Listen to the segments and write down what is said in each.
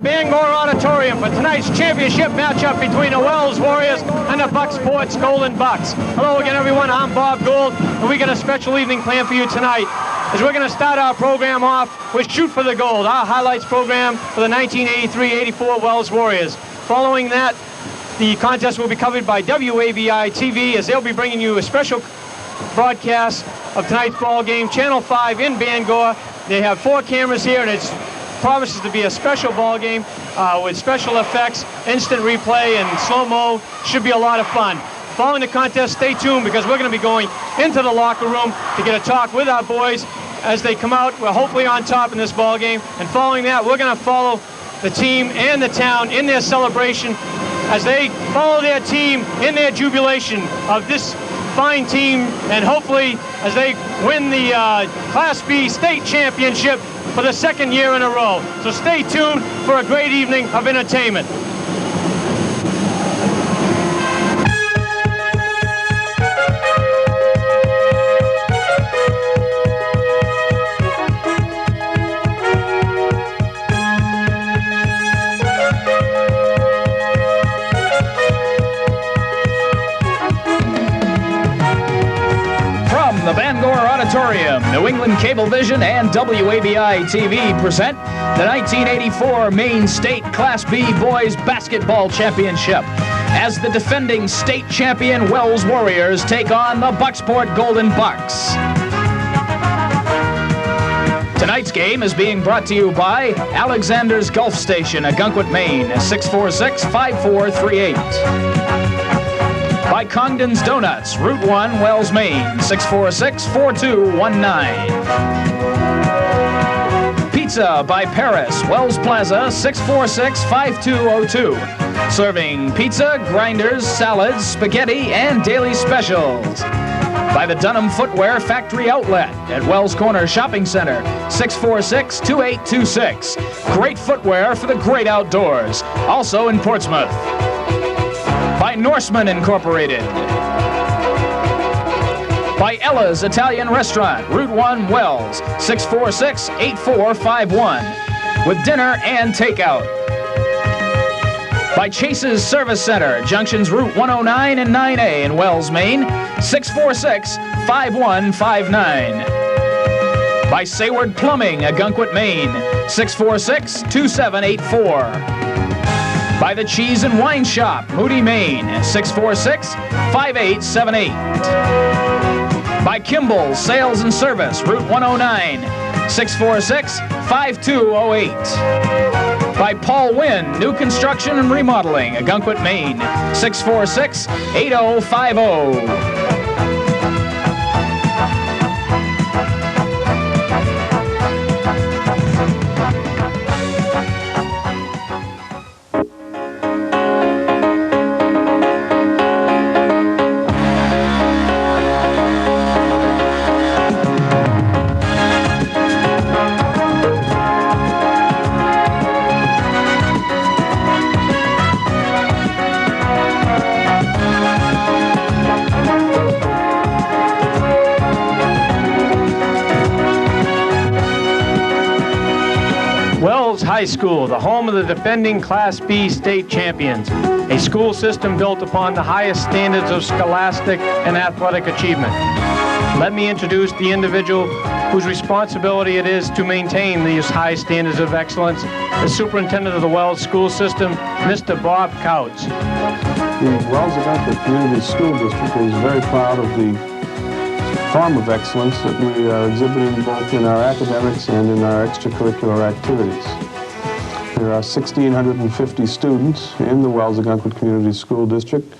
Bangor Auditorium for tonight's championship matchup between the Wells Warriors and the Bucksport's Golden Bucks. Hello again, everyone. I'm Bob Gould, and we got a special evening planned for you tonight. As we're going to start our program off with Shoot for the Gold, our highlights program for the 1983-84 Wells Warriors. Following that, the contest will be covered by WABI TV, as they'll be bringing you a special broadcast of tonight's ball game, Channel 5 in Bangor. They have 4 cameras here, and it promises to be a special ball game with special effects, instant replay, and slow-mo. Should be a lot of fun. Following the contest, stay tuned, because we're going to be going into the locker room to get a talk with our boys as they come out. We're hopefully on top in this ball game. And following that, we're going to follow the team and the town in their celebration as they follow their team in their jubilation of this fine team, and hopefully as they win the Class B state championship for the 2nd year in a row. So stay tuned for a great evening of entertainment. The Bangor Auditorium, New England Cablevision, and WABI TV present the 1984 Maine State Class B Boys Basketball Championship as the defending state champion Wells Warriors take on the Bucksport Golden Bucks. Tonight's game is being brought to you by Alexander's Gulf Station, Agunquit, Maine, 646-5438. By Congdon's Donuts, Route 1, Wells, Maine, 646-4219. Pizza by Paris, Wells Plaza, 646-5202. Serving pizza, grinders, salads, spaghetti, and daily specials. By the Dunham Footwear Factory Outlet at Wells Corner Shopping Center, 646-2826. Great footwear for the great outdoors. Also in Portsmouth. By Norseman Incorporated. By Ella's Italian Restaurant, Route 1, Wells, 646-8451, with dinner and takeout. By Chase's Service Center, Junctions Route 109 and 9A in Wells, Maine, 646-5159. By Sayward Plumbing, Agunquit, Maine, 646-2784. By the Cheese and Wine Shop, Moody, Maine, 646-5878. By Kimball's Sales and Service, Route 109, 646-5208. By Paul Wynn, New Construction and Remodeling, Agunquit, Maine, 646-8050. High School, the home of the defending Class B state champions, a school system built upon the highest standards of scholastic and athletic achievement. Let me introduce the individual whose responsibility it is to maintain these high standards of excellence, the superintendent of the Wells school system, Mr. Bob Couts. The Wells Agunquit Community School District is very proud of the form of excellence that we are exhibiting both in our academics and in our extracurricular activities. There are 1,650 students in the Wells Agunquit Community School District,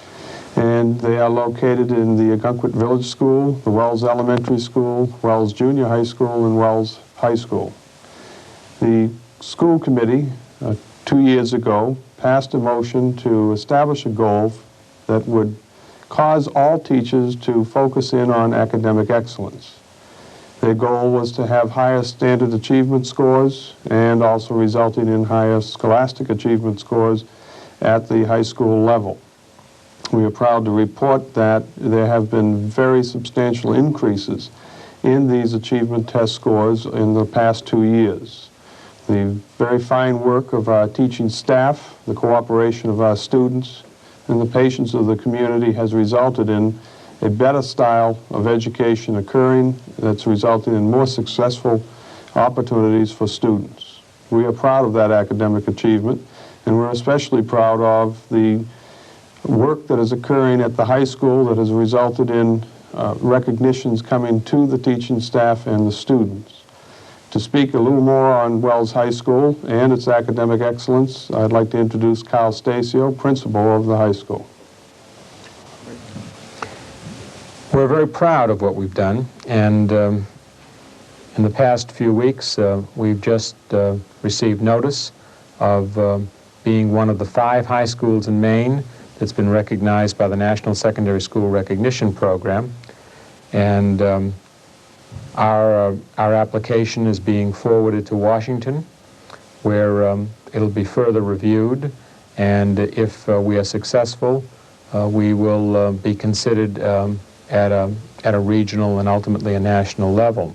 and they are located in the Agunquit Village School, the Wells Elementary School, Wells Junior High School, and Wells High School. The school committee 2 years ago passed a motion to establish a goal that would cause all teachers to focus in on academic excellence. Their goal was to have higher standard achievement scores and also resulting in higher scholastic achievement scores at the high school level. We are proud to report that there have been very substantial increases in these achievement test scores in the past 2 years. The very fine work of our teaching staff, the cooperation of our students, and the patience of the community has resulted in a better style of education occurring that's resulting in more successful opportunities for students. We are proud of that academic achievement, and we're especially proud of the work that is occurring at the high school that has resulted in recognitions coming to the teaching staff and the students. To speak a little more on Wells High School and its academic excellence, I'd like to introduce Carl Stasio, principal of the high school. We're very proud of what we've done, and in the past few weeks we've just received notice of being one of the 5 high schools in Maine that's been recognized by the National Secondary School Recognition Program, and our application is being forwarded to Washington, where it'll be further reviewed, and if we are successful, we will be considered at a regional and ultimately a national level.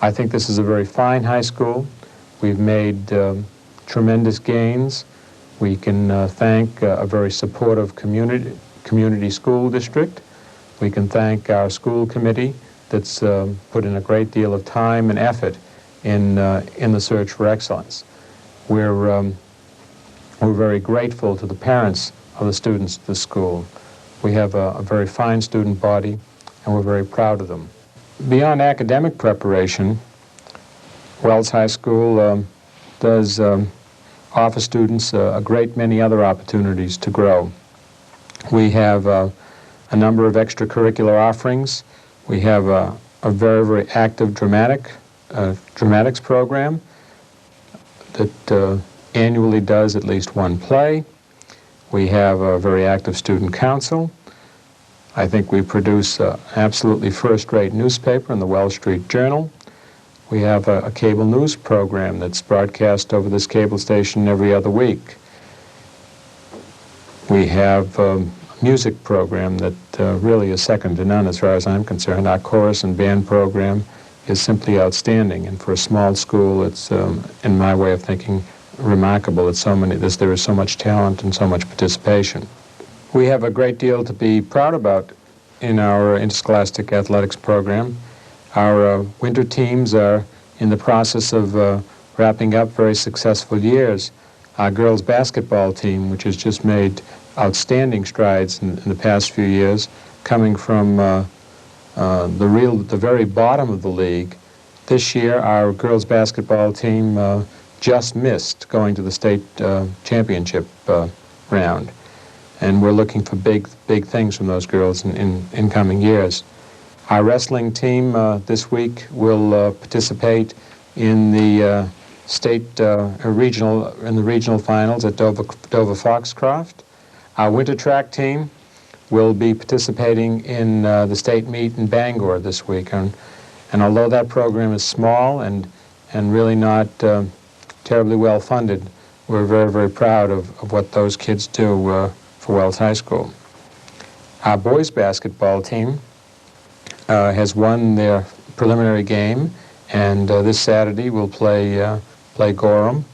I think this is a very fine high school. We've made tremendous gains. We can thank a very supportive community school district. We can thank our school committee that's put in a great deal of time and effort in the search for excellence. We're very grateful to the parents of the students at the school. We have a very fine student body, and we're very proud of them. Beyond academic preparation, Wells High School does offer students a great many other opportunities to grow. We have a number of extracurricular offerings. We have a very, very active dramatics program that annually does at least one play. We have a very active student council. I think we produce an absolutely first-rate newspaper in the Wells Street Journal. We have a cable news program that's broadcast over this cable station every other week. We have a music program that really is second to none as far as I'm concerned. Our chorus and band program is simply outstanding, and for a small school, it's, in my way of thinking, remarkable that there is so much talent and so much participation. We have a great deal to be proud about in our interscholastic athletics program. Our winter teams are in the process of wrapping up very successful years. Our girls basketball team, which has just made outstanding strides in the past few years, coming from the very bottom of the league. This year, our girls basketball team just missed going to the state championship round, and we're looking for big things from those girls in coming years. Our wrestling team this week will participate in the regional finals at Dover Foxcroft. Our winter track team will be participating in the state meet in Bangor this week, and although that program is small and really not terribly well funded, we're very, very proud of what those kids do for Wells High School. Our boys basketball team has won their preliminary game, and this Saturday we'll play Gorham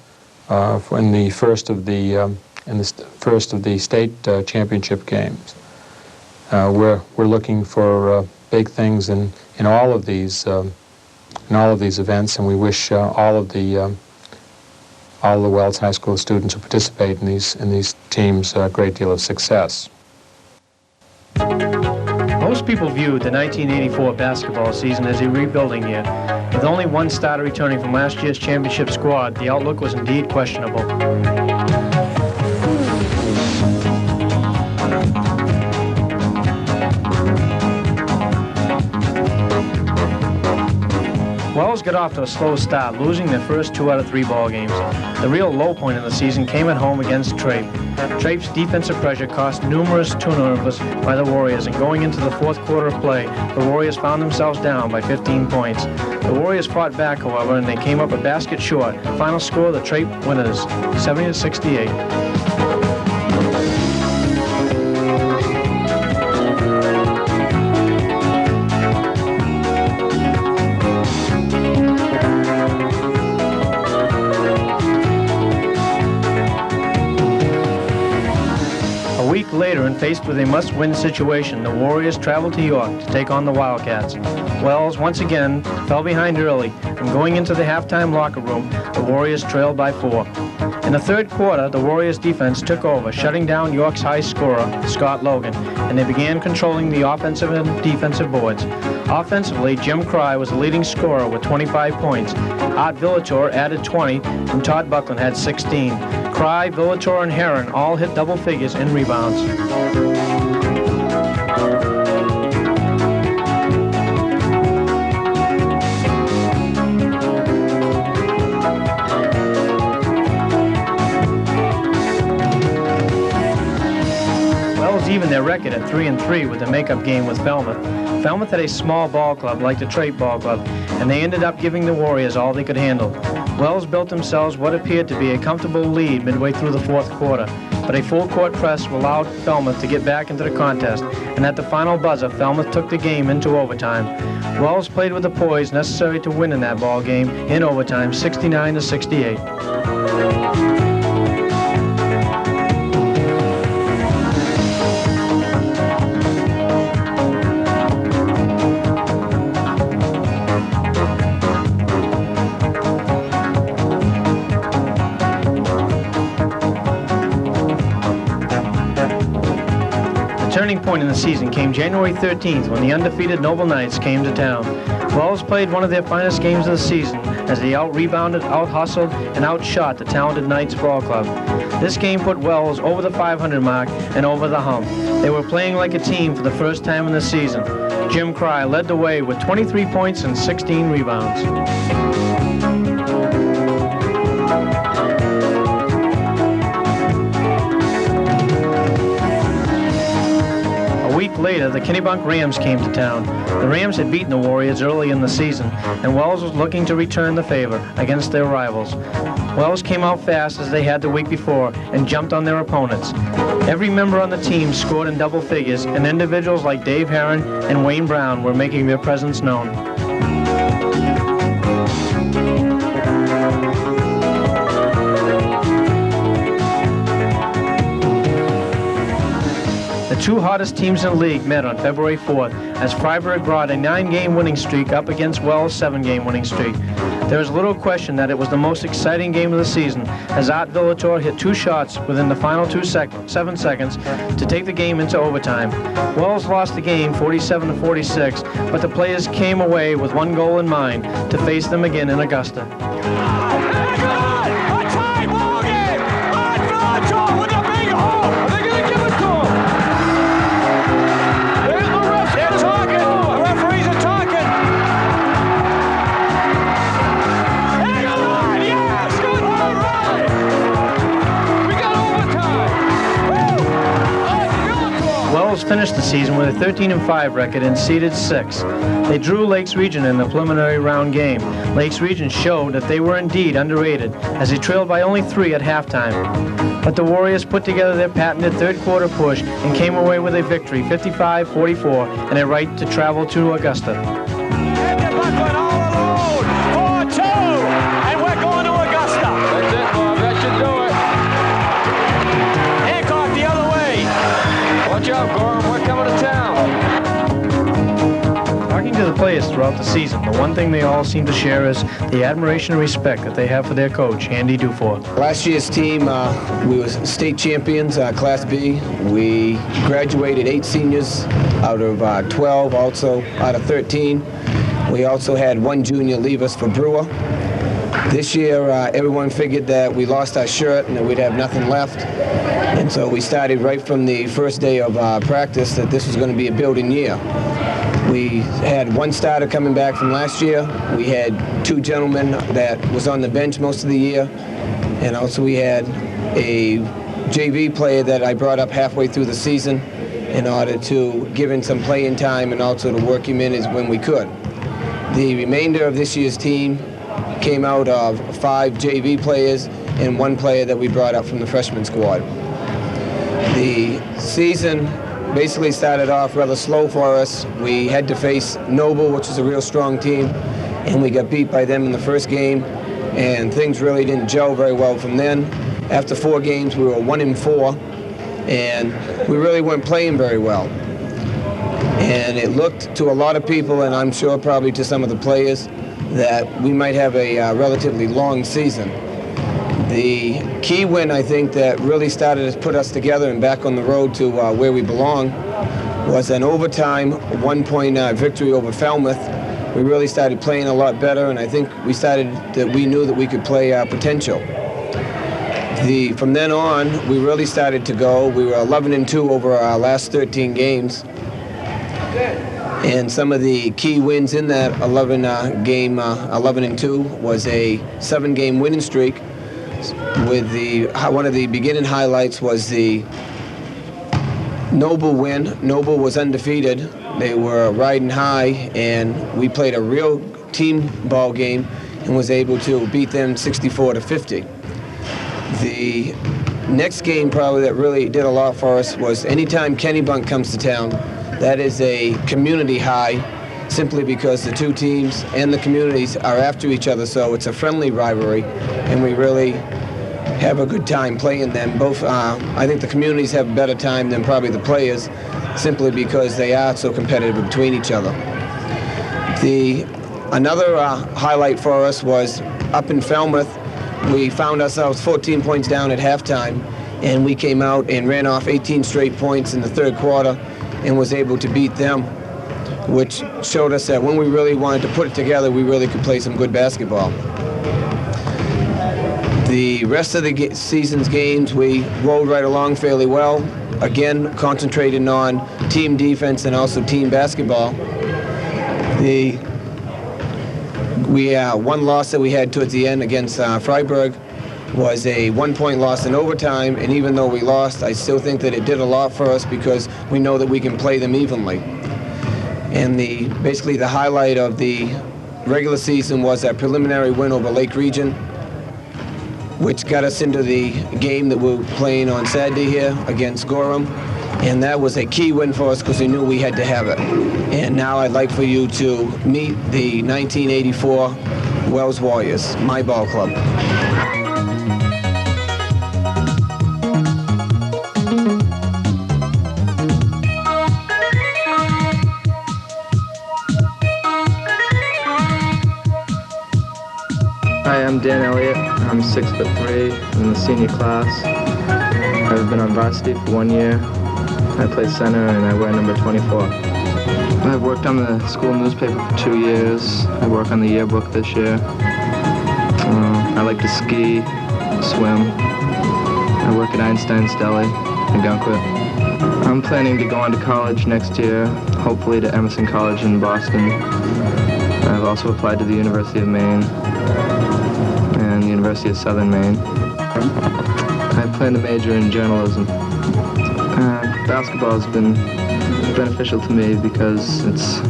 in the first of the state championship games. We're looking for big things in all of these events, and we wish all the Wells High School students who participate in these teams a great deal of success. Most people viewed the 1984 basketball season as a rebuilding year. With only one starter returning from last year's championship squad, the outlook was indeed questionable. Wells got off to a slow start, losing their first 2 out of 3 ball games. The real low point in the season came at home against Trape. Trape's defensive pressure cost numerous turnovers by the Warriors, and going into the fourth quarter of play, the Warriors found themselves down by 15 points. The Warriors fought back, however, and they came up a basket short. Final score, the Trape winners, 70-68. later, and faced with a must-win situation, the Warriors traveled to York to take on the Wildcats. Wells once again fell behind early, and going into the halftime locker room, the Warriors trailed by 4. In the third quarter, the Warriors defense took over, shutting down York's high scorer, Scott Logan, and they began controlling the offensive and defensive boards. Offensively, Jim Cry was the leading scorer with 25 points. Art Villator added 20, and Todd Buckland had 16. Cry, Villator, and Heron all hit double figures in rebounds. Even their record at 3-3 with the makeup game with Falmouth. Falmouth had a small ball club like the Trait Ball Club, and they ended up giving the Warriors all they could handle. Wells built themselves what appeared to be a comfortable lead midway through the fourth quarter, but a full-court press allowed Falmouth to get back into the contest, and at the final buzzer, Falmouth took the game into overtime. Wells played with the poise necessary to win in that ball game in overtime, 69-68. Turning point in the season came January 13th when the undefeated Noble Knights came to town. Wells played one of their finest games of the season as they out-rebounded, out-hustled, and outshot the talented Knights Ball Club. This game put Wells over the 500 mark and over the hump. They were playing like a team for the first time in the season. Jim Cry led the way with 23 points and 16 rebounds. Later, the Kennebunk Rams came to town. The Rams had beaten the Warriors early in the season, and Wells was looking to return the favor against their rivals. Wells came out fast as they had the week before and jumped on their opponents. Every member on the team scored in double figures, and individuals like Dave Heron and Wayne Brown were making their presence known. The two hottest teams in the league met on February 4th as Freiburg brought a 9-game winning streak up against Wells' 7-game winning streak. There is little question that it was the most exciting game of the season as Art Villator hit 2 shots within the final 7 seconds to take the game into overtime. Wells lost the game 47-46, but the players came away with one goal in mind, to face them again in Augusta. Finished the season with a 13-5 record and seeded 6th. They drew Lakes Region in the preliminary round game. Lakes Region showed that they were indeed underrated as they trailed by only 3 at halftime. But the Warriors put together their patented third-quarter push and came away with a victory, 55-44, and a right to travel to Augusta. Talking to the players throughout the season, the one thing they all seem to share is the admiration and respect that they have for their coach, Andy Dufort. Last year's team, we were state champions, Class B. We graduated 8 seniors out of 12, also out of 13. We also had 1 junior leave us for Brewer. This year, everyone figured that we lost our shirt and that we'd have nothing left. And so we started right from the first day of practice that this was going to be a building year. We had 1 starter coming back from last year. We had 2 gentlemen that was on the bench most of the year. And also we had a JV player that I brought up halfway through the season in order to give him some playing time and also to work him in as when we could. The remainder of this year's team came out of 5 JV players and 1 player that we brought up from the freshman squad. The season basically started off rather slow for us. We had to face Noble, which is a real strong team, and we got beat by them in the first game, and things really didn't gel very well from then. After 4 games, we were 1-4, and we really weren't playing very well. And it looked to a lot of people, and I'm sure probably to some of the players, that we might have a relatively long season. The key win, I think, that really started to put us together and back on the road to where we belong was an overtime 1-point victory over Falmouth. We really started playing a lot better, and I think we knew that we could play our potential. From then on, we really started to go. We were 11-2 over our last 13 games. And some of the key wins in that 11-2 was a 7-game winning streak. With one of the beginning highlights was the Noble win. Noble was undefeated. They were riding high, and we played a real team ball game and was able to beat them 64-50. The next game probably that really did a lot for us was anytime Kennebunk comes to town, that is a community high, simply because the two teams and the communities are after each other, so it's a friendly rivalry, and we really have a good time playing them. Both, I think the communities have a better time than probably the players, simply because they are so competitive between each other. Another highlight for us was up in Falmouth. We found ourselves 14 points down at halftime, and we came out and ran off 18 straight points in the third quarter and was able to beat them, which showed us that when we really wanted to put it together, we really could play some good basketball. The rest of the season's games, we rolled right along fairly well, again concentrating on team defense and also team basketball. One loss that we had towards the end against Freiburg was a 1-point loss in overtime, and even though we lost, I still think that it did a lot for us because we know that we can play them evenly. And basically the highlight of the regular season was that preliminary win over Lake Region, which got us into the game that we're playing on Saturday here against Gorham. And that was a key win for us because we knew we had to have it. And now I'd like for you to meet the 1984 Wells Warriors, my ball club. Hi, I'm Dan Elliott. I'm 6'3", in the senior class. I've been on varsity for 1 year. I play center and I wear number 24. I've worked on the school newspaper for 2 years. I work on the yearbook this year. I like to ski, swim. I work at Einstein's Deli in Gunquit. I'm planning to go on to college next year, hopefully to Emerson College in Boston. I've also applied to the University of Maine and the University of Southern Maine. I plan to major in journalism. Basketball has been beneficial to me because it's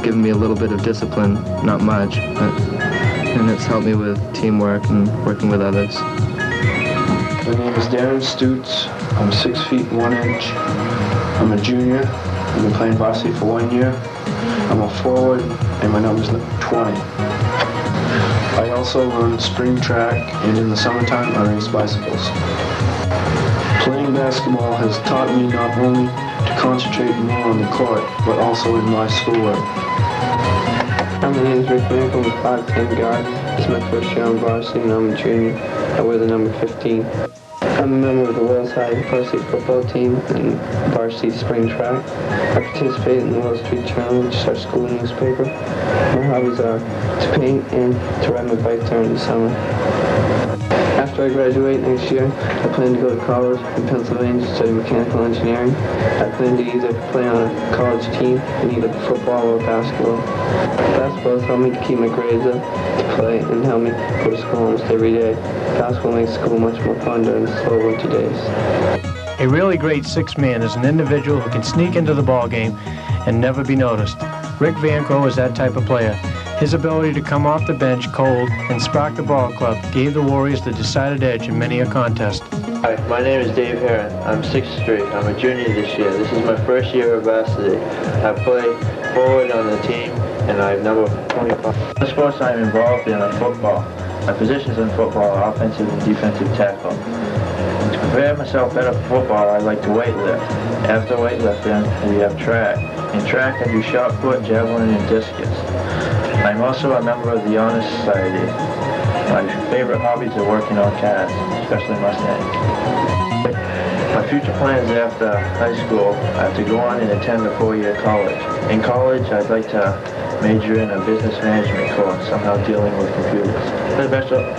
given me a little bit of discipline, not much, and it's helped me with teamwork and working with others. My name is Darren Stutz. I'm 6 feet 1 inch. I'm a junior. I've been playing varsity for 1 year. I'm a forward, and my number's 20. I also run spring track, and in the summertime I race bicycles. Playing basketball has taught me not only to concentrate more on the court, but also in my schoolwork. My name is Rick Van. I'm a 5'10" guard. This is my first year on varsity, and I'm a junior. I wear the number 15. I'm a member of the Wells High varsity football team and varsity spring track. I participate in the Wells Street Journal, which is our school newspaper. My hobbies are to paint and to ride my bike during the summer. After I graduate next year, I plan to go to college in Pennsylvania to study mechanical engineering. I plan to either play on a college team in either football or basketball. Basketball has helped me to keep my grades up, to play, and help me go to school almost every day. Basketball makes school much more fun during the slow winter days. A really great sixth man is an individual who can sneak into the ball game and never be noticed. Rick Vancro is that type of player. His ability to come off the bench cold and spark the ball club gave the Warriors the decided edge in many a contest. Hi, my name is Dave Heron. I'm 6'3". I'm a junior this year. This is my first year of varsity. I play forward on the team, and I'm number 25. The sports I'm involved in are football. My positions in football are offensive and defensive tackle. To prepare myself better for football, I like to weightlift. After weightlifting, we have track. In track, I do shot put, javelin, and discus. I'm also a member of the Honor Society. My favorite hobbies are working on cars, especially Mustangs. My future plans after high school are to go on and attend a 4-year college. In college, I'd like to major in a business management course, somehow dealing with computers. The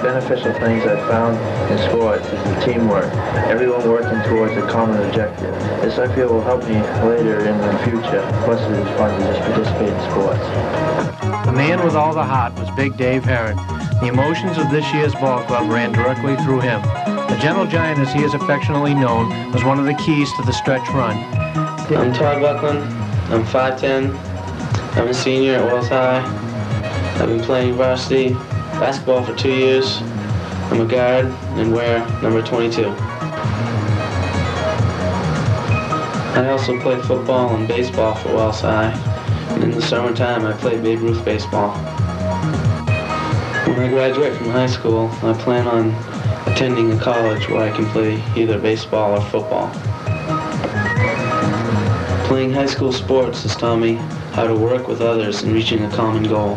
beneficial things I've found in sports is the teamwork, everyone working towards a common objective. This I feel will help me later in the future, plus it is fun to just participate in sports. The man with all the heart was Big Dave Herron. The emotions of this year's ball club ran directly through him. The Gentle Giant, as he is affectionately known, was one of the keys to the stretch run. I'm Todd Buckland. I'm 5'10". I'm a senior at Wells High. I've been playing varsity basketball for 2 years. I'm a guard and wear number 22. I also play football and baseball for Wells High. And in the summertime, I play Babe Ruth baseball. When I graduate from high school, I plan on attending a college where I can play either baseball or football. Playing high school sports has taught me how to work with others in reaching a common goal.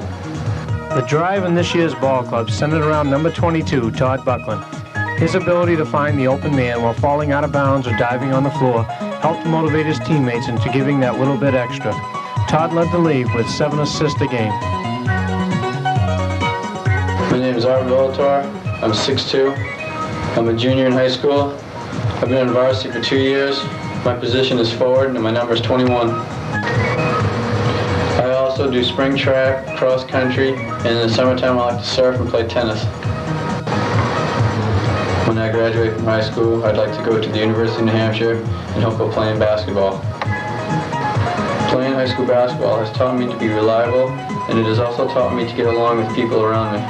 The drive in this year's ball club centered around number 22, Todd Buckland. His ability to find the open man while falling out of bounds or diving on the floor helped motivate his teammates into giving that little bit extra. Todd led the league with 7 assists a game. My name is Art Volator. I'm 6'2". I'm a junior in high school. I've been on varsity for 2 years. My position is forward and my number is 21. I also do spring track, cross country, and in the summertime I like to surf and play tennis. When I graduate from high school, I'd like to go to the University of New Hampshire and hope I'll play in basketball. Playing high school basketball has taught me to be reliable, and it has also taught me to get along with people around me.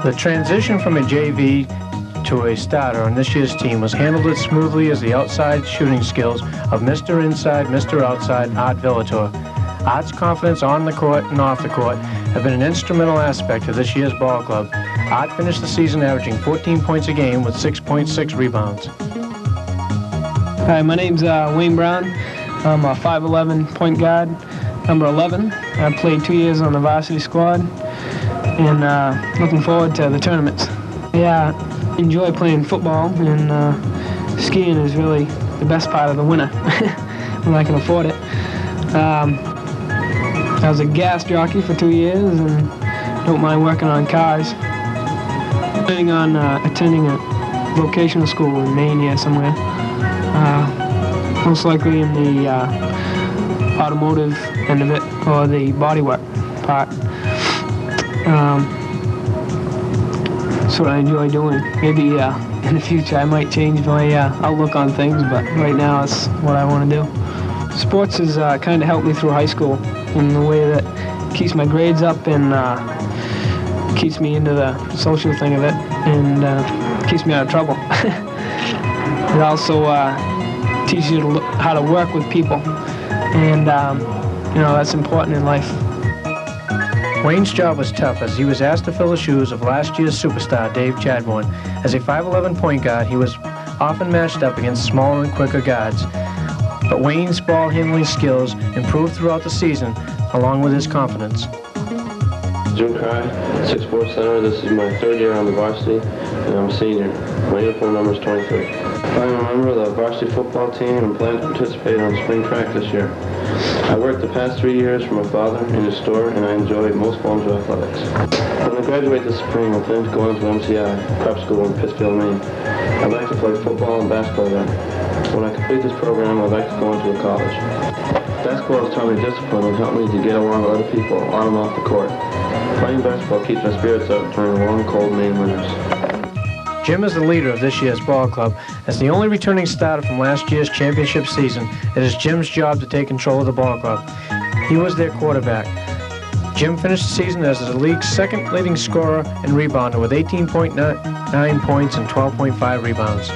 The transition from a JV to a starter on this year's team was handled as smoothly as the outside shooting skills of Mr. Inside, Mr. Outside, Art Volator. Art's confidence on the court and off the court have been an instrumental aspect of this year's ball club. Art finished the season averaging 14 points a game with 6.6 rebounds. Hi, my name's Wayne Brown. I'm a 5'11" point guard, number 11. I played 2 years on the varsity squad and looking forward to the tournaments. Yeah, I enjoy playing football, and skiing is really the best part of the winter when I can afford it. I was a gas jockey for 2 years and don't mind working on cars. Planning on attending a vocational school in Maine here somewhere. Most likely in the automotive end of it, or the bodywork part. That's what I enjoy doing. Maybe in the future I might change my outlook on things, but right now it's what I want to do. Sports has kind of helped me through high school in the way that keeps my grades up and keeps me into the social thing of it, and keeps me out of trouble. It also teaches you how to work with people, and that's important in life. Wayne's job was tough as he was asked to fill the shoes of last year's superstar Dave Chadbourne. As a 5'11" point guard, he was often matched up against smaller and quicker guards. But Wayne's ball handling skills improved throughout the season, along with his confidence. Jim Cry, 6'4" center. This is my 3rd year on the varsity, and I'm a senior. My uniform number is 23. I'm a member of the varsity football team and plan to participate on spring track this year. I worked the past 3 years for my father in his store, and I enjoyed most forms of athletics. When I graduate this spring, I plan to go on to MCI, prep school in Pittsfield, Maine. I'd like to play football and basketball there. When I complete this program, I'd like to go into a college. Basketball has taught me discipline and helped me to get along with other people on and off the court. Playing basketball keeps my spirits up during the long, cold Maine winters. Jim is the leader of this year's ball club. As the only returning starter from last year's championship season, it is Jim's job to take control of the ball club. He was their quarterback. Jim finished the season as the league's 2nd leading scorer and rebounder with 18.9 points and 12.5 rebounds.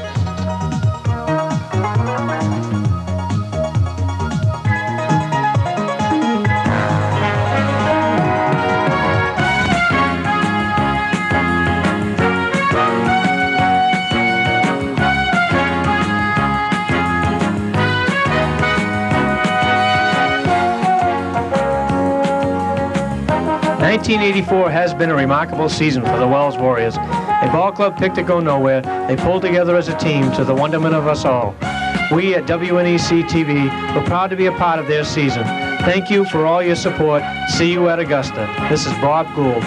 1984 has been a remarkable season for the Wells Warriors. A ball club picked to go nowhere. They pulled together as a team to the wonderment of us all. We at WNEC TV were proud to be a part of their season. Thank you for all your support. See you at Augusta. This is Bob Gould.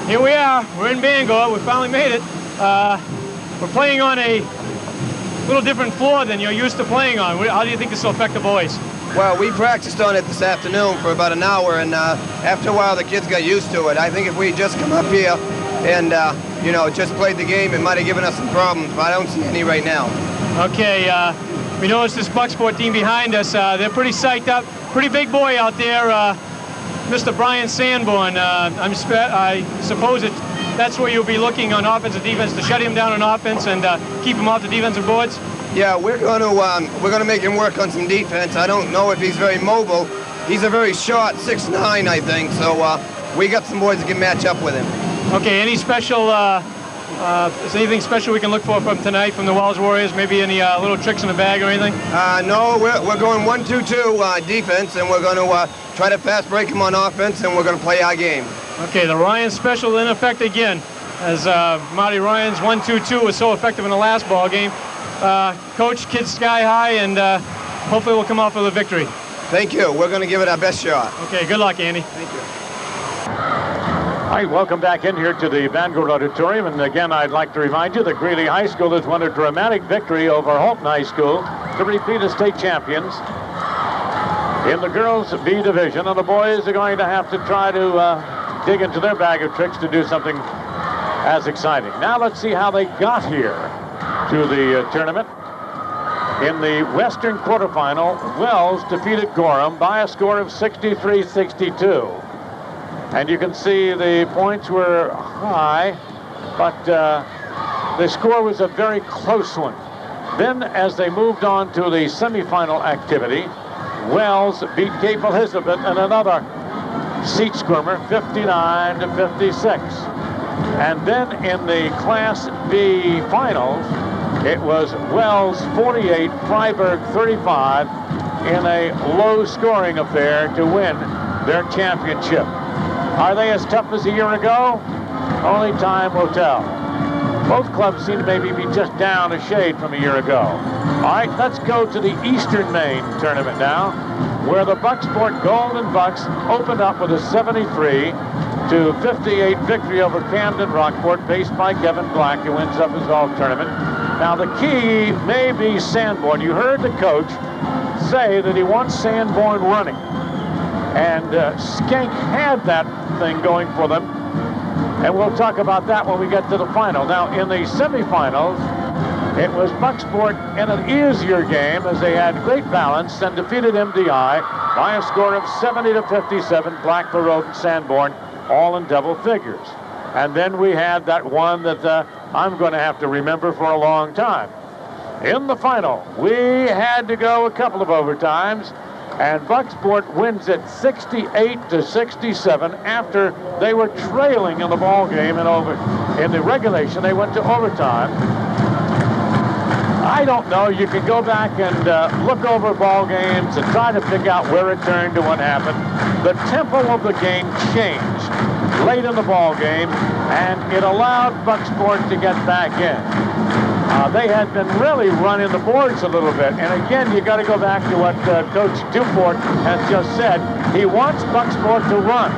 Here we are. We're in Bangor. We finally made it. We're playing on a little different floor than you're used to playing on. How do you think this will affect the boys? Well, we practiced on it this afternoon for about an hour, and after a while the kids got used to it. I think if we just come up here and, you know, just played the game, it might have given us some problems, but I don't see any right now. Okay, we noticed this Bucksport team behind us. They're pretty psyched up. Pretty big boy out there. Mr. Brian Sanborn, I suppose that's where you'll be looking on offense and defense to shut him down on offense and keep him off the defensive boards? Yeah, we're going to make him work on some defense. I don't know if he's very mobile. He's a very short 6'9", I think, so we got some boys that can match up with him. Okay, any special, is anything special we can look for from tonight from the Wells Warriors? Maybe any little tricks in the bag or anything? No, we're going 1-2-2 defense, and we're going to try to fast break him on offense, and we're going to play our game. Okay, the Ryan special in effect again, as Marty Ryan's 1-2-2 was so effective in the last ball game. Coach, kids sky high, and hopefully we'll come off with a victory. Thank you. We're going to give it our best shot. Okay, good luck, Andy. Thank you. All right, welcome back in here to the Bangor Auditorium. And again, I'd like to remind you that Greeley High School has won a dramatic victory over Holton High School to repeat as state champions in the girls' B division. And the boys are going to have to try to dig into their bag of tricks to do something as exciting. Now let's see how they got here to the tournament. In the Western quarterfinal, Wells defeated Gorham by a score of 63-62. And you can see the points were high, but the score was a very close one. Then, as they moved on to the semifinal activity, Wells beat Cape Elizabeth in another seat squirmer, 59-56. And then in the Class B finals, it was Wells 48, Freiburg 35 in a low-scoring affair to win their championship. Are they as tough as a year ago? Only time will tell. Both clubs seem to maybe be just down a shade from a year ago. All right, let's go to the Eastern Maine tournament now, where the Bucksport Golden Bucks opened up with a 73-58 victory over Camden Rockport, paced by Kevin Black, who wins up his all-tournament. Now, the key may be Sanborn. You heard the coach say that he wants Sanborn running. And Skank had that thing going for them. And we'll talk about that when we get to the final. Now, in the semifinals, it was Bucksport in an easier game as they had great balance and defeated MDI by a score of 70-57. Black, LaRoe, and Sanborn all in double figures. And then we had that one that I'm going to have to remember for a long time. In the final, we had to go a couple of overtimes, and Bucksport wins it 68-67 after they were trailing in the ball game and in the regulation. They went to overtime. I don't know. You can go back and look over ball games and try to pick out where it turned and what happened. The tempo of the game changed late in the ball game, and it allowed Bucksport to get back in. they had been really running the boards a little bit. And again, you got to go back to what Coach Dufort has just said. He wants Bucksport to run.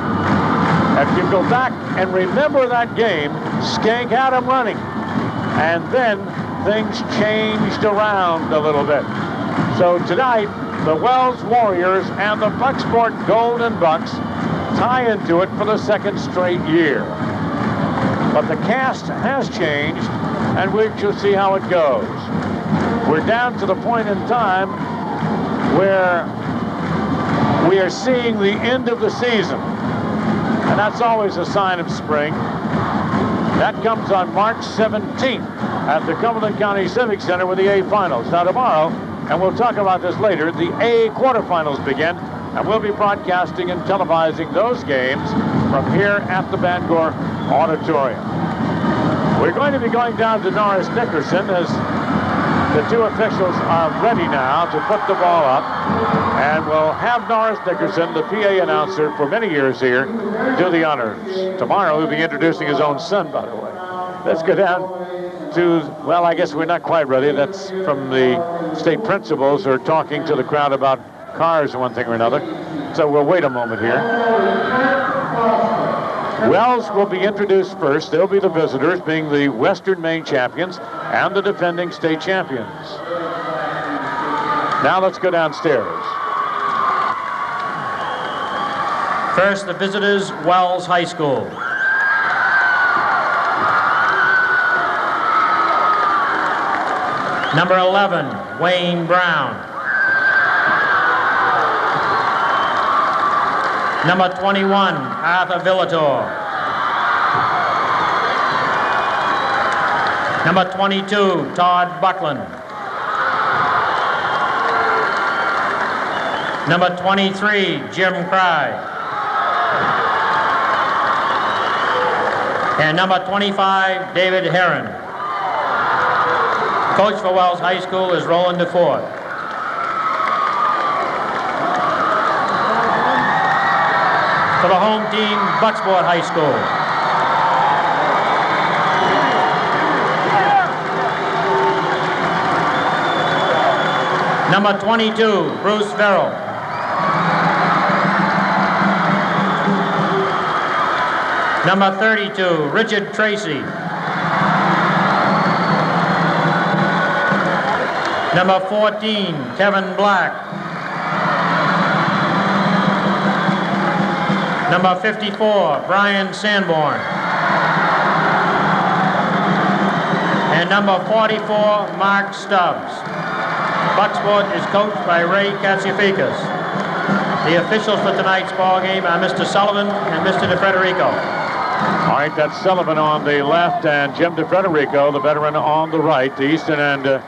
If you go back and remember that game, Skank had him running. And then things changed around a little bit. So tonight, the Wells Warriors and the Bucksport Golden Bucks tie into it for the second straight year. But the cast has changed, and we shall see how it goes. We're down to the point in time where we are seeing the end of the season, and that's always a sign of spring. That comes on March 17th at the Cumberland County Civic Center with the A Finals. Now tomorrow, and we'll talk about this later, the A quarterfinals begin, and we'll be broadcasting and televising those games from here at the Bangor Auditorium. We're going to be going down to Norris Nickerson as the two officials are ready now to put the ball up, and we'll have Norris Nickerson, the PA announcer for many years here, do the honors. Tomorrow he'll be introducing his own son, by the way. Let's go down to, well, I guess we're not quite ready. That's from the state principals who are talking to the crowd about cars, one thing or another. So we'll wait a moment here. Wells will be introduced first. They'll be the visitors, being the Western Maine champions and the defending state champions. Now let's go downstairs. First, the visitors, Wells High School. Number 11, Wayne Brown. Number 21, Arthur Villator. Number 22, Todd Buckland. Number 23, Jim Cry. And number 25, David Heron. Coach for Wells High School is Roland Dufort. For the home team, Bucksport High School. Number 22, Bruce Verrill. Number 32, Richard Tracy. Number 14, Kevin Black. Number 54, Brian Sanborn. And number 44, Mark Stubbs. Bucksport is coached by Ray Katsifikas. The officials for tonight's ball game are Mr. Sullivan and Mr. DeFrederico. All right, that's Sullivan on the left and Jim DeFrederico, the veteran, on the right. The Eastern and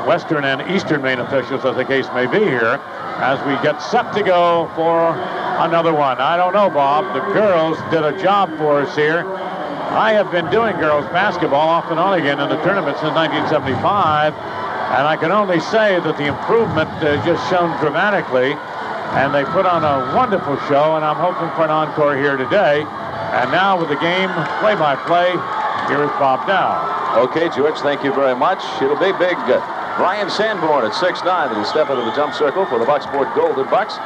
Western and Eastern Maine officials, as the case may be here, as we get set to go for another one. I don't know, Bob. The girls did a job for us here. I have been doing girls basketball off and on again in the tournament since 1975, and I can only say that the improvement has just shown dramatically, and they put on a wonderful show, and I'm hoping for an encore here today. And now with the game play-by-play, here is Bob Dow. Okay, George, thank you very much. It'll be big. Brian Sanborn at 6'9", that'll step into the jump circle for the Bucksport Golden Bucks.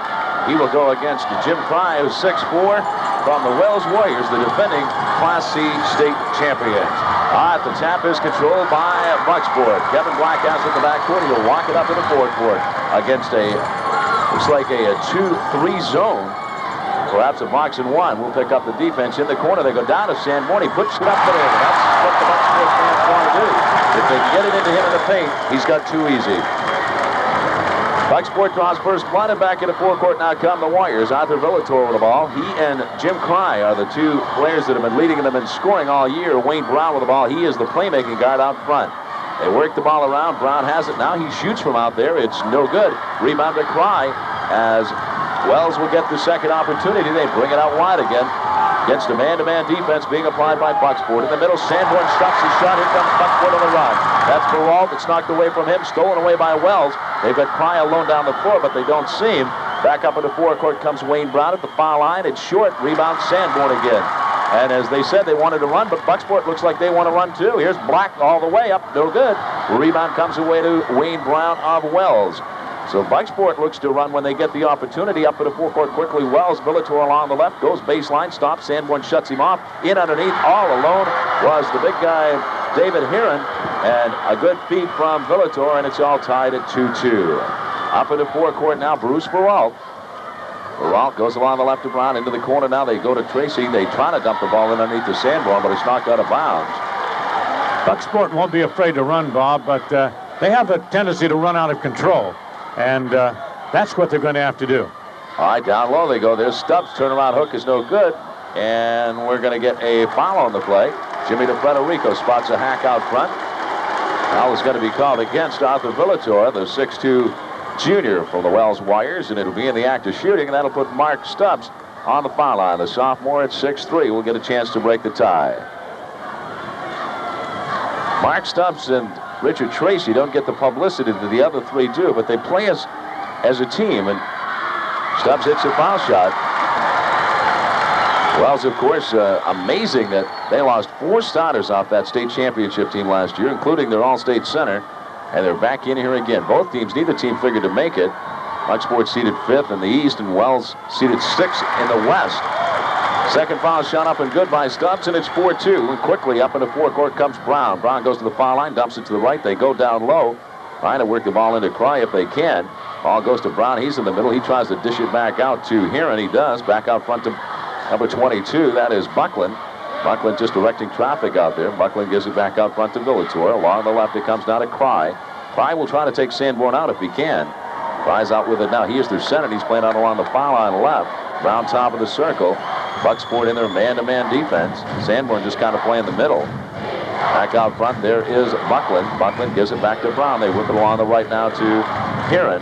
He will go against Jim Fry, who's 6'4", from the Wells Warriors, the defending Class C state champions. The tap is controlled by Bucksport. Kevin Black has it in the backcourt. He'll walk it up to the forward court against looks like a 2-3 zone. Perhaps a box and one. We'll pick up the defense in the corner. They go down to Sanborn. He puts it up and in. That's what the Bucksport fans want to do. If they get it into him in the paint, he's got too easy. Bucksport draws first blood, and back into forecourt now come the Warriors. Arthur Villator with the ball. He and Jim Cry are the two players that have been leading them in scoring all year. Wayne Brown with the ball. He is the playmaking guard out front. They work the ball around. Brown has it now. He shoots from out there. It's no good. Rebound to Cry as Wells will get the second opportunity. They bring it out wide again. Against a man-to-man defense being applied by Bucksport. In the middle, Sanborn stops his shot. Here comes Bucksport on the run. That's Baralt. It's knocked away from him. Stolen away by Wells. They've got Cry alone down the floor, but they don't see him. Back up into forecourt comes Wayne Brown at the foul line. It's short. Rebound Sanborn again. And as they said, they wanted to run, but Bucksport looks like they want to run too. Here's Black all the way up. No good. The rebound comes away to Wayne Brown of Wells. So Bucksport looks to run when they get the opportunity. Up at the forecourt quickly. Wells, Villator along the left, goes baseline, stops. Sanborn shuts him off. In underneath, all alone was the big guy, David Heron. And a good feed from Villator, and it's all tied at 2-2. Up in the forecourt now, Bruce Peralt. Peralt goes along the left of Brown into the corner. Now they go to Tracy. They try to dump the ball in underneath the Sanborn, but it's knocked out of bounds. Bucksport won't be afraid to run, Bob, but they have a tendency to run out of control. And that's what they're going to have to do. All right, down low they go. There's Stubbs. Turnaround hook is no good. And we're going to get a foul on the play. Jimmy DeFrederico spots a hack out front. Foul is going to be called against Arthur Villator, the 6'2" junior from the Wells Warriors, and it'll be in the act of shooting, and that'll put Mark Stubbs on the foul line. The sophomore at 6'3" will get a chance to break the tie. Mark Stubbs and Richard Tracy don't get the publicity that the other three do, but they play as a team, and Stubbs hits a foul shot. Wells, of course, amazing that they lost 4 starters off that state championship team last year, including their all-state center, and they're back in here again. Both teams, neither team figured to make it. Bucksport seeded 5th in the East, and Wells seeded 6th in the West. Second foul shot up and good by Stubbs, and it's 4-2. And quickly up in the forecourt comes Brown. Brown goes to the foul line, dumps it to the right. They go down low, trying to work the ball into Cry if they can. Ball goes to Brown. He's in the middle. He tries to dish it back out to Heron. He does. Back out front to number 22. That is Buckland. Buckland just directing traffic out there. Buckland gives it back out front to Villator. Along the left it comes down to Cry. Cry will try to take Sanborn out if he can. Cry's out with it now. He is their center. He's playing out along the foul line left. Brown top of the circle. Bucksport in their man-to-man defense. Sanborn just kind of playing the middle. Back out front, there is Buckland. Buckland gives it back to Brown. They whip it along the right now to Heron.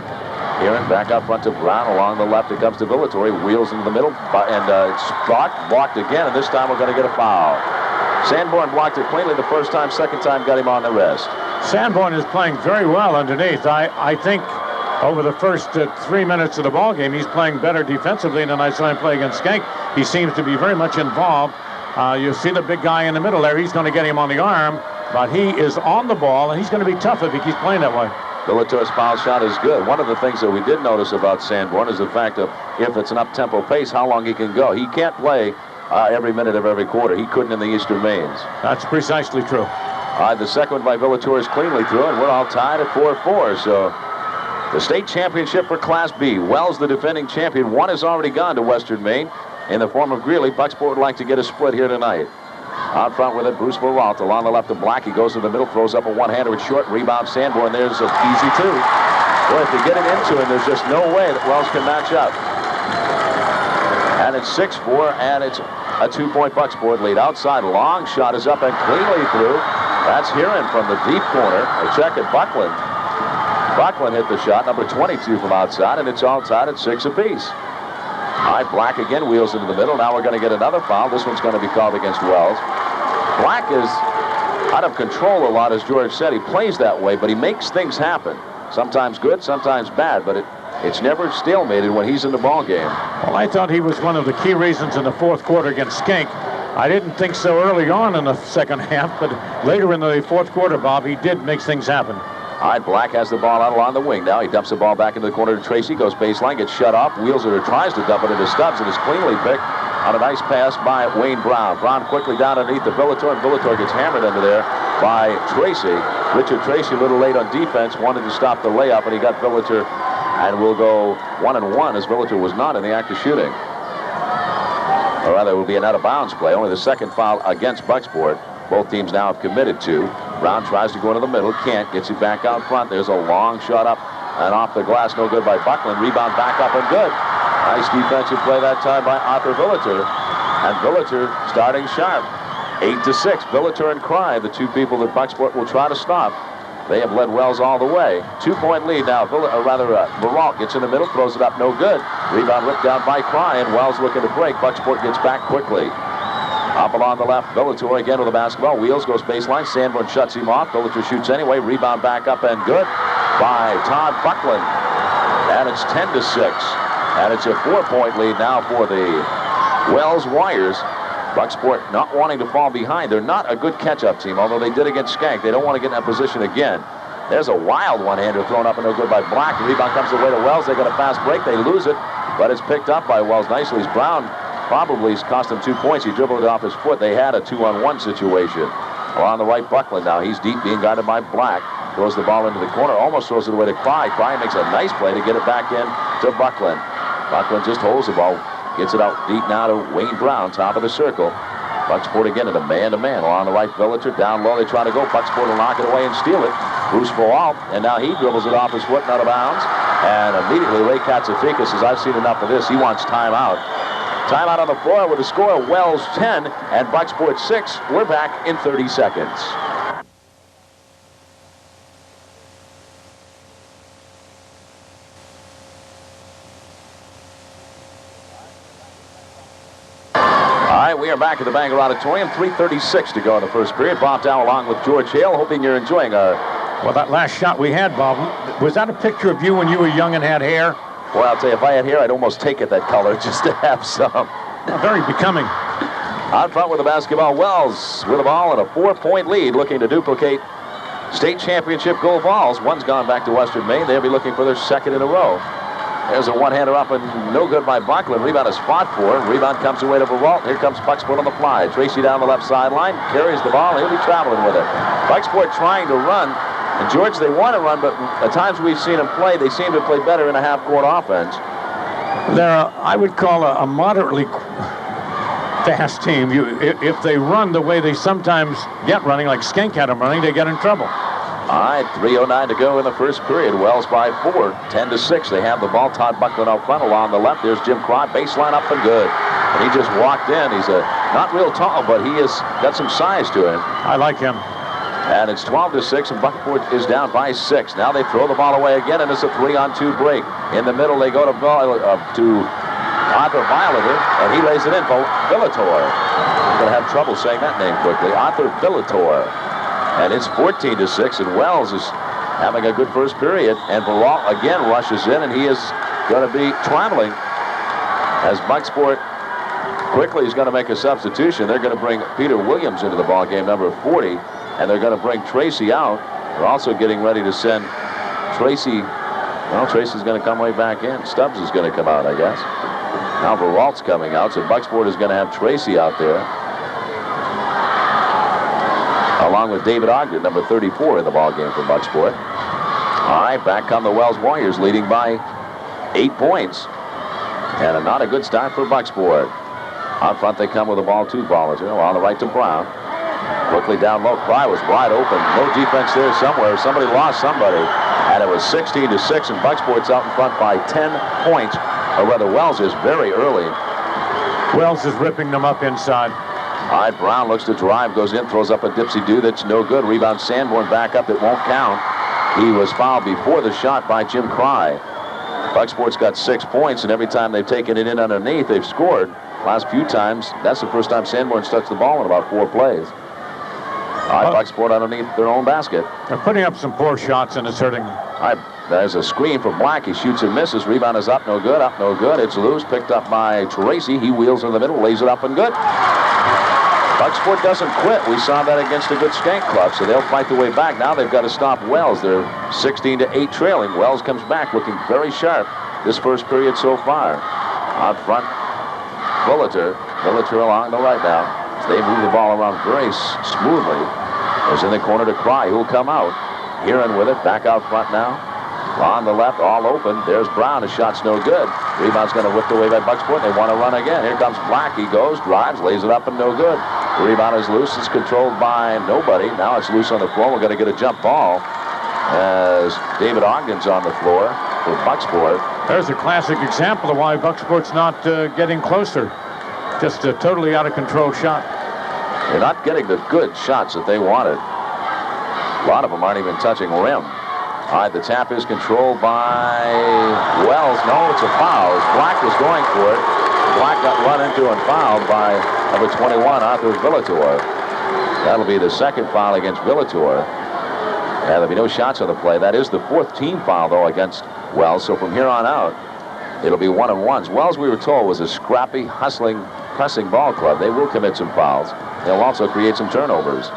Heron back out front to Brown. Along the left, it comes to Villator. He wheels into the middle, and it's blocked again, and this time we're going to get a foul. Sanborn blocked it cleanly the first time. Second time got him on the wrist. Sanborn is playing very well underneath. I think over the first 3 minutes of the ball game, he's playing better defensively than I saw him play against Skank. He seems to be very much involved. You see the big guy in the middle there. He's going to get him on the arm, but he is on the ball, and he's going to be tough if he keeps playing that way. Villator's foul shot is good. One of the things that we did notice about Sanborn is the fact of if it's an up-tempo pace, how long he can go. He can't play every minute of every quarter. He couldn't in the Eastern Mains. That's precisely true. The second one by Villator is cleanly through, and we're all tied at 4-4. So the state championship for Class B. Wells, the defending champion. One has already gone to Western Maine in the form of Greeley. Bucksport would like to get a split here tonight. Out front with it, Bruce Peralt. Along the left of Black. He goes to the middle, throws up a one-hander with short. Rebound Sanborn. There's an easy 2. Boy, if they get it into him, there's just no way that Wells can match up. And it's 6-4, and it's a 2-point Bucksport lead. Outside, long shot is up and cleanly through. That's Heron from the deep corner. A check at Buckland. Buckland hit the shot, number 22 from outside, and it's all tied at 6 apiece. All right, Black again wheels into the middle. Now we're going to get another foul. This one's going to be called against Wells. Black is out of control a lot, as George said. He plays that way, but he makes things happen. Sometimes good, sometimes bad, but it's never stalemated when he's in the ball game. Well, I thought he was one of the key reasons in the fourth quarter against Skank. I didn't think so early on in the second half, but later in the fourth quarter, Bob, he did make things happen. All right, Black has the ball out along the wing now. He dumps the ball back into the corner to Tracy, goes baseline, gets shut off, wheels it or tries to dump it into Stubbs, and is cleanly picked on a nice pass by Wayne Brown. Brown quickly down underneath the Villator, and Villator gets hammered under there by Tracy. Richard Tracy, a little late on defense, wanted to stop the layup, and he got Villator, and will go 1-1 as Villator was not in the act of shooting. Or rather, it will be an out-of-bounds play. Only the second foul against Bucksport. Both teams now have committed to. Brown tries to go into the middle, can't, gets it back out front. There's a long shot up and off the glass, no good by Buckland. Rebound back up and good. Nice defensive play that time by Arthur Villator. And Villator starting sharp. 8-6. Villator and Cry, the two people that Bucksport will try to stop. They have led Wells all the way. 2-point lead now. Peralt gets in the middle, throws it up, no good. Rebound ripped down by Cry, and Wells looking to break. Bucksport gets back quickly. Up along the left, Villator again with the basketball. Wheels, goes baseline. Sanborn shuts him off. Villator shoots anyway. Rebound back up and good by Todd Buckland. And it's 10-6. And it's a 4-point lead now for the Wells Warriors. Bucksport not wanting to fall behind. They're not a good catch-up team, although they did against Skank. They don't want to get in that position again. There's a wild one-hander thrown up and no good by Black. The rebound comes away to Wells. They got a fast break. They lose it, but it's picked up by Wells nicely. Brown probably cost him 2 points. He dribbled it off his foot. They had a 2-on-1 situation. On the right, Buckland now. He's deep, being guarded by Black. Throws the ball into the corner. Almost throws it away to Cry. Cry makes a nice play to get it back in to Buckland. Buckland just holds the ball. Gets it out deep now to Wayne Brown, top of the circle. Bucksport again in a man-to-man. Along the right, Villager down low. They try to go. Bucksport will knock it away and steal it. Bruce Fawalt, and now he dribbles it off his foot and out of bounds. And immediately Ray Katsafikis says, I've seen enough of this. He wants timeout. Timeout on the floor with a score of Wells 10 and Bucksport 6. We're back in 30 seconds. We are back at the Bangor Auditorium. 3:36 to go in the first period. Bob Dow along with George Hale, hoping you're enjoying our... Well, that last shot we had, Bob, was that a picture of you when you were young and had hair? Well, I'll tell you, if I had hair, I'd almost take it that color just to have some. Very becoming. Out front with the basketball, Wells with the ball and a 4-point lead, looking to duplicate state championship gold balls. One's gone back to Western Maine. They'll be looking for their second in a row. There's a one-hander up and no good by Buckland. Rebound is fought for. Rebound comes away to Verwalt. Here comes Bucksport on the fly. Tracy down the left sideline, carries the ball. He'll be traveling with it. Bucksport trying to run. And George, they want to run, but at times we've seen them play, they seem to play better in a half-court offense. They're, I would call a moderately fast team. If they run the way they sometimes get running, like Skank had them running, they get in trouble. All right, 3:09 to go in the first period. Wells by 4, 10-6. They have the ball. Todd Buckland out front along the left. There's Jim Cry, baseline up and good. And he just walked in. He's not real tall, but he has got some size to him. I like him. And it's 12-6, and Bucksport is down by 6. Now they throw the ball away again, and it's a 3-on-2 break. In the middle, they go to Arthur Violator, and he lays it in for Villator. I'm going to have trouble saying that name quickly. Arthur Villator. And it's 14-6, and Wells is having a good first period. And Verwalt again rushes in, and he is going to be traveling as Bucksport quickly is going to make a substitution. They're going to bring Peter Williams into the ballgame, number 40, and they're going to bring Tracy out. They're also getting ready to send Tracy. Well, Tracy's going to come way back in. Stubbs is going to come out, I guess. Now Verwalt's coming out, so Bucksport is going to have Tracy out there, along with David Ogden, number 34 in the ballgame for Bucksport. All right, back come the Wells Warriors, leading by 8 points. And not a good start for Bucksport. Out front they come with the ball to Volatile, on the right to Brown. Quickly down low, Cry was wide open. No defense there somewhere. Somebody lost somebody. And it was 16-6, and Bucksport's out in front by 10 points. Or rather, Wells is very early. Wells is ripping them up inside. All right, Brown looks to drive, goes in, throws up a dipsy-do that's no good. Rebound Sanborn back up, it won't count. He was fouled before the shot by Jim Cry. Bucksport's got 6 points, and every time they've taken it in underneath, they've scored. Last few times, that's the first time Sanborn's touched the ball in about 4 plays. All right, Bucksport underneath their own basket. They're putting up some poor shots, and it's hurting. All right, there's a screen from Black. He shoots and misses. Rebound is up, no good, up, no good. It's loose, picked up by Tracy. He wheels in the middle, lays it up and good. Bucksport doesn't quit. We saw that against a good Skank club, so they'll fight their way back. Now they've got to stop Wells. They're 16-8 trailing. Wells comes back looking very sharp this first period so far. Out front, Villator along the right now. They move the ball around very smoothly. Is in the corner to Cry, who'll come out. Heron with it, back out front now. On the left, all open. There's Brown. His shot's no good. Rebound's going to whip away by Bucksport. They want to run again. Here comes Black. He goes, drives, lays it up, and no good. The rebound is loose. It's controlled by nobody. Now it's loose on the floor. We're going to get a jump ball as David Ogden's on the floor for Bucksport. There's a classic example of why Bucksport's not getting closer. Just a totally out of control shot. They're not getting the good shots that they wanted. A lot of them aren't even touching rim. All right, the tap is controlled by Wells. No, it's a foul. Black was going for it. Black got run into and fouled by number 21, Arthur Villator. That'll be the second foul against Villator. And there'll be no shots on the play. That is the 4th team foul, though, against Wells. So from here on out, it'll be 1-on-1s. Wells, we were told, was a scrappy, hustling, pressing ball club. They will commit some fouls. They'll also create some turnovers.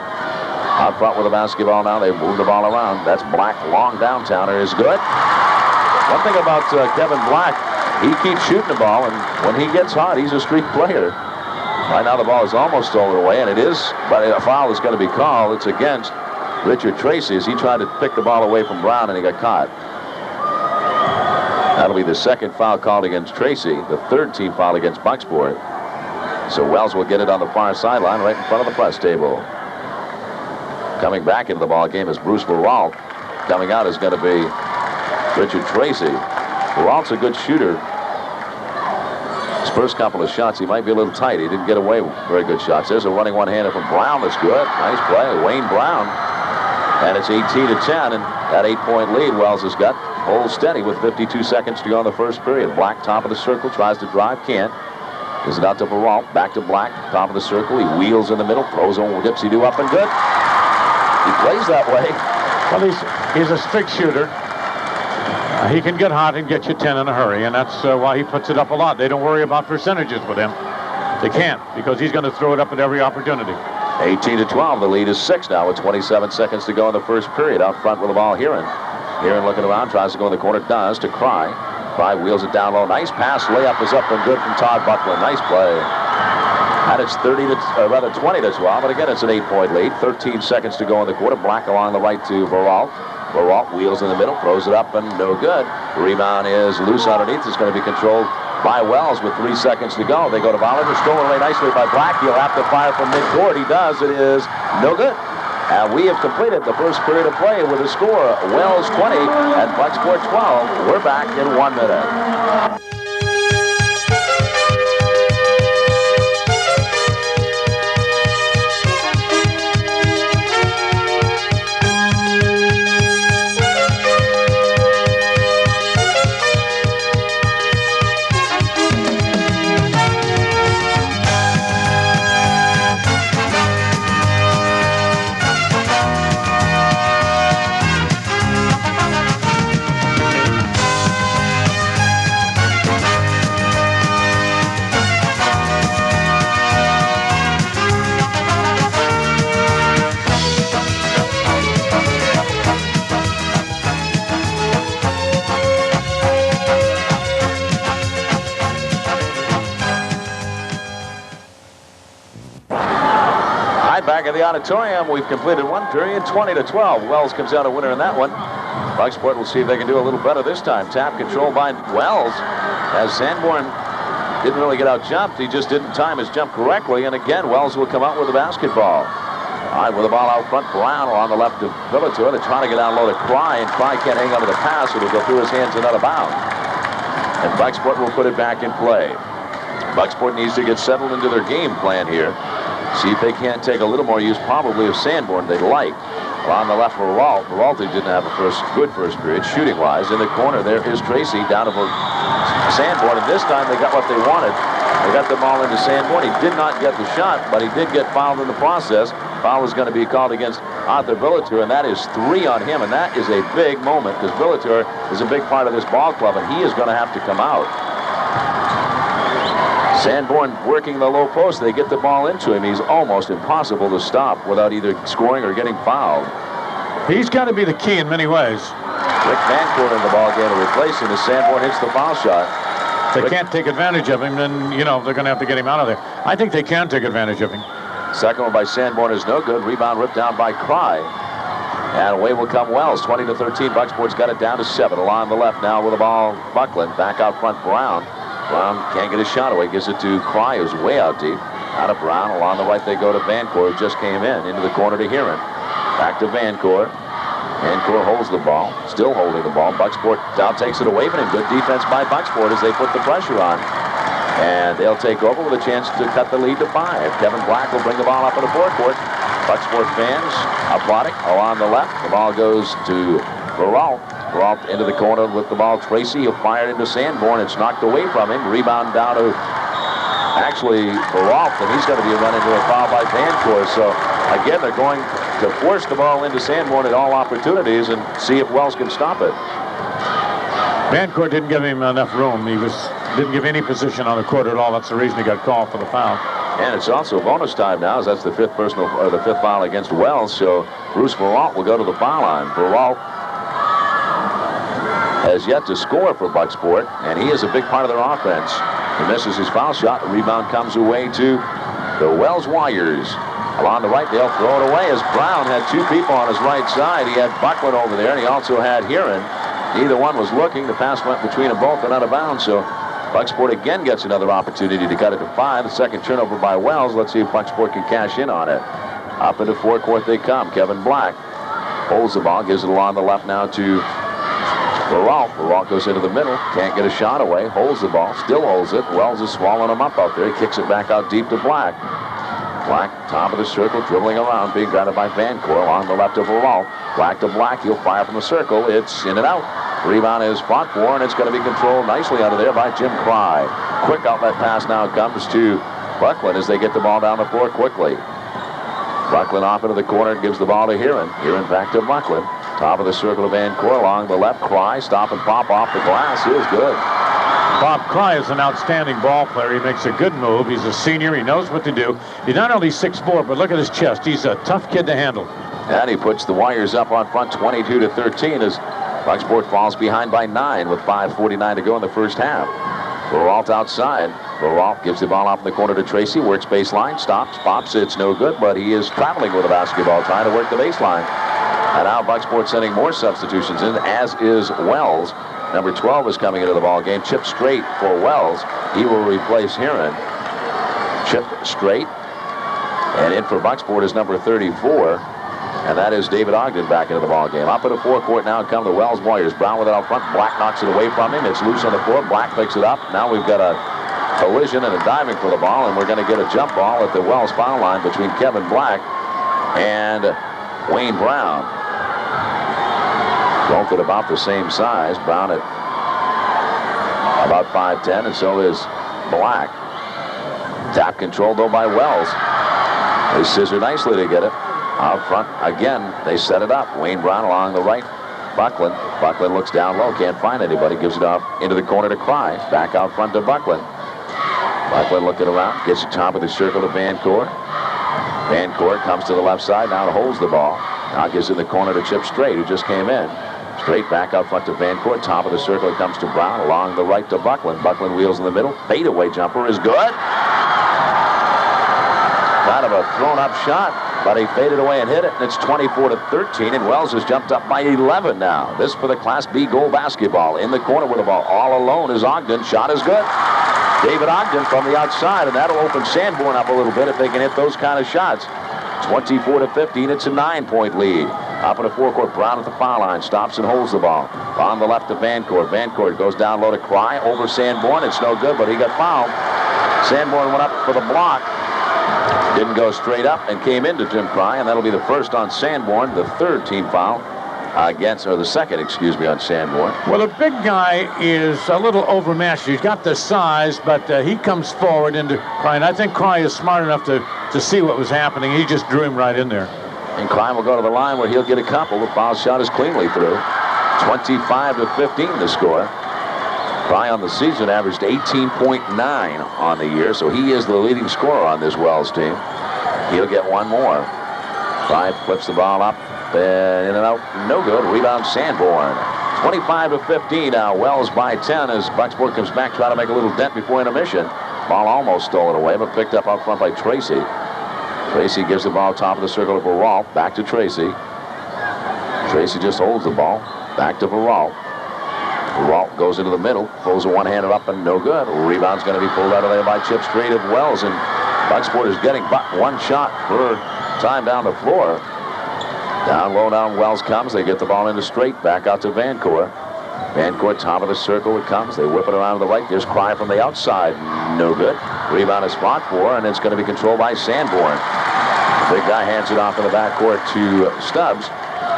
Out front with the basketball now. They move the ball around. That's Black. Long downtowner is good. One thing about Kevin Black, he keeps shooting the ball, and when he gets hot, he's a streak player. Right now the ball is almost stolen away, and it is, but a foul is going to be called. It's against Richard Tracy as he tried to pick the ball away from Brown, and he got caught. That'll be the second foul called against Tracy, the third team foul against Bucksport. So Wells will get it on the far sideline right in front of the press table. Coming back into the ball game is Bruce Veralt. Coming out is going to be Richard Tracy. Veralt's a good shooter. His first couple of shots, he might be a little tight. He didn't get away with very good shots. There's a running one-hander from Brown that's good. Nice play, Wayne Brown. And it's 18-10, and that 8-point lead Wells has got. Holds steady with 52 seconds to go in the first period. Black, top of the circle, tries to drive, can't. Gives it out to Veralt, back to Black, top of the circle. He wheels in the middle, throws on dipsy-do up and good. He plays that way. Well, he's a strict shooter. He can get hot and get you 10 in a hurry, and that's why he puts it up a lot. They don't worry about percentages with him. They can't, because he's going to throw it up at every opportunity. 18-12, the lead is 6 now with 27 seconds to go in the first period. Out front with the ball, Heron. Heron looking around, tries to go in the corner, does, to Cry. Cry wheels it down low. Nice pass, layup is up and good from Todd Buckland. Nice play. And it's 20-12, but again, it's an 8-point lead. 13 seconds to go in the quarter. Black along the right to Veralt. Veralt wheels in the middle, throws it up, and no good. The rebound is loose underneath. It's going to be controlled by Wells with 3 seconds to go. They go to Vollinger, stolen away nicely by Black. He'll have to fire from midcourt. He does. It is no good. And we have completed the first period of play with a score, Wells 20 and Bucksport 12. We're back in 1 minute. Back at the auditorium, we've completed one period, 20-12. Wells comes out a winner in that one. Bucksport will see if they can do a little better this time. Tap controlled by Wells, as Sanborn didn't really get out jumped. He just didn't time his jump correctly, and again, Wells will come out with the basketball. All right, with the ball out front, Brown on the left of Villator. They're trying to get down low to Cry, and Cry can't hang on to the pass. It'll go through his hands and out of bounds. And Bucksport will put it back in play. Bucksport needs to get settled into their game plan here. See if they can't take a little more use, probably, of Sanborn they'd like. Well, on the left for Veralt. Veralt didn't have a good first period, shooting-wise. In the corner, there is Tracy down to Sanborn, and this time they got what they wanted. They got the ball into Sanborn. He did not get the shot, but he did get fouled in the process. Foul is going to be called against Arthur Villator, and that is 3 on him, and that is a big moment, because Villator is a big part of this ball club, and he is going to have to come out. Sanborn working the low post. They get the ball into him. He's almost impossible to stop without either scoring or getting fouled. He's got to be the key in many ways. Rick Vancourt in the ball game to replace him as Sanborn hits the foul shot. They can't take advantage of him, then, you know, they're going to have to get him out of there. I think they can take advantage of him. Second one by Sanborn is no good. Rebound ripped down by Cry. And away will come Wells. 20-13. Bucksport's got it down to 7. Along the left now with the ball. Buckland back out front. Brown. Brown can't get his shot away. Gives it to Cry, who's way out deep. Out of Brown. Along the right they go to Vancourt, who just came in. Into the corner to Heron. Back to Vancourt. Vancourt holds the ball. Still holding the ball. Bucksport now takes it away from him. Good defense by Bucksport as they put the pressure on. And they'll take over with a chance to cut the lead to 5. Kevin Black will bring the ball up in the forecourt. Bucksport fans applauding. Along the left, the ball goes to Veralt. Veralt into the corner with the ball. Tracy, he'll fire it into Sanborn. It's knocked away from him. Rebound down to actually Veralt, and he's going to be run into a foul by Vancourt. So again, they're going to force the ball into Sanborn at all opportunities and see if Wells can stop it. Vancourt didn't give him enough room. He didn't give any position on the court at all. That's the reason he got called for the foul. And it's also bonus time now, as that's the fifth foul against Wells. So Bruce Veralt will go to the foul line. Veralt has yet to score for Bucksport, and he is a big part of their offense. He misses his foul shot. The rebound comes away to the Wells Warriors. Along the right, they'll throw it away as Brown had two people on his right side. He had Buckland over there, and he also had Heron. Neither one was looking. The pass went between them both and out of bounds. So Bucksport again gets another opportunity to cut it to 5. The second turnover by Wells. Let's see if Bucksport can cash in on it. Up into forecourt they come. Kevin Black holds the ball, gives it along the left now to Veralt. Veralt goes into the middle, can't get a shot away, holds the ball, still holds it. Wells is swallowing him up out there. He kicks it back out deep to Black. Black, top of the circle, dribbling around, being guarded by Vancourt along the left of Veralt. Black to Black, he'll fire from the circle. It's in and out. Rebound is fought for, and it's going to be controlled nicely out of there by Jim Cry. Quick outlet pass now comes to Buckland as they get the ball down the floor quickly. Buckland off into the corner, gives the ball to Heron. Heron back to Buckland. Top of the circle of Vancourt along the left. Cry, stop and pop off the glass. Is good. Bob Cry is an outstanding ball player. He makes a good move. He's a senior. He knows what to do. He's not only 6'4", but look at his chest. He's a tough kid to handle. And he puts the Warriors up on front 22-13 as Bucksport falls behind by 9 with 5:49 to go in the first half. Veralt outside. Veralt gives the ball off in the corner to Tracy. Works baseline. Stops. Pops. It's no good, but he is traveling with the basketball, trying to work the baseline. And now Bucksport sending more substitutions in, as is Wells. Number 12 is coming into the ball game. Chip Straight for Wells. He will replace Heron. Chip Straight. And in for Bucksport is number 34. And that is David Ogden back into the ball game. Up into forecourt now come the Wells Warriors. Brown with it out front. Black knocks it away from him. It's loose on the floor. Black picks it up. Now we've got a collision and a diving for the ball, and we're going to get a jump ball at the Wells foul line between Kevin Black and Wayne Brown. Both at about the same size. Brown at about 5'10", and so is Black. Tap controlled though by Wells. They scissor nicely to get it. Out front again, they set it up. Wayne Brown along the right. Buckland. Buckland looks down low, can't find anybody. Gives it off into the corner to Cry. Back out front to Buckland. Buckland looking around, gets the top of the circle to Vancourt. Vancourt comes to the left side, now holds the ball. Now gives it in the corner to Chip Straight, who just came in. Straight back out front to Vancourt. Top of the circle, it comes to Brown. Along the right to Buckland. Buckland wheels in the middle. Fadeaway jumper is good. Kind of a thrown-up shot, but he faded away and hit it, and it's 24-13, and Wells has jumped up by 11 now. This for the Class B goal basketball. In the corner with the ball all alone is Ogden. Shot is good. David Ogden from the outside, and that'll open Sanborn up a little bit if they can hit those kind of shots. 24-15, it's a 9-point lead. Up in the forecourt, Brown at the foul line, stops and holds the ball. On the left to Vancourt. Vancourt goes down low to Cry, over Sanborn. It's no good, but he got fouled. Sanborn went up for the block. Didn't go straight up and came into Jim Cry, and that'll be the first on Sanborn, the third team foul against, or the second, excuse me, on Sanborn. Well, the big guy is a little overmatched. He's got the size, but he comes forward into Cry, and I think Cry is smart enough to see what was happening. He just drew him right in there. And Cry will go to the line where he'll get a couple. The foul shot is cleanly through. 25-15 the score. Cry on the season averaged 18.9 on the year, so he is the leading scorer on this Wells team. He'll get one more. Cry flips the ball up, and in and out, no good. Rebound Sanborn. 25-15 now. Wells by 10 as Bucksport comes back, try to make a little dent before intermission. Ball almost stolen away, but picked up out front by Tracy. Tracy gives the ball top of the circle to Veralt. Back to Tracy. Tracy just holds the ball. Back to Veralt. Veralt goes into the middle, throws a one-hander up and no good. Rebound's going to be pulled out of there by Chip Straight of Wells, and Bucksport is getting but one shot per time down the floor. Down low now Wells comes. They get the ball into Straight. Back out to Vancourt. Vancourt, top of the circle it comes. They whip it around to the right. There's Cry from the outside. No good. Rebound is fought for, and it's going to be controlled by Sanborn. The big guy hands it off in the backcourt to Stubbs.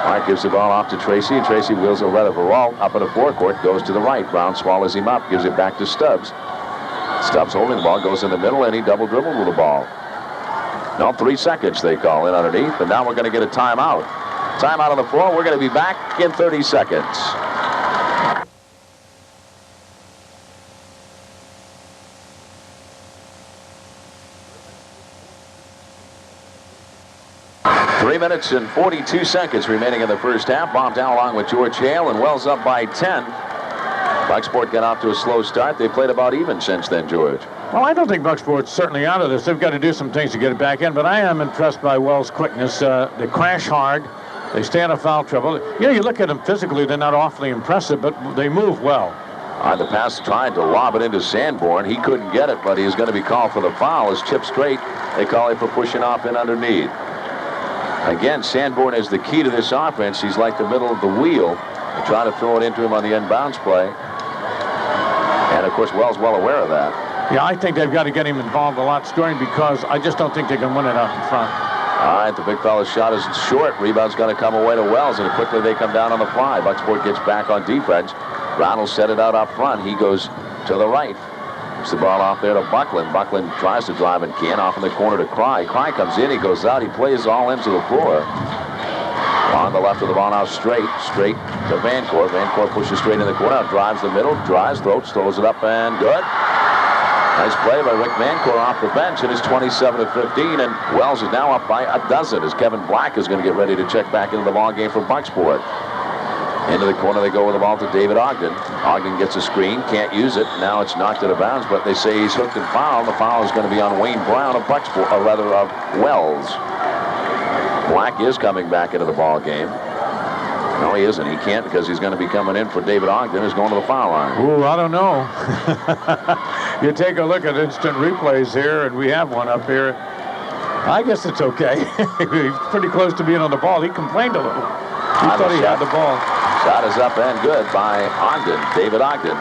Mark gives the ball off to Tracy, and Tracy wheels it right of Veralt up in the forecourt, goes to the right. Brown swallows him up, gives it back to Stubbs. Stubbs holding the ball, goes in the middle, and he double dribbled with the ball. No, 3 seconds they call in underneath, and now we're going to get a timeout. Timeout on the floor. We're going to be back in 30 seconds. 3 minutes and 42 seconds remaining in the first half. Bob down along with George Hale, and Wells up by 10. Bucksport got off to a slow start. They played about even since then, George. Well, I don't think Bucksport's certainly out of this. They've got to do some things to get it back in, but I am impressed by Wells' quickness. They crash hard. They stay out of foul trouble. You know, you look at them physically, they're not awfully impressive, but they move well. The pass tried to lob it into Sanborn. He couldn't get it, but he's going to be called for the foul. As Chip Straight, they call him for pushing off in underneath. Again, Sanborn is the key to this offense. He's like the middle of the wheel. They try to throw it into him on the inbounds play. And, of course, Wells well aware of that. Yeah, I think they've got to get him involved a lot scoring because I just don't think they can win it out in front. All right, the big fella's shot is short. Rebound's going to come away to Wells, and quickly they come down on the fly. Bucksport gets back on defense. Brown will set it out up front. He goes to the right. Puts the ball off there to Buckland. Buckland tries to drive and can't. Off in the corner to Cry. Cry comes in. He goes out. He plays all ends of the floor. On the left of the ball now straight to Vancourt. Vancourt pushes straight in the corner. Drives the middle. Drives, throws it up, and good. Nice play by Rick Vancourt off the bench. It is 27-15, and Wells is now up by a dozen as Kevin Black is going to get ready to check back into the ball game for Bucksport. Into the corner they go with the ball to David Ogden. Ogden gets a screen, can't use it. Now it's knocked out of bounds, but they say he's hooked and fouled. The foul is going to be on Wayne Brown of Bucksport, or rather of Wells. Black is coming back into the ball game. No, he isn't. He can't because he's going to be coming in for David Ogden, who's going to the foul line. Ooh, I don't know. You take a look at instant replays here, and we have one up here. I guess it's okay. He's pretty close to being on the ball. He complained a little. He thought he had the ball. Shot is up and good by Ogden, David Ogden.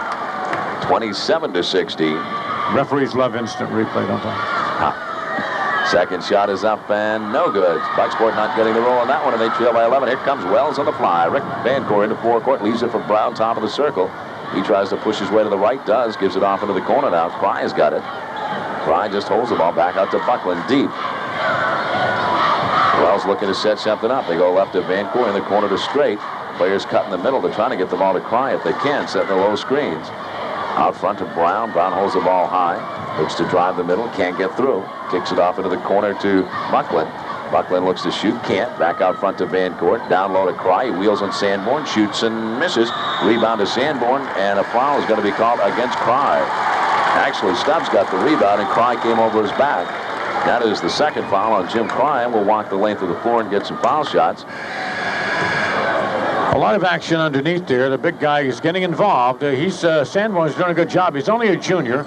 27-16. Referees love instant replay, don't they? Second shot is up and no good. Bucksport not getting the roll on that one, and they trail by 11. Here comes Wells on the fly. Rick Vancourt into forecourt, leaves it for Brown, top of the circle. He tries to push his way to the right, does, gives it off into the corner now. Cry has got it. Cry just holds the ball back out to Buckland, deep. Wells looking to set something up. They go left to Vancourt in the corner to Straight. Players cut in the middle. They're trying to get the ball to Cry if they can, setting the low screens. Out front to Brown. Brown holds the ball high. Looks to drive the middle. Can't get through. Kicks it off into the corner to Buckland. Buckland looks to shoot. Can't. Back out front to Vancourt. Down low to Cry. He wheels on Sanborn. Shoots and misses. Rebound to Sanborn. And a foul is going to be called against Cry. Actually, Stubbs got the rebound, and Cry came over his back. That is the second foul on Jim Cry, and will walk the length of the floor and get some foul shots. A lot of action underneath there. The big guy is getting involved. Sanborn's doing a good job. He's only a junior.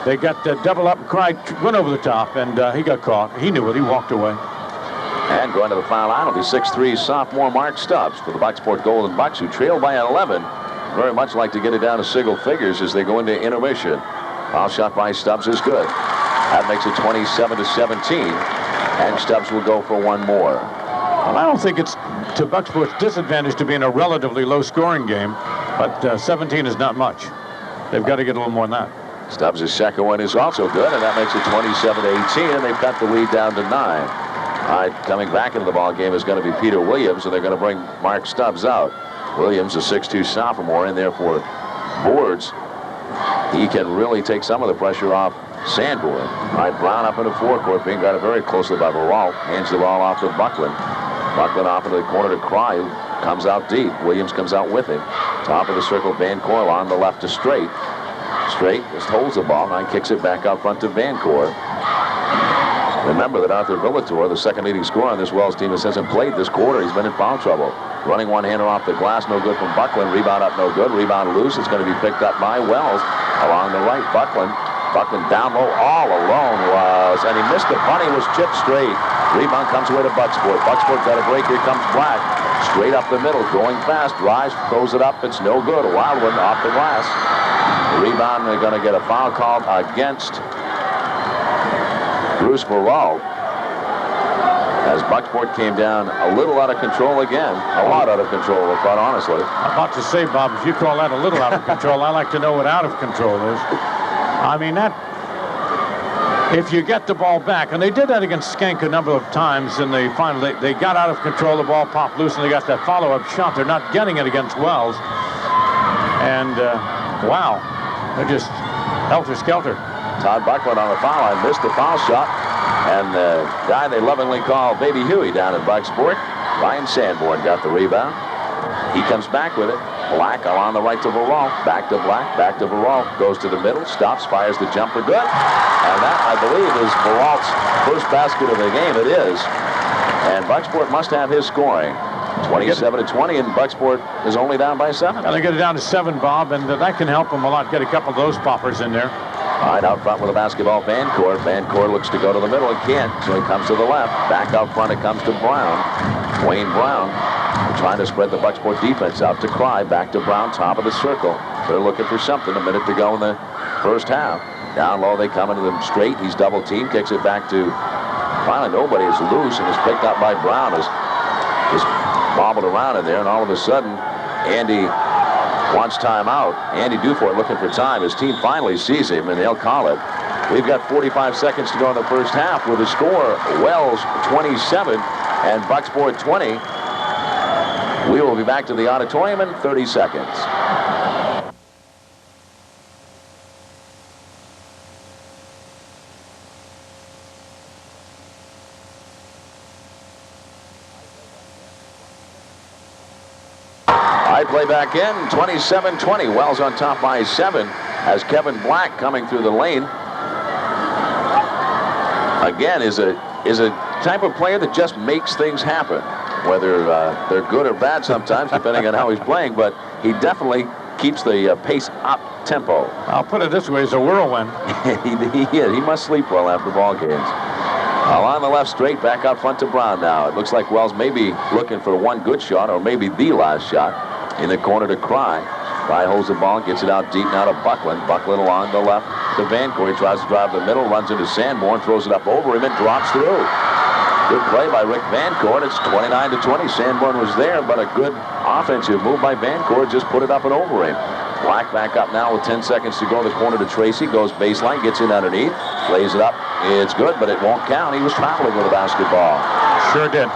They got double up and Cry went over the top, and he got caught. He knew it. He walked away. And going to the foul line will be 6'3" sophomore Mark Stubbs for the Bucksport Golden Bucks, who trail by 11. Very much like to get it down to single figures as they go into intermission. Foul shot by Stubbs is good. That makes it 27-17, and Stubbs will go for one more. Well, I don't think it's to Bucksport's disadvantage to be in a relatively low-scoring game, but 17 is not much. They've got to get a little more than that. Stubbs' second one is also good, and that makes it 27-18, and they've cut the lead down to 9. All right, coming back into the ball game is going to be Peter Williams, and they're going to bring Mark Stubbs out. Williams, a 6'2" sophomore, in there for boards. He can really take some of the pressure off Sanborn. All right, Brown up into forecourt, being guarded very closely by Baralt. Hands the ball off to Buckland. Buckland off into the corner to Cry, who comes out deep. Williams comes out with him. Top of the circle, Vancourt on the left to Straight. Straight just holds the ball and kicks it back out front to Vancourt. Remember that Arthur Villator, the second leading scorer on this Wells team, hasn't played this quarter. He's been in foul trouble. Running one-hander off the glass, no good from Buckland. Rebound up, no good. Rebound loose. It's going to be picked up by Wells along the right. Buckland down low, all alone was, and he missed the punt. He was chipped straight. Rebound comes away to Bucksport. Bucksport got a break. Here comes Black. Straight up the middle, going fast. Drives, throws it up. It's no good. A wild one off the glass. The rebound, they're going to get a foul called against Bruce Baralt, as Bucksport came down a little out of control again. A lot out of control, quite honestly. I'm about to say, Bob, if you call that a little out of control, I like to know what out of control is. I mean, that, if you get the ball back, and they did that against Skank a number of times in the final, they got out of control, the ball popped loose, and they got that follow-up shot. They're not getting it against Wells. And, wow, they're just helter-skelter. Todd Buckland on the foul line, missed the foul shot. And the guy they lovingly call Baby Huey down in Bucksport, Ryan Sanborn, got the rebound. He comes back with it. Black along the right to Veralt. Back to Black, back to Veralt. Goes to the middle, stops, fires the jumper. Good. And that, I believe, is Veralt's first basket of the game. It is. And Bucksport must have his scoring. 27-20, and Bucksport is only down by 7. They get it down to 7, Bob, and that can help them a lot. Get a couple of those poppers in there. All right, out front with the basketball, Vancourt. Vancourt looks to go to the middle. He can't, so he comes to the left. Back out front, it comes to Brown. Wayne Brown trying to spread the Bucksport defense out to Cry. Back to Brown, top of the circle. They're looking for something. A minute to go in the first half. Down low, they come into them straight. He's double teamed, kicks it back to... Finally, nobody is loose, and is picked up by Brown. Is just bobbled around in there, and all of a sudden, Andy wants timeout. Andy Dufort looking for time. His team finally sees him, and they'll call it. We've got 45 seconds to go in the first half with the score, Wells 27 and Bucksport 20. We will be back to the auditorium in 30 seconds. Play back in, 27-20. Wells on top by 7 as Kevin Black coming through the lane. Again, is a type of player that just makes things happen. Whether they're good or bad sometimes, depending on how he's playing, but he definitely keeps the pace up tempo. I'll put it this way, he's a whirlwind. He must sleep well after ball games. Along the left straight, back out front to Brown now. It looks like Wells may be looking for one good shot or maybe the last shot. In the corner to Cry. Cry holds the ball, gets it out deep now to Buckland. Buckland along the left to Vancourt. He tries to drive the middle, runs into Sanborn, throws it up over him and drops through. Good play by Rick Vancourt. It's 29-20. Sanborn was there, but a good offensive move by Vancourt just put it up and over him. Black back up now with 10 seconds to go. The corner to Tracy, goes baseline, gets in underneath, plays it up. It's good, but it won't count. He was traveling with a basketball. Sure did.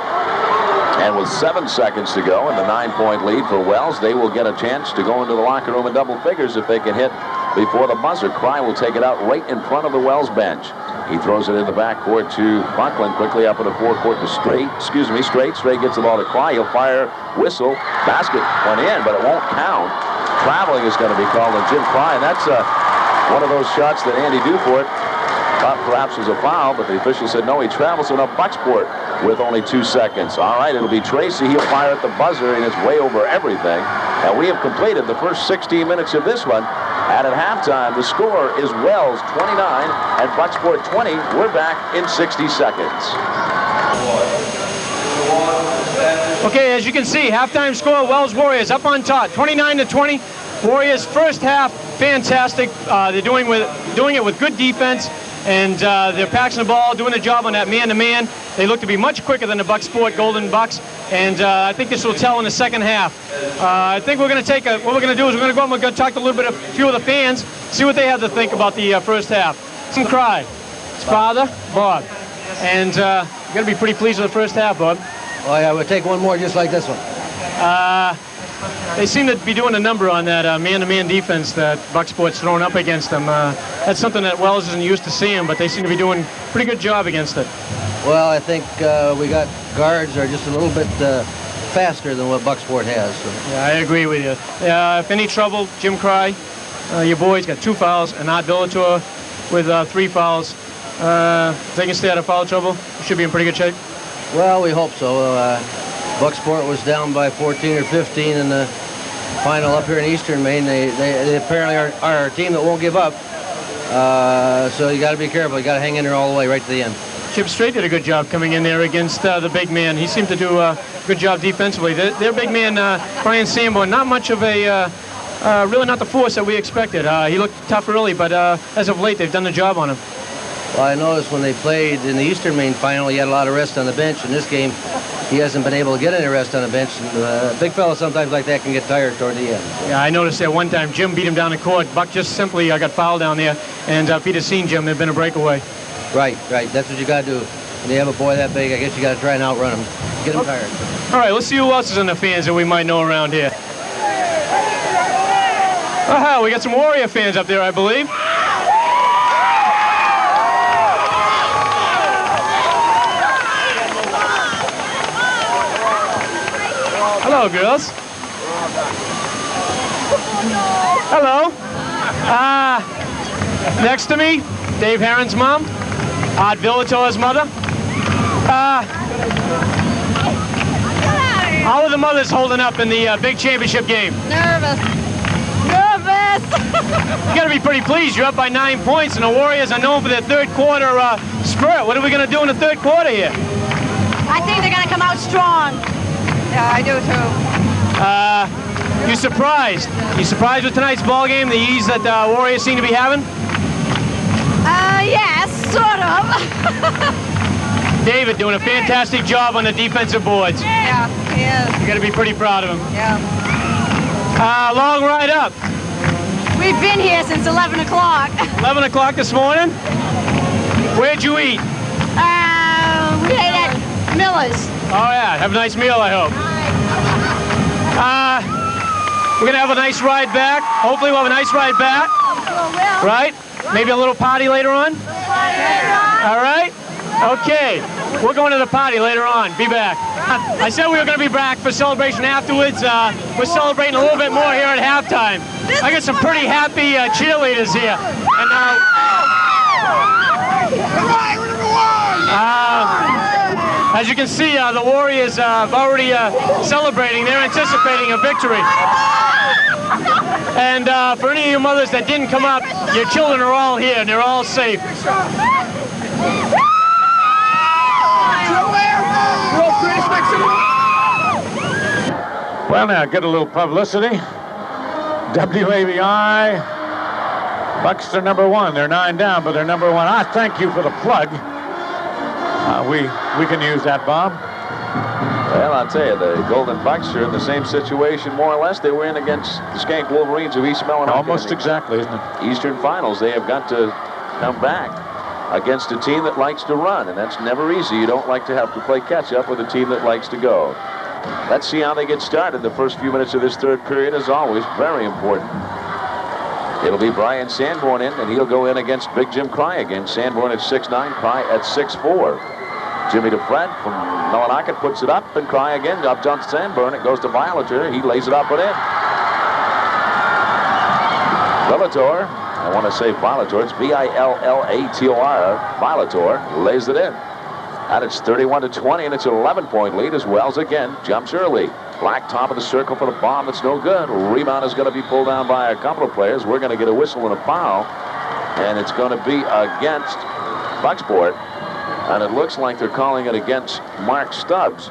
And with 7 seconds to go and the 9-point lead for Wells, they will get a chance to go into the locker room in double figures if they can hit before the buzzer. Cry will take it out right in front of the Wells bench. He throws it in the backcourt to Buckland, quickly up in the forecourt to Straight. Straight gets the ball to Cry. He'll fire, whistle, basket went in, but it won't count. Traveling is going to be called on Jim Cry, and that's one of those shots that Andy Dufort thought perhaps was a foul, but the official said no, he travels. So now Bucksport with only 2 seconds. All right, it'll be Tracy. He'll fire at the buzzer, and it's way over everything. And we have completed the first 16 minutes of this one. And at halftime, the score is Wells 29 and Bucksport 20. We're back in 60 seconds. Okay, as you can see, halftime score, Wells Warriors up on top, 29-20. Warriors first half, fantastic. They're doing it with good defense. And they're passing the ball, doing the job on that man-to-man. They look to be much quicker than the Bucksport Golden Bucks, and I think this will tell in the second half. I think we're going to take what we're going to do is we're going to go and we're going to talk to a few of the fans, see what they have to think about the first half. Some Cry, his father, Bob, and you're going to be pretty pleased with the first half, Bob. Oh yeah, we'll take one more just like this one. They seem to be doing a number on that man-to-man defense that Bucksport's thrown up against them. That's something that Wells isn't used to seeing, but they seem to be doing a pretty good job against it. Well, I think we got guards that are just a little bit faster than what Bucksport has. So. Yeah, I agree with you. If any trouble, Jim Cry, your boys got 2 fouls, and Art Villator with 3 fouls. If they can stay out of foul trouble, we should be in pretty good shape. Well, we hope so. Bucksport was down by 14 or 15 in the final up here in Eastern Maine. They apparently are a team that won't give up. So you got to be careful. You got to hang in there all the way right to the end. Chip Strait did a good job coming in there against the big man. He seemed to do a good job defensively. Their big man, Brian Sanborn, not much of a, really not the force that we expected. He looked tough early, but as of late, they've done the job on him. Well, I noticed when they played in the Eastern Maine final, he had a lot of rest on the bench. In this game, he hasn't been able to get any rest on the bench. And, big fellas sometimes like that can get tired toward the end. Yeah, I noticed that one time Jim beat him down the court. Buck just simply got fouled down there. And if he'd have seen Jim, there'd been a breakaway. Right. That's what you got to do. When you have a boy that big, I guess you got to try and outrun him. Get him tired. All right, let's see who else is in the fans that we might know around here. Aha, we got some Warrior fans up there, I believe. Hello, girls. Hello. Next to me, Dave Herron's mom, Art Villator's mother. How are the mothers holding up in the big championship game? Nervous. You got to be pretty pleased. You're up by 9 points, and the Warriors are known for their third quarter spurt. What are we going to do in the third quarter here? I think they're going to come out strong. Yeah, I do too. You surprised? You surprised with tonight's ball game? The ease that the Warriors seem to be having? Yes, sort of. David doing a fantastic job on the defensive boards. Yeah, he is. You got to be pretty proud of him. Yeah. Long ride up. We've been here since 11 o'clock. 11 o'clock this morning? Where'd you eat? We ate at Miller's. Oh, yeah. Have a nice meal, I hope. We're going to have a nice ride back. Hopefully we'll have a nice ride back. Right? Maybe a little party later on? All right? Okay. We're going to the party later on. Be back. I said we were going to be back for celebration afterwards. We're celebrating a little bit more here at halftime. I got some pretty happy cheerleaders here. And as you can see, the Warriors are already celebrating. They're anticipating a victory. And for any of you mothers that didn't come up, your children are all here and they're all safe. Well, now, get a little publicity. WABI, Bucks are #1. They're 9 down, but they're #1. I thank you for the plug. We can use that, Bob. Well, I'll tell you, the Golden Bucks are in the same situation, more or less, they were in against the Skank Wolverines of East Mellon. Almost exactly, isn't it? Eastern Finals, they have got to come back against a team that likes to run, and that's never easy. You don't like to have to play catch-up with a team that likes to go. Let's see how they get started. The first few minutes of this third period, as always, very important. It'll be Brian Sanborn in, and he'll go in against Big Jim Cry again. Sanborn at 6'9", Cry at 6'4". Jimmy DeFred from Millinocket puts it up, and Cry again up to Sanborn. It goes to Violator. He lays it up and in. Villator, I want to say Violator. It's Villator. Violator lays it in. And it's 31-20, and it's an 11-point lead as Wells again jumps early. Black top of the circle for the bomb. That's no good. Rebound is going to be pulled down by a couple of players. We're going to get a whistle and a foul, and it's going to be against Bucksport. And it looks like they're calling it against Mark Stubbs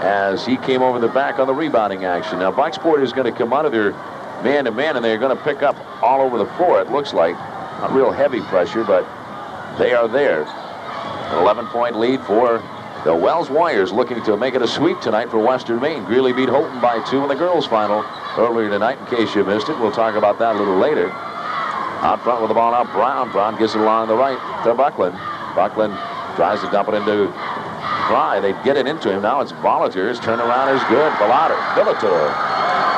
as he came over the back on the rebounding action. Now, Bucksport is going to come out of their man-to-man, and they're going to pick up all over the floor, it looks like. Not real heavy pressure, but they are there. An 11-point lead for the Wells Warriors, looking to make it a sweep tonight for Western Maine. Greeley beat Houghton by 2 in the girls' final earlier tonight, in case you missed it. We'll talk about that a little later. Out front with the ball now, Brown. Brown gets it along the right to Buckland. Buckland tries to dump it into Cry. They get it into him. Now it's Volunteers. Turnaround is good. Villator.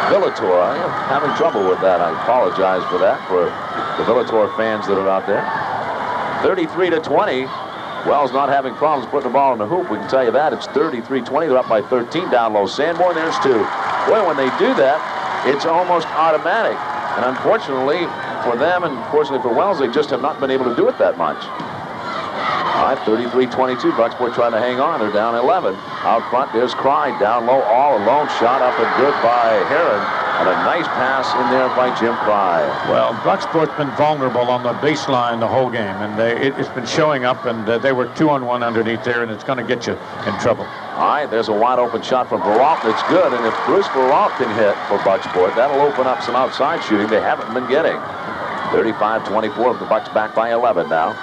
I am having trouble with that. I apologize for that for the Villator fans that are out there. 33-20. Wells not having problems putting the ball in the hoop. We can tell you that. It's 33-20. They're up by 13 down low. Sanborn, there's 2. Boy, when they do that, it's almost automatic. And unfortunately for them and fortunately for Wells, they just have not been able to do it that much. All right, 33-22. Bucksport trying to hang on. They're down 11. Out front, there's Cry. Down low, all alone. Shot up and good by Heron. And a nice pass in there by Jim Cry. Well, Bucksport's been vulnerable on the baseline the whole game, and it's been showing up, and they were 2-on-1 underneath there, and it's going to get you in trouble. All right, there's a wide open shot from Baroff that's good, and if Bruce Baroff can hit for Bucksport, that'll open up some outside shooting they haven't been getting. 35-24, the Bucks back by 11 now.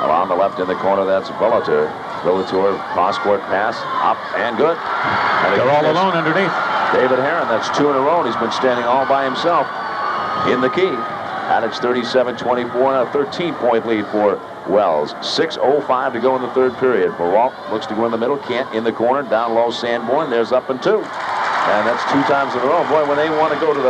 Along the left in the corner, that's Villator. Villator cross-court pass, up and good. And they're all alone underneath. David Heron, that's 2 in a row, and he's been standing all by himself in the key. And it's 37-24, and a 13-point lead for Wells. 6:05 to go in the third period. Baroff looks to go in the middle, can't in the corner. Down low, Sanborn. There's up and 2. And that's 2 times in a row. Boy, when they want to go to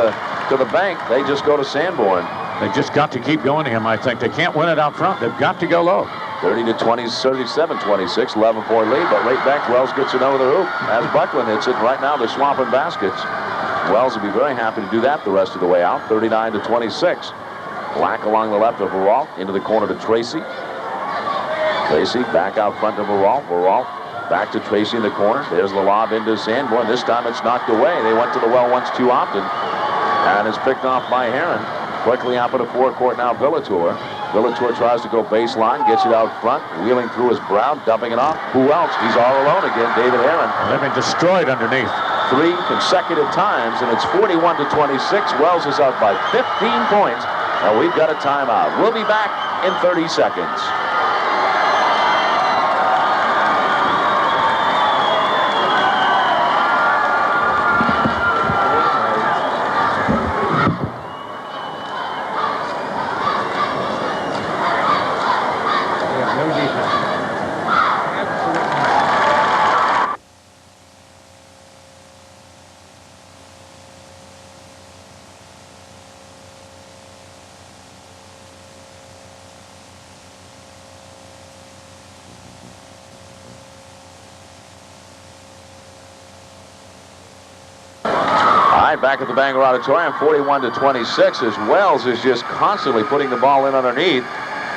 the bank, they just go to Sanborn. They just got to keep going to him, I think. They can't win it out front. They've got to go low. 37-26, 11-point lead, but right back, Wells gets it over the hoop as Buckland hits it. Right now, they're swapping baskets. Wells will be very happy to do that the rest of the way out, 39-26. Black along the left of Veralt, into the corner to Tracy. Tracy back out front to Veralt. Veralt back to Tracy in the corner. There's the lob into Sanborn. This time it's knocked away. They went to the well once too often, and it's picked off by Heron. Quickly up in the forecourt now, Villator. Villator tries to go baseline, gets it out front, wheeling through his Brown, dumping it off. Who else? He's all alone again, David Heron. They've been destroyed underneath. 3 consecutive times, and it's 41-26. Wells is out by 15 points, and we've got a timeout. We'll be back in 30 seconds. Back at the Bangor Auditorium, 41-26, as Wells is just constantly putting the ball in underneath.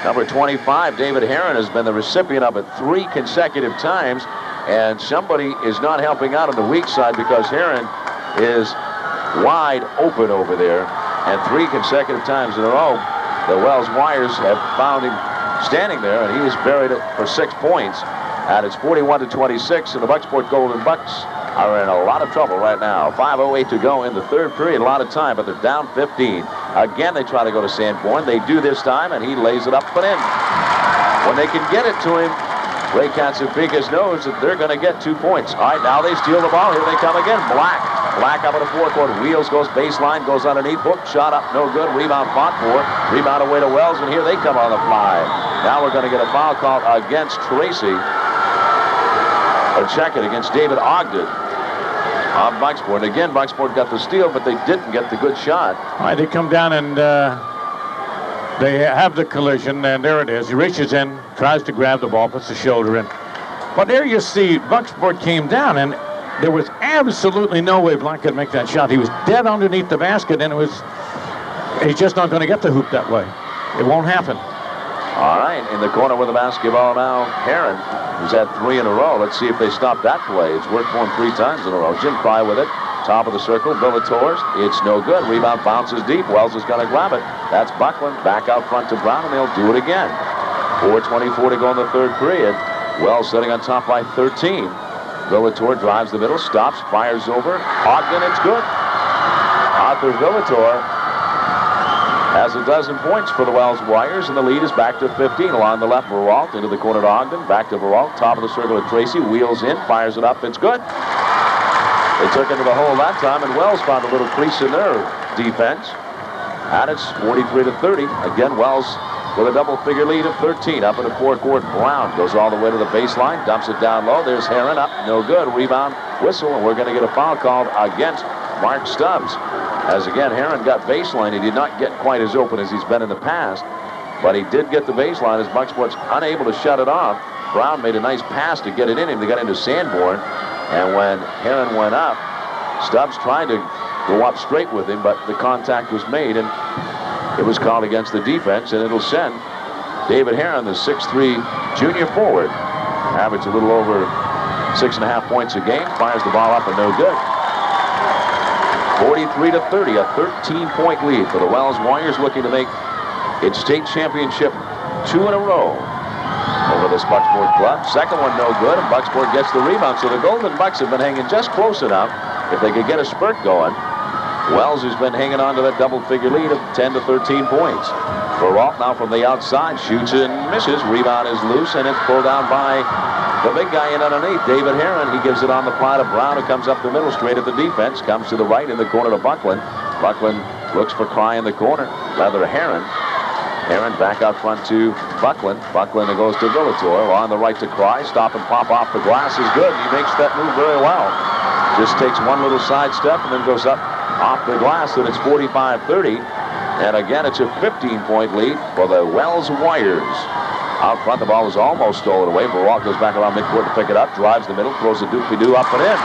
Number 25, David Heron, has been the recipient of it 3 consecutive times, and somebody is not helping out on the weak side because Heron is wide open over there, and 3 consecutive times in a row, the Wells Wires have found him standing there, and he has buried it for 6 points. And it's 41-26, and the Bucksport Golden Bucks are in a lot of trouble right now. 5:08 to go in the third period. A lot of time, but they're down 15. Again, they try to go to Sanborn. They do this time, and he lays it up and in. When they can get it to him, Ray Katsifikas knows that they're going to get 2 points. All right, now they steal the ball. Here they come again. Black up in the forecourt. Wheels, goes baseline, goes underneath. Hook, shot up, no good. Rebound fought for. Rebound away to Wells, and here they come on the fly. Now we're going to get a foul call against Tracy. Or check it against David Ogden on Bucksport. Again, Bucksport got the steal, but they didn't get the good shot. All right, they come down and they have the collision, and there it is. He reaches in, tries to grab the ball, puts the shoulder in. But there you see, Bucksport came down, and there was absolutely no way Black could make that shot. He was dead underneath the basket, and he's just not going to get the hoop that way. It won't happen. All right, in the corner with the basketball now, Heron, who's had 3 in a row. Let's see if they stop that play. It's worked for him 3 times in a row. Jim Fry with it. Top of the circle, Villators. It's no good. Rebound bounces deep. Wells is going to grab it. That's Buckland. Back out front to Brown, and they'll do it again. 4:24 to go in the third period. Wells sitting on top by 13. Villator drives the middle, stops, fires over. Ogden, it's good. Arthur Villator has 12 points for the Wells Wires, and the lead is back to 15. Along the left, Veralt into the corner to Ogden. Back to Veralt. Top of the circle to Tracy. Wheels in, fires it up. It's good. They took into the hole that time, and Wells found a little crease in their defense. And it's 43-30. Again, Wells with a double-figure lead of 13. Up in the forecourt, Brown goes all the way to the baseline, dumps it down low. There's Heron up, no good. Rebound, whistle, and we're going to get a foul called against Mark Stubbs. As again, Heron got baseline. He did not get quite as open as he's been in the past, but he did get the baseline as Bucksport's unable to shut it off. Brown made a nice pass to get it in him. They got into Sanborn, and when Heron went up, Stubbs tried to go up straight with him, but the contact was made, and it was called against the defense, and it'll send David Heron, the 6'3" junior forward, average a little over 6.5 points a game, fires the ball up and no good. 43-30, a 13-point lead for the Wells Warriors, looking to make its state championship 2 in a row over this Bucksport club. Second one no good, and Bucksport gets the rebound. So the Golden Bucks have been hanging just close enough if they could get a spurt going. Wells has been hanging on to that double-figure lead of 10 to 13 points. Veralt now from the outside, shoots and misses. Rebound is loose, and it's pulled down by the big guy in underneath, David Heron. He gives it on the fly to Brown, who comes up the middle straight at the defense. Comes to the right in the corner to Buckland. Buckland looks for Cry in the corner. Rather, Heron. Heron back out front to Buckland. Buckland goes to Villator. On the right to Cry. Stop and pop off the glass is good. He makes that move very well. Just takes one little side step and then goes up off the glass, and it's 45-30. And again, it's a 15-point lead for the Wells Wires. Out front, the ball was almost stolen away. Baralt goes back around midcourt to pick it up, drives the middle, throws the doopy-doo up and in.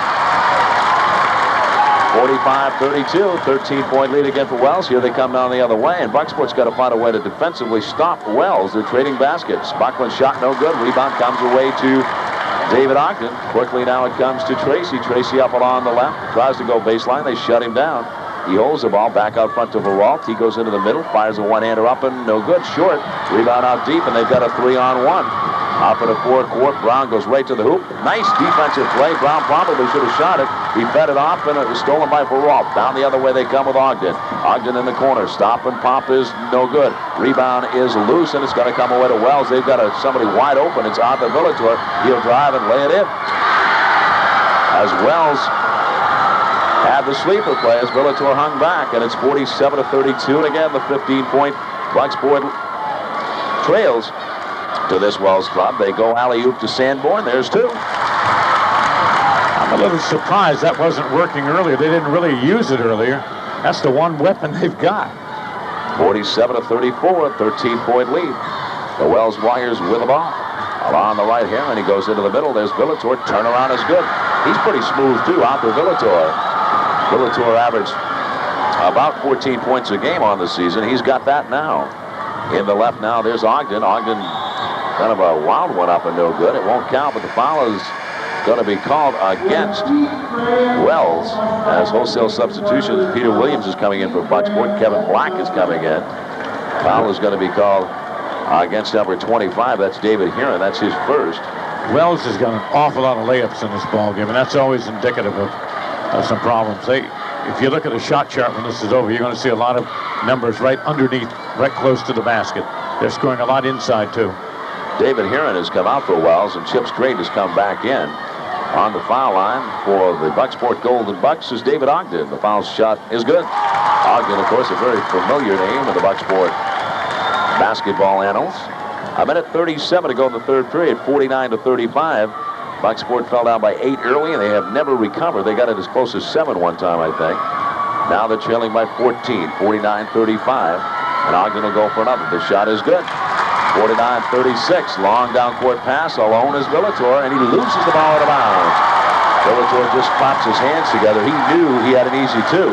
45-32, 13-point lead again for Wells. Here they come down the other way, and Bucksport's got to find a way to defensively stop Wells. They're trading baskets. Buckland's shot no good. Rebound comes away to David Ogden. Quickly now it comes to Tracy. Tracy up along the left. Tries to go baseline. They shut him down. He holds the ball back out front to Baralt. He goes into the middle, fires a one-hander up and no good. Short. Rebound out deep, and they've got a 3-on-1. Up in the forecourt, Brown goes right to the hoop. Nice defensive play. Brown probably should have shot it. He fed it off, and it was stolen by Baralt. Down the other way they come with Ogden. Ogden in the corner. Stop and pop is no good. Rebound is loose, and it's going to come away to Wells. They've got somebody wide open. It's Arthur Villator. He'll drive and lay it in. As Wells had the sleeper play, as Villator hung back, and it's 47-32. And again, the 15-point Bucksport trails to this Wells club. They go alley-oop to Sanborn. There's two. I'm a little surprised that wasn't working earlier. They didn't really use it earlier. That's the one weapon they've got. 47-34, 13-point lead. The Wells Warriors with the ball. Along the right here, and he goes into the middle. There's Villator. Turnaround is good. He's pretty smooth, too, out there, Villator. Villator averaged about 14 points a game on the season. He's got that now. In the left now, there's Ogden. Ogden, kind of a wild one up and no good. It won't count, but the foul is going to be called against Wells. As wholesale substitutions, Peter Williams is coming in for Bucksport. Kevin Black is coming in. Foul is going to be called against number 25. That's David Heron. That's his first. Wells has got an awful lot of layups in this ball game, and that's always indicative of some problems. If you look at the shot chart when this is over, you're going to see a lot of numbers right underneath, right close to the basket. They're scoring a lot inside, too. David Heron has come out for Wells, and Chip Strait has come back in. On the foul line for the Bucksport Golden Bucks is David Ogden. The foul shot is good. Ogden, of course, a very familiar name in the Bucksport basketball annals. A minute 37 to go in the third period, 49-35. Bucksport fell down by 8 early, and they have never recovered. They got it as close as 7 one time, I think. Now they're trailing by 14, 49-35. And Ogden will go for another. The shot is good. 49-36. Long down court pass. Alone is Villator, and he loses the ball out of bounds. Villator just claps his hands together. He knew he had an easy two,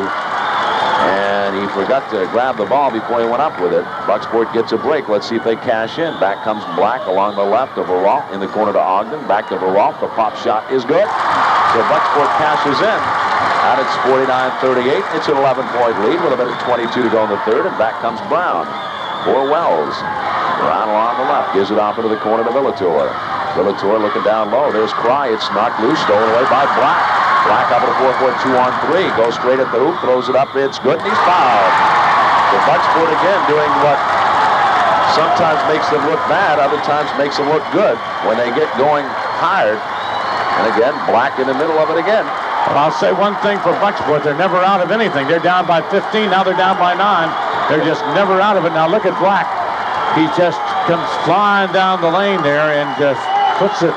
and he forgot to grab the ball before he went up with it. Bucksport gets a break. Let's see if they cash in. Back comes Black along the left of Baralt. In the corner to Ogden. Back to Baralt. The pop shot is good. So Bucksport cashes in. And it's 49-38. It's an 11-point lead with a minute 22 to go in the third. And back comes Brown for Wells. Brown along the left. Gives it off into the corner to Villator. Villator looking down low. There's Cry. It's knocked loose. Stolen away by Black. Black up at the forecourt, 2-on-3. Goes straight at the hoop. Throws it up. It's good. And he's fouled. So Bucksport again doing what sometimes makes them look bad. Other times makes them look good when they get going hard. And again, Black in the middle of it again. Well, I'll say one thing for Bucksport. They're never out of anything. They're down by 15. Now they're down by 9. They're just never out of it. Now look at Black. He just comes flying down the lane there and just puts it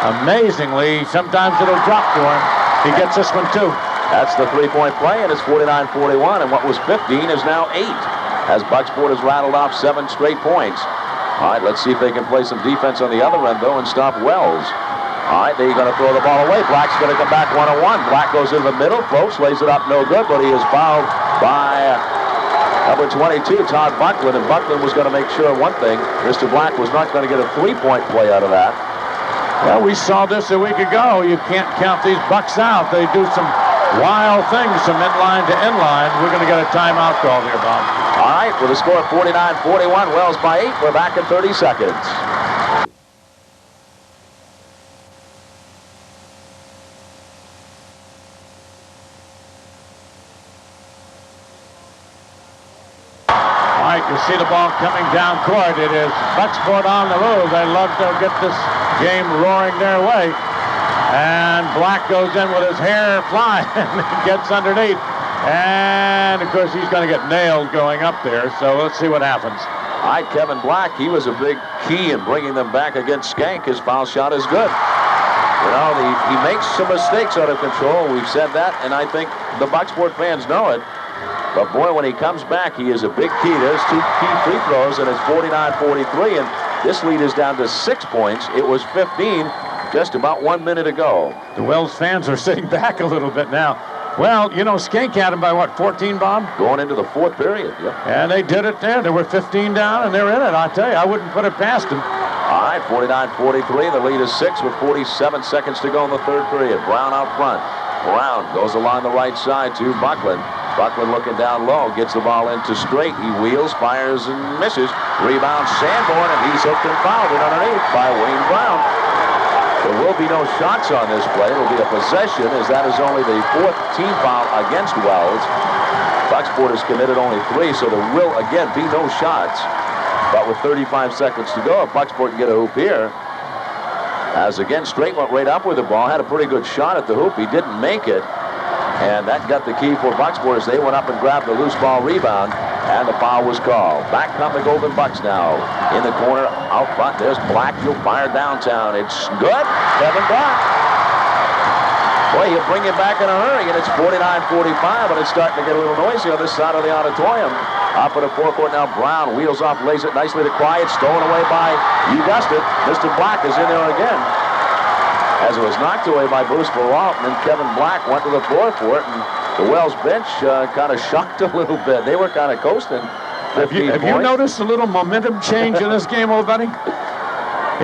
amazingly. Sometimes it'll drop for him. He gets this one, too. That's the three-point play, and it's 49-41. And what was 15 is now 8. As Bucksport has rattled off 7 straight points. All right, let's see if they can play some defense on the other end, though, and stop Wells. All right, they're going to throw the ball away. Black's going to come back one-on-one. Black goes in the middle, floats, lays it up, no good, but he is fouled by number 22, Todd Buckland. And Buckland was going to make sure of one thing. Mr. Black was not going to get a three-point play out of that. Well, we saw this a week ago. You can't count these Bucks out. They do some wild things, some inline to inline. We're going to get a timeout call here, Bob. All right, with a score of 49-41, Wells by 8. We're back in 30 seconds. You see the ball coming down court. It is Bucksport on the move. They love to get this game roaring their way. And Black goes in with his hair flying and gets underneath. And, of course, he's going to get nailed going up there. So let's see what happens. All right, Kevin Black, he was a big key in bringing them back against Skank. His foul shot is good. You know, he makes some mistakes out of control. We've said that, and I think the Bucksport fans know it. But, boy, when he comes back, he is a big key. There's 2 key free throws, and it's 49-43. And This lead is down to 6 points. It was 15 just about 1 minute ago. The Wells fans are sitting back a little bit now. Well, you know, Skank had them by what, 14, Bob? Going into the fourth period, yep. And they did it there. They were 15 down, and they're in it. I tell you, I wouldn't put it past them. All right, 49-43. The lead is 6 with 47 seconds to go in the third period. Brown out front. Brown goes along the right side to Buckland. Buckland looking down low, gets the ball into straight. He wheels, fires, and misses. Rebound Sanborn, and he's hooked and fouled in underneath by Wayne Brown. There will be no shots on this play. It'll be a possession, as that is only the 4th team foul against Wells. Bucksport has committed only 3, so there will, again, be no shots. But with 35 seconds to go, if Bucksport can get a hoop here, as again, Straight went right up with the ball, had a pretty good shot at the hoop. He didn't make it, and that got the key for Bucksport as they went up and grabbed the loose ball rebound, and the foul was called. Back come the Golden Bucks now. In the corner, out front, there's Black. He'll fire downtown. It's good. Kevin Black. Boy, he'll bring him back in a hurry, and it's 49-45, and it's starting to get a little noisy on this side of the auditorium. Up in the forecourt now, Brown wheels off, lays it nicely to Quiet, stolen away by, you guessed it, Mr. Black is in there again. As it was knocked away by Bruce Peralt, and then Kevin Black went to the floor for it, and the Wells bench kind of shocked a little bit. They were kind of coasting. Have you noticed a little momentum change in this game, old buddy?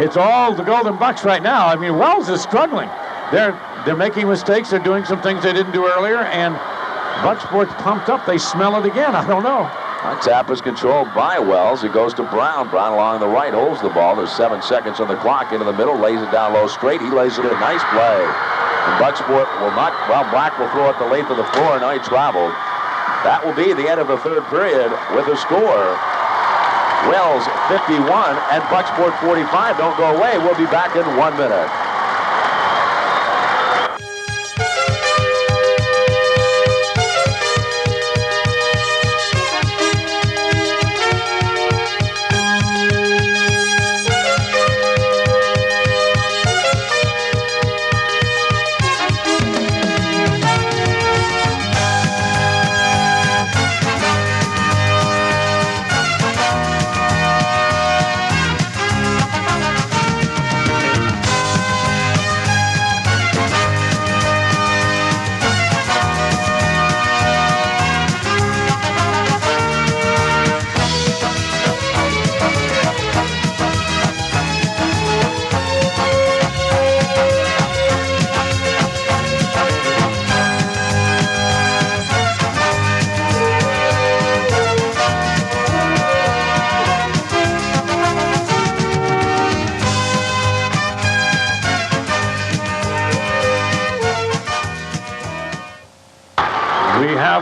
It's all the Golden Bucks right now. I mean, Wells is struggling. They're making mistakes. They're doing some things they didn't do earlier, and Bucksport's pumped up. They smell it again. I don't know. Tap is controlled by Wells. It goes to Brown. Brown along the right holds the ball. There's 7 seconds on the clock. Into the middle, lays it down low straight. He lays it in. Nice play. And Bucksport will not, well, Black will throw it the length of the floor. Now he traveled. That will be the end of the third period with a score. Wells 51 and Bucksport 45. Don't go away. We'll be back in 1 minute.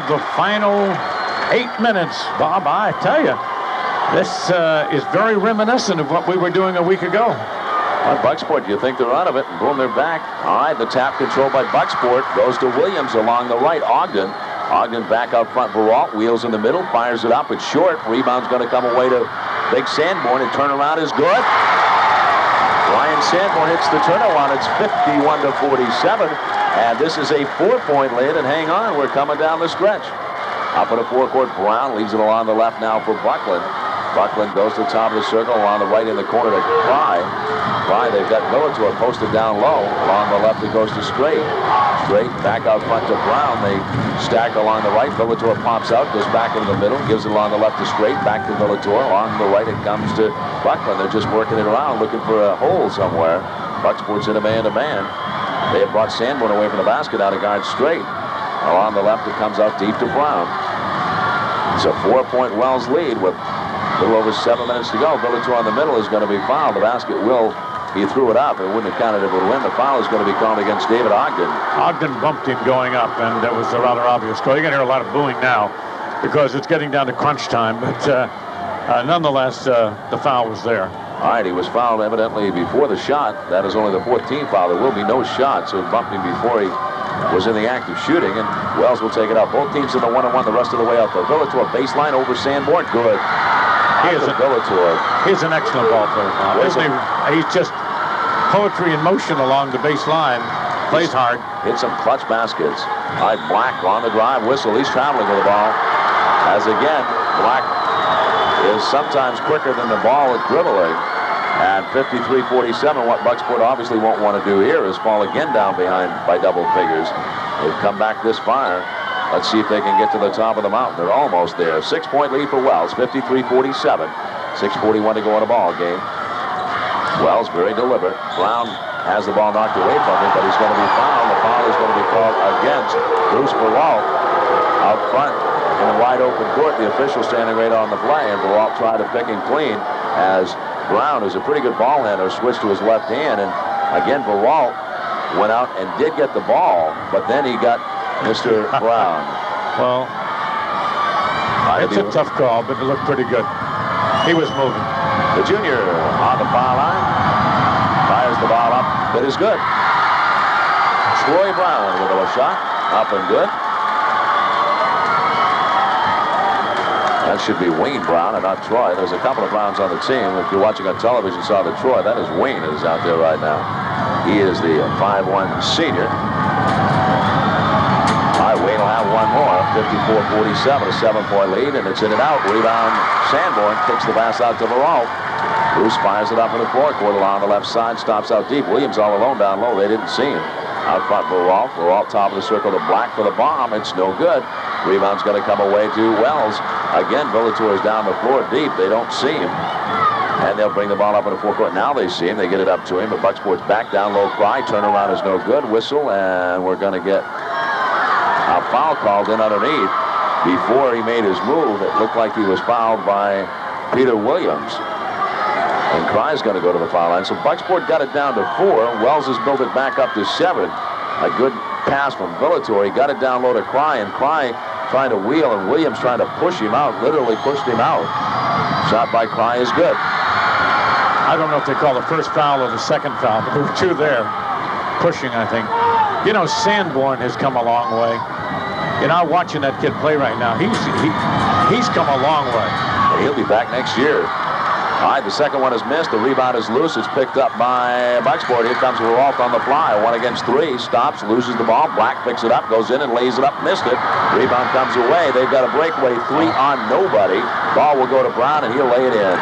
The final 8 minutes, Bob. I tell you, this is very reminiscent of what we were doing a week ago. On Bucksport, you think they're out of it, and boom, they're back. All right, the tap controlled by Bucksport goes to Williams along the right. Ogden back out front. Peralt wheels in the middle, fires it up. It's short. Rebound's going to come away to Big Sanborn, and turnaround is good. Ryan Sanborn hits the turnaround. It's 51-47. And this is a 4-point lead, and hang on, we're coming down the stretch. Up in the forecourt, Brown leaves it along the left now for Buckland. Buckland goes to the top of the circle, along the right in the corner to Cry. They've got Militor posted down low. Along the left, it goes to Straight. Straight back out front to Brown. They stack along the right. Militor pops out, goes back into the middle, gives it along the left to Straight, back to Militor. Along the right, it comes to Buckland. They're just working it around, looking for a hole somewhere. Bucksport's in a man-to-man. They have brought Sanborn away from the basket out of guard Straight. Along the left, it comes out deep to Brown. It's a 4-point Wells lead with a little over 7 minutes to go. Militor on the middle is going to be fouled. The basket will, he threw it up. It wouldn't have counted if it would win. The foul is going to be called against David Ogden. Ogden bumped him going up, and that was a rather obvious call. You're going to hear a lot of booing now because it's getting down to crunch time. But nonetheless, the foul was there. All right, he was fouled evidently before the shot. That is only the 14th foul. There will be no shot, so it bumped him before he was in the act of shooting, and Wells will take it out. Both teams in the 1-on-1 the rest of the way out. The Militor baseline over Sanborn. Good. He's an excellent ball player, Bob. Isn't he? He's just poetry in motion along the baseline. Plays hard. Hit some clutch baskets. All right, Black on the drive whistle. He's traveling with the ball. As again, Black is sometimes quicker than the ball at dribbling. And 53-47, what Bucksport obviously won't want to do here is fall again down behind by double figures. They've come back this far. Let's see if they can get to the top of the mountain. They're almost there. 6-point lead for Wells, 53-47. 6:41 to go in a ball game. Wells very deliberate. Brown has the ball knocked away from him, but he's going to be fouled. The foul is going to be called against Bruce Perrault out front in the wide open court. The official standing right on the play, and Perrault tried to pick him clean as Brown, who's a pretty good ball handler, switched to his left hand. And again, Perrault went out and did get the ball, but then he got Mr. Brown. Well, it's a tough call, but it looked pretty good. He was moving. The junior on the foul line. Fires the ball up. That is good. Troy Brown with a shot. Up and good. That should be Wayne Brown and not Troy. There's a couple of Browns on the team. If you're watching on television, saw the Troy. That is Wayne that is out there right now. He is the 5'1" senior. All right, Wayne will have one more. 54-47, a 7-point lead, and it's in and out. Rebound, Sanborn kicks the pass out to Perrault. Bruce fires it up in the forecourt along the left side, stops out deep. Williams all alone down low. They didn't see him. Out front, Perrault. Perrault top of the circle to Black for the bomb. It's no good. Rebound's going to come away to Wells. Again, Villator is down the floor deep. They don't see him. And they'll bring the ball up in the forecourt. Now they see him. They get it up to him. But Bucksport's back down low. Cry. Turnaround is no good. Whistle. And we're going to get a foul called in underneath. Before he made his move, it looked like he was fouled by Peter Williams. And Cry's going to go to the foul line. So Bucksport got it down to 4. Wells has built it back up to 7. A good pass from Villator. He got it down low to Cry, and Cry trying to wheel, and Williams trying to push him out, literally pushed him out. Shot by Cry is good. I don't know if they call the first foul or the second foul, but there were two there. Pushing, I think. You know, Sanborn has come a long way. You know, watching that kid play right now, he's come a long way. He'll be back next year. All right, the second one is missed. The rebound is loose. It's picked up by Bucksport. Here comes Perrault on the fly. 1 against 3. Stops, loses the ball. Black picks it up, goes in and lays it up. Missed it. Rebound comes away. They've got a breakaway 3 on nobody. Ball will go to Brown, and he'll lay it in.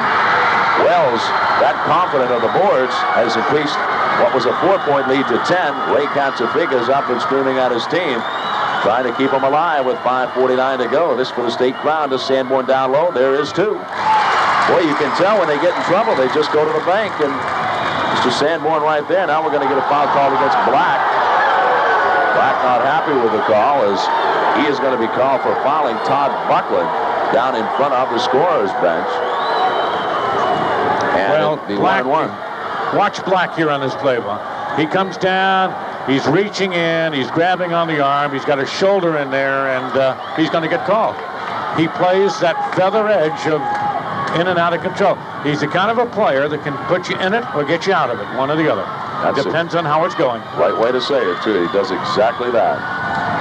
Wells, that confident of the boards, has increased what was a 4-point lead to 10. Ray Katsafiga's up and screaming at his team, trying to keep them alive with 5:49 to go. This for the state crowd. To Sanborn down low. There is 2. Boy, you can tell when they get in trouble, they just go to the bank. And Mr. Sanborn right there. Now we're going to get a foul called against Black. Black not happy with the call, as he is going to be called for fouling Todd Buckland down in front of the scorer's bench. And well, Black, 1-1. Watch Black here on this play. He comes down, he's reaching in, he's grabbing on the arm, he's got his shoulder in there, and he's going to get called. He plays that feather edge of in and out of control. He's the kind of a player that can put you in it or get you out of it, one or the other. Depends on how it's going. Right way to say it, too. He does exactly that.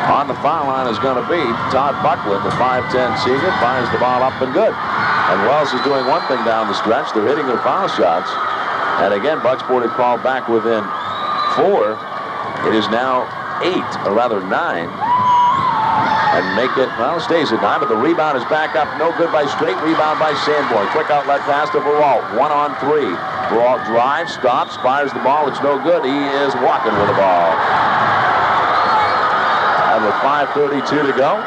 On the foul line is going to be Todd Buckland, the 5'10" senior, fires the ball up and good. And Wells is doing one thing down the stretch. They're hitting their foul shots. And again, Bucksport had called back within 4. It is now 8, or rather 9. And make it, well, stays at 9, but the rebound is back up. No good by Straight. Rebound by Sanborn. Quick outlet pass to Perrault. 1 on 3. Perrault drives, stops, fires the ball. It's no good. He is walking with the ball. And with 5:32 to go,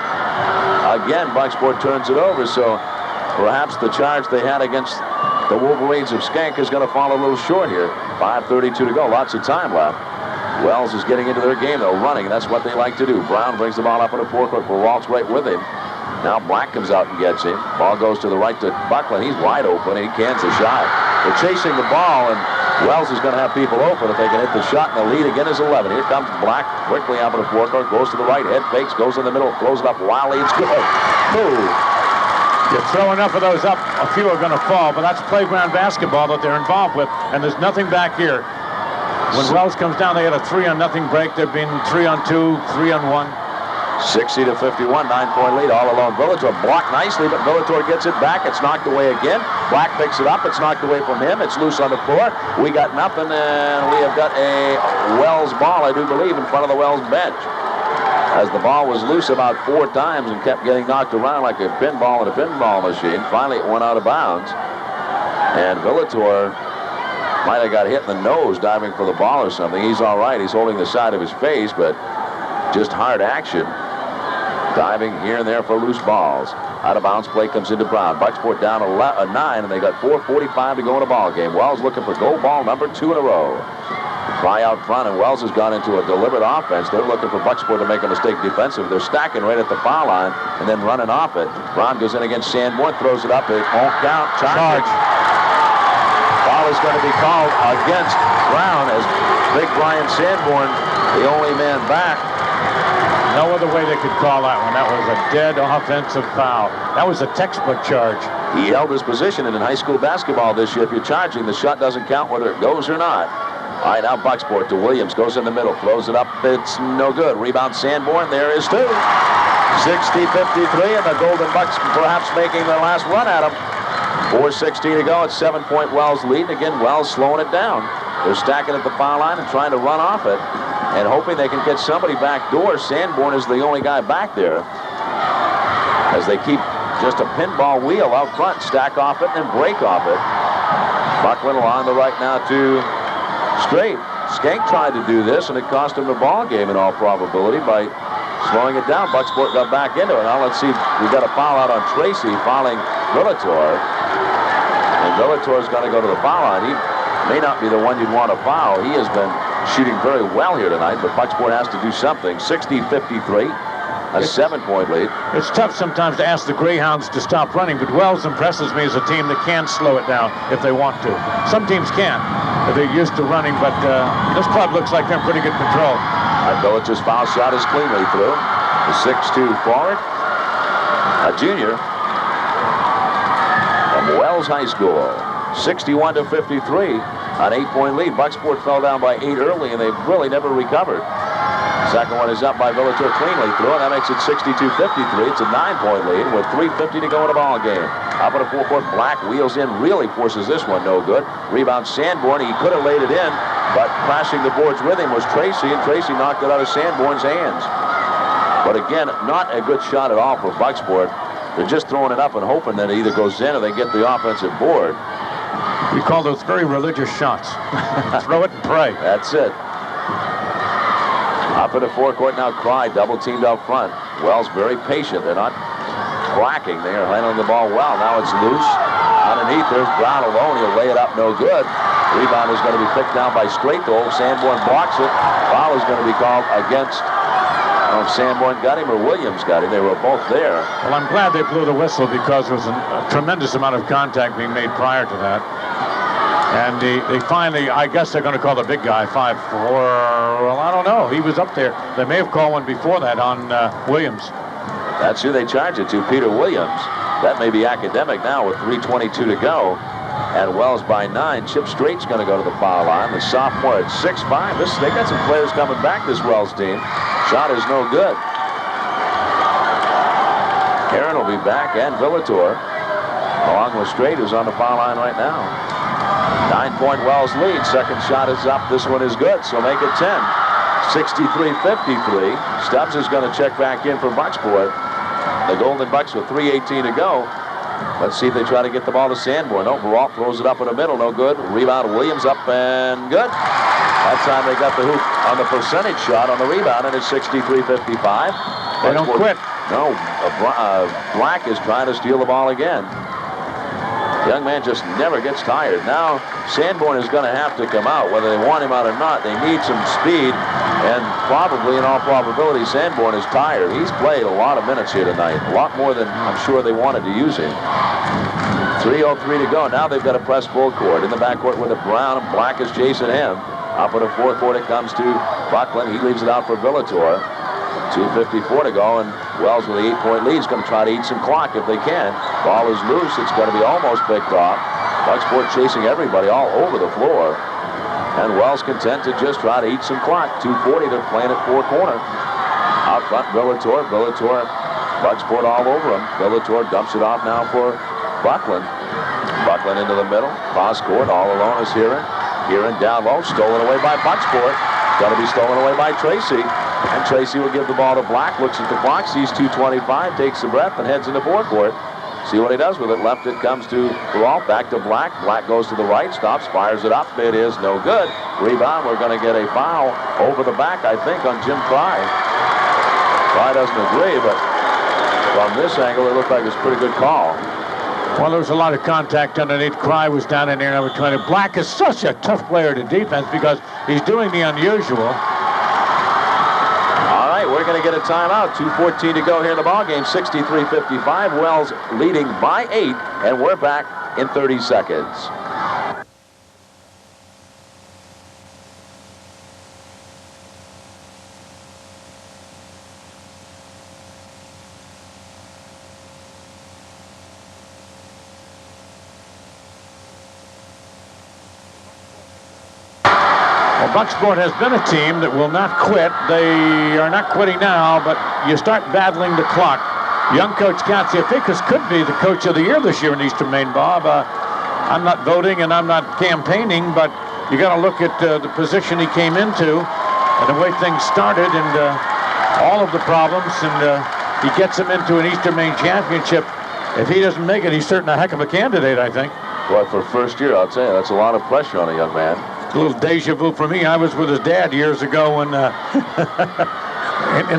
again, Bucksport turns it over. So perhaps the charge they had against the Wolverines of Skank is going to fall a little short here. 5:32 to go. Lots of time left. Wells is getting into their game, though, running. That's what they like to do. Brown brings the ball up in the forecourt. Perrault's right with him. Now Black comes out and gets him. Ball goes to the right to Buckland. He's wide open, and he cans the shot. They're chasing the ball, and Wells is going to have people open if they can hit the shot, and the lead again is 11. Here comes Black quickly out of the forecourt, goes to the right, head fakes, goes in the middle, throws it up wildly. It's good. Move. You throw enough of those up, a few are going to fall, but that's playground basketball that they're involved with, and there's nothing back here. When Wells comes down, they had a 3-0 break. They've been 3 on 2, 3 on 1. 60 to 51, 9-point lead, all alone. Villator blocked nicely, but Villator gets it back. It's knocked away again. Black picks it up. It's knocked away from him. It's loose on the floor. We got nothing, and we have got a Wells ball, I do believe, in front of the Wells bench. As the ball was loose about 4 times and kept getting knocked around like a pinball in a pinball machine. Finally, it went out of bounds. And Villator Might have got hit in the nose diving for the ball or something. He's all right. He's holding the side of his face, but just hard action. Diving here and there for loose balls. Out of bounds play comes into Brown. Bucksport down a 9, and they got 4:45 to go in a ball game. Wells looking for goal ball number 2 in a row. Fry out front, and Wells has gone into a deliberate offense. They're looking for Bucksport to make a mistake defensive. They're stacking right at the foul line and then running off it. Brown goes in against Sanborn, throws it up. It won't count. Charge. Foul is going to be called against Brown as big Brian Sanborn, the only man back. No other way they could call that one. That was a dead offensive foul. That was a textbook charge. He held his position, and in high school basketball this year, if you're charging, the shot doesn't count whether it goes or not. All right, now Bucksport to Williams. Goes in the middle, throws it up. It's no good. Rebound Sanborn. There is 2. 60-53, and the Golden Bucks perhaps making their last run at him. 4:16 to go. It's 7-point Wells lead. Again, Wells slowing it down. They're stacking at the foul line and trying to run off it and hoping they can get somebody back door. Sanborn is the only guy back there as they keep just a pinball wheel out front, stack off it and then break off it. Buckland along the right now to Straight. Skank tried to do this, and it cost him the ball game in all probability by slowing it down. Bucksport got back into it. Now let's see. We've got a foul out on Tracy, fouling Villator. And Villator's going to go to the foul line. He may not be the one you'd want to foul. He has been shooting very well here tonight, but Bucksport has to do something. 60-53, a 7-point lead. It's tough sometimes to ask the Greyhounds to stop running, but Wells impresses me as a team that can slow it down if they want to. Some teams can't. They're used to running, but this club looks like they're in pretty good control. Villator's foul shot is cleanly through. The 6'2 forward, a junior from Wells High School. 61-53, an 8-point lead. Bucksport fell down by 8 early, and they've really never recovered. Second one is up by Villator cleanly through, and that makes it 62-53. It's a 9-point lead with 3:50 to go in a ball game. Up at a four-court, Black wheels in, really forces this one no good. Rebound Sanborn. He could have laid it in, but crashing the boards with him was Tracy, and Tracy knocked it out of Sanborn's hands. But again, not a good shot at all for Bucksport. They're just throwing it up and hoping that it either goes in or they get the offensive board. We call those very religious shots. Throw it and pray. That's it. Up at the forecourt now, Cry double teamed out front. Wells very patient. They're not quacking. They are handling the ball well. Now it's loose. Underneath, there's Brown alone. He'll lay it up, no good. Rebound is going to be picked down by Straight, though. Sanborn blocks it. Foul is going to be called against. I don't know if Sanborn got him or Williams got him. They were both there. Well, I'm glad they blew the whistle because there was a tremendous amount of contact being made prior to that. And they finally, I guess they're going to call the big guy 5'4". Well, I don't know. He was up there. They may have called one before that on Williams. That's who they charge it to, Peter Williams. That may be academic now with 3:22 to go. And Wells by 9. Chip Straight's going to go to the foul line. The sophomore at 6'5". They got some players coming back, this Wells team. Shot is no good. Aaron will be back, and Villator, along with Straight, who's on the foul line right now. 9-point Wells lead. Second shot is up. This one is good, so make it 10. 63-53. Stubbs is going to check back in for Bucksport. The Golden Bucks with 3:18 to go. Let's see if they try to get the ball to Sanborn. No, Peralt throws it up in the middle. No good. Rebound, Williams up and good. That time they got the hoop on the percentage shot on the rebound, and it's 63-55. They don't quit. No, Black is trying to steal the ball again. The young man just never gets tired. Now Sanborn is going to have to come out, whether they want him out or not. They need some speed, and probably, in all probability, Sanborn is tired. He's played a lot of minutes here tonight, a lot more than I'm sure they wanted to use him. 3:03 to go. Now they've got to press full court. In the backcourt with it, Brown, and Black is chasing him. Up in the forecourt it comes to Buckland. He leaves it out for Villator. 2:54 to go, and Wells with the 8-point lead is going to try to eat some clock if they can. Ball is loose. It's going to be almost picked off. Bucksport chasing everybody all over the floor. And Wells content to just try to eat some clock. 2:40, they're playing at four corner. Out front, Villator. Bucksport all over him. Villator dumps it off now for Buckland. Buckland into the middle. Cross court, all alone is Heron. Heron down low, stolen away by Bucksport. Going to be stolen away by Tracy. And Tracy will give the ball to Black, looks at the clock, sees 2:25, takes a breath, and heads into forecourt. See what he does with it. Left it comes to Peralt. Back to Black. Black goes to the right. Stops. Fires it up. It is no good. Rebound. We're going to get a foul over the back, I think, on Jim Fry. Fry doesn't agree, but from this angle, it looked like it's a pretty good call. Well, there was a lot of contact underneath. Cry was down in there, number 20. Black is such a tough player to defense because he's doing the unusual. All right, we're going to get a timeout. 2:14 to go here in the ballgame. 63-55. Wells leading by 8, and we're back in 30 seconds. Bucksport has been a team that will not quit. They are not quitting now, but you start battling the clock. Young coach Katsiafikas could be the coach of the year this year in Eastern Maine, Bob. I'm not voting and I'm not campaigning, but you got to look at the position he came into and the way things started and all of the problems, and he gets him into an Eastern Maine championship. If he doesn't make it, he's certainly a heck of a candidate, I think. Well, for first year, I'll tell you, that's a lot of pressure on a young man. A little deja vu for me. I was with his dad years ago when, in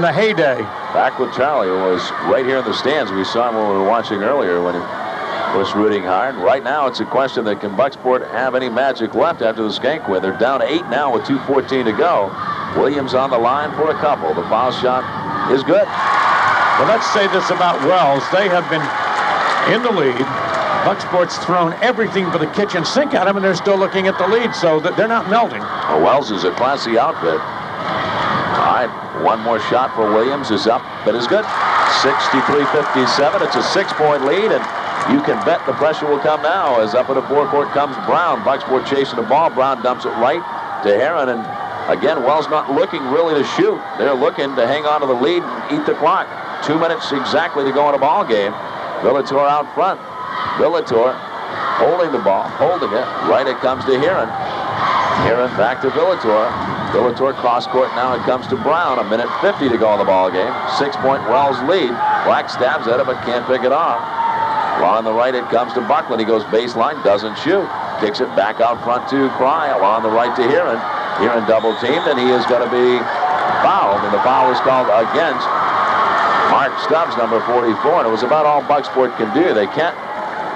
the heyday. Back with Charlie, who was right here in the stands. We saw him when we were watching earlier when he was rooting hard. Right now, it's a question that can Bucksport have any magic left after the Skank win. They're down 8 now with 2:14 to go. Williams on the line for a couple. The foul shot is good. Well, let's say this about Wells. They have been in the lead. Bucksport's thrown everything for the kitchen sink at them, and they're still looking at the lead, so that they're not melting. Well, Wells is a classy outfit. All right, one more shot for Williams is up, but is good. 63-57. It's a 6-point lead, and you can bet the pressure will come now as up in the forecourt comes Brown. Bucksport chasing the ball. Brown dumps it right to Heron, and again, Wells not looking really to shoot. They're looking to hang on to the lead and eat the clock. 2 minutes exactly to go in a ball game. Villator out front. Villator holding the ball, holding it. Right it comes to Heron. Heron back to Villator. Villator cross court. Now it comes to Brown. 1:50 to go in the ball game. 6-point Wells lead. Black stabs at it but can't pick it off. Along the right it comes to Buckland. He goes baseline, doesn't shoot. Kicks it back out front to Cry. Along the right to Heron. Heron double teamed, and he is going to be fouled, and the foul is called against Mark Stubbs, number 44, and it was about all Bucksport can do. They can't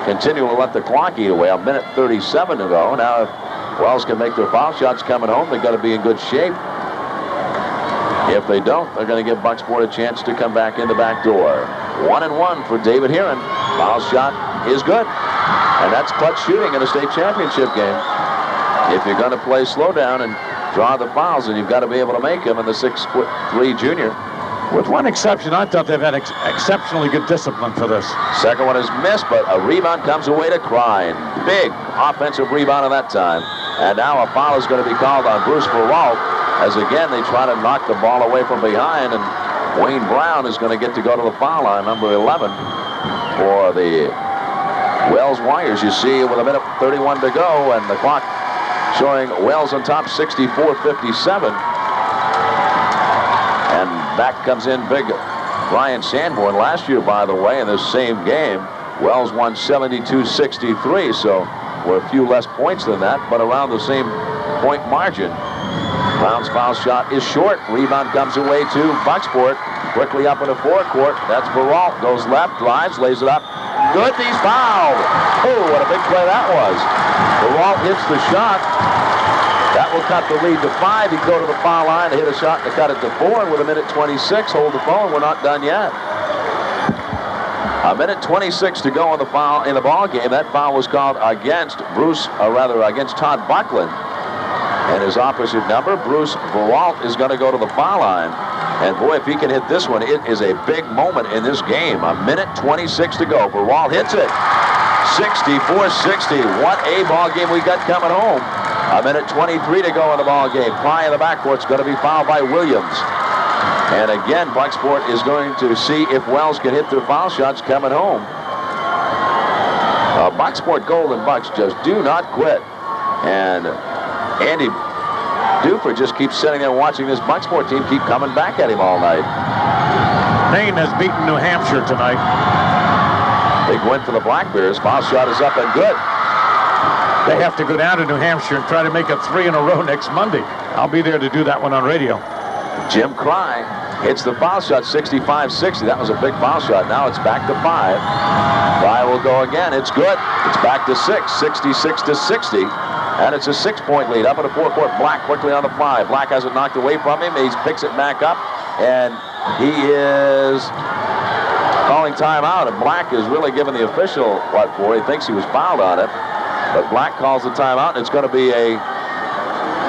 continue to let the clock eat away. 1:37 to go. Now, if Wells can make their foul shots coming home, they've got to be in good shape. If they don't, they're going to give Bucksport a chance to come back in the back door. 1-1 for David Heron. Foul shot is good, and that's clutch shooting in a state championship game. If you're going to play slow down and draw the fouls, and you've got to be able to make them in the 6'3" junior. With one exception, I thought they've had exceptionally good discipline for this. Second one is missed, but a rebound comes away to Crine. Big offensive rebound at that time. And now a foul is going to be called on Bruce Peralt, as again they try to knock the ball away from behind, and Wayne Brown is going to get to go to the foul line, number 11, for the Wells Warriors. You see with 1:31 to go, and the clock showing Wells on top, 64-57. And back comes in big Brian Sanborn. Last year, by the way, in this same game, Wells won 72-63, so we're a few less points than that, but around the same point margin. Brown's foul shot is short. Rebound comes away to Bucksport. Quickly up in the forecourt. That's Peralt. Goes left, drives, lays it up. Good, he's fouled. Oh, what a big play that was. Peralt hits the shot. That will cut the lead to 5. He'd go to the foul line to hit a shot to cut it to 4. And with 1:26, hold the phone. We're not done yet. 1:26 to go in the ball game. That foul was called against against Todd Buckland. And his opposite number, Bruce Peralt, is going to go to the foul line. And boy, if he can hit this one, it is a big moment in this game. 1:26 to go. Peralt hits it. 64-60. What a ball game we got coming home. 1:23 to go in the ball game. Pry in the backcourt's going to be fouled by Williams. And again, Bucksport is going to see if Wells can hit their foul shots coming home. Bucksport Golden Bucks just do not quit. And Andy Dufort just keeps sitting there watching this Bucksport team keep coming back at him all night. Maine has beaten New Hampshire tonight. Big win for the Black Bears. Foul shot is up and good. They have to go down to New Hampshire and try to make it 3 in a row next Monday. I'll be there to do that one on radio. Jim Cry hits the foul shot, 65-60. That was a big foul shot. Now it's back to 5. Cry will go again. It's good. It's back to 6, 66-60. And it's a 6-point lead. Up at the forecourt, Black quickly on the fly. Black has it knocked away from him. He picks it back up, and he is calling timeout. And Black is really giving the official what for. He thinks he was fouled on it. But Black calls the timeout, and it's going to be a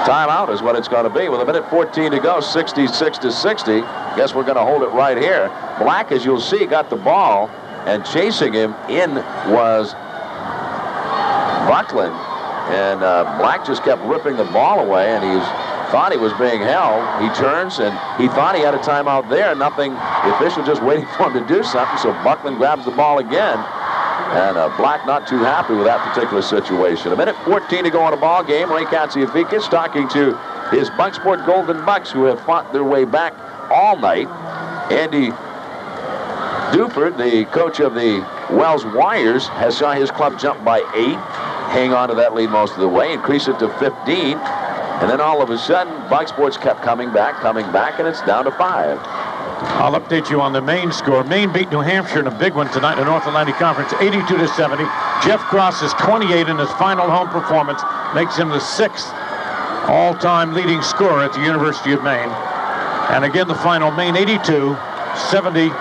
timeout is what it's going to be. With 1:14 to go, 66-60. Guess we're going to hold it right here. Black, as you'll see, got the ball, and chasing him in was Buckland. And Black just kept ripping the ball away, and he thought he was being held. He turns, and he thought he had a timeout there. Nothing. The official just waiting for him to do something, so Buckland grabs the ball again. And Black not too happy with that particular situation. 1:14 to go in a ball game. Ray Katsiafikis talking to his Bucksport Golden Bucks, who have fought their way back all night. Andy Dufort, the coach of the Wells Warriors, has saw his club jump by 8, hang on to that lead most of the way, increase it to 15. And then all of a sudden, Bucksport's kept coming back, and it's down to 5. I'll update you on the Maine score. Maine beat New Hampshire in a big one tonight in the North Atlantic Conference, 82-70. Jeff Cross is 28 in his final home performance, makes him the 6th all-time leading scorer at the University of Maine. And again, the final, Maine 82-70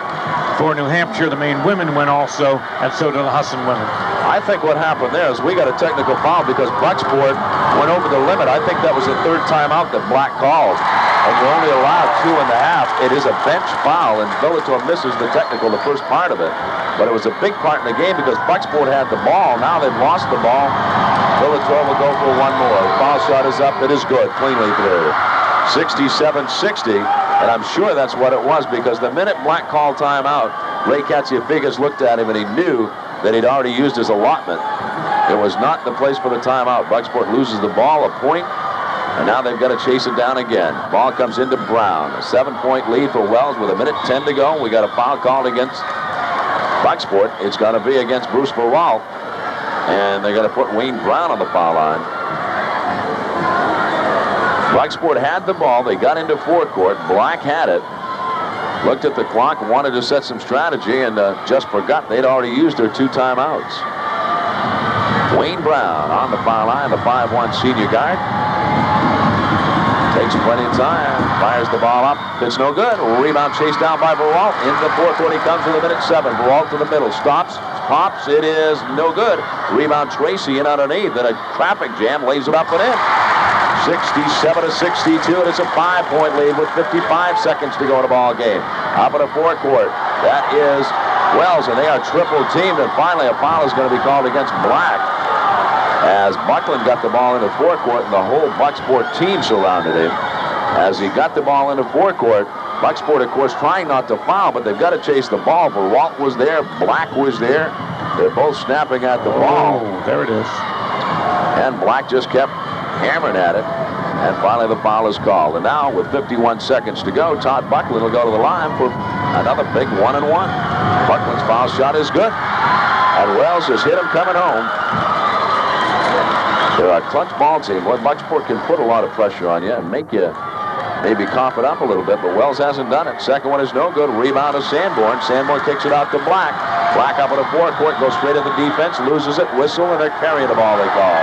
for New Hampshire. The Maine women win also, and so do the Husson women. I think what happened there is we got a technical foul because Bucksport went over the limit. I think that was the 3rd timeout that Black called. And you're only allowed 2.5. It is a bench foul, and Bellator misses the technical, the first part of it. But it was a big part in the game because Bucksport had the ball. Now they've lost the ball. Bellator will go for one more. The foul shot is up. It is good. Cleanly through. 67-60. And I'm sure that's what it was because the minute Black called timeout, Ray Katsiafikis looked at him and he knew that he'd already used his allotment. It was not the place for the timeout. Bucksport loses the ball, a point. And now they've got to chase it down again. Ball comes into Brown. A 7-point lead for Wells with 1:10 to go. We got a foul called against Bucksport. It's going to be against Bruce Verwalt. And they're going to put Wayne Brown on the foul line. Bucksport had the ball. They got into forecourt. Black had it. Looked at the clock, wanted to set some strategy, and just forgot they'd already used their 2 timeouts. Wayne Brown on the foul line, the 5'1" senior guard. Takes plenty of time, fires the ball up. It's no good. Rebound chased down by Verwalt. Into the forecourt he comes with 1:07. Verwalt to the middle, stops, pops. It is no good. Rebound Tracy in underneath. Then a traffic jam, lays it up and in. 67-62, and it's a 5-point lead with 55 seconds to go in a ball game. Up in the forecourt, that is Wells, and they are triple teamed, and finally a foul is going to be called against Black. As Buckland got the ball into forecourt, and the whole Bucksport team surrounded him. As he got the ball into forecourt, Bucksport, of course, trying not to foul, but they've got to chase the ball. Verwalt was there, Black was there. They're both snapping at the ball. Oh, there it is. And Black just kept hammering at it, and finally the foul is called. And now, with 51 seconds to go, Todd Buckland will go to the line for another big 1-and-1. Buckland's foul shot is good, and Wells has hit him coming home. They're a clutch ball team. Well, Bucksport can put a lot of pressure on you and make you maybe cough it up a little bit, but Wells hasn't done it. Second one is no good. Rebound of Sanborn. Sanborn kicks it out to Black. Black up at the forecourt, goes straight at the defense, loses it, whistle, and they're carrying the ball, they call.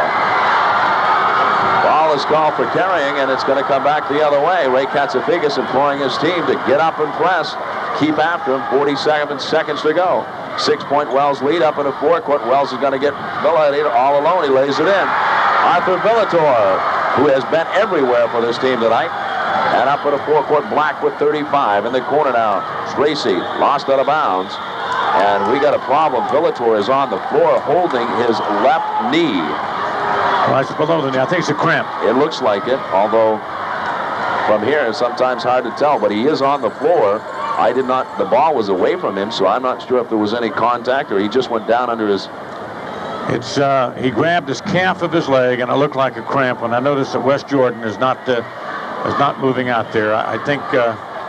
Ball is called for carrying, and it's going to come back the other way. Ray Katsiafikis imploring his team to get up and press. Keep after him. 47 seconds to go. 6-point Wells lead up in the forecourt. Wells is going to get Villator all alone. He lays it in. Arthur Villator, who has been everywhere for this team tonight. And up in the forecourt, Black with 35. In the corner now, Tracy lost out of bounds. And we got a problem. Villator is on the floor holding his left knee. Well, it's below the knee. I think it's a cramp. It looks like it, although from here it's sometimes hard to tell. But he is on the floor. The ball was away from him, so I'm not sure if there was any contact or he just went down under his... He grabbed his calf of his leg, and it looked like a cramp. And I noticed that Wes Jordan is not moving out there. I think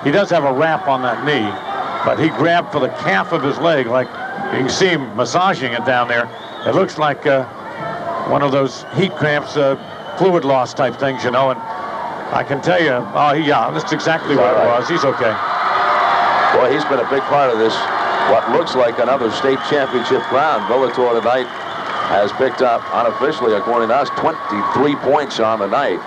he does have a wrap on that knee, but he grabbed for the calf of his leg like You can see him massaging it down there. It looks like one of those heat cramps, fluid loss type things, you know. And I can tell you, yeah, that's exactly what it was. He's okay. Boy, he's been a big part of this, what looks like another state championship crown. Bellator tonight has picked up, unofficially, according to us, 23 points on the night.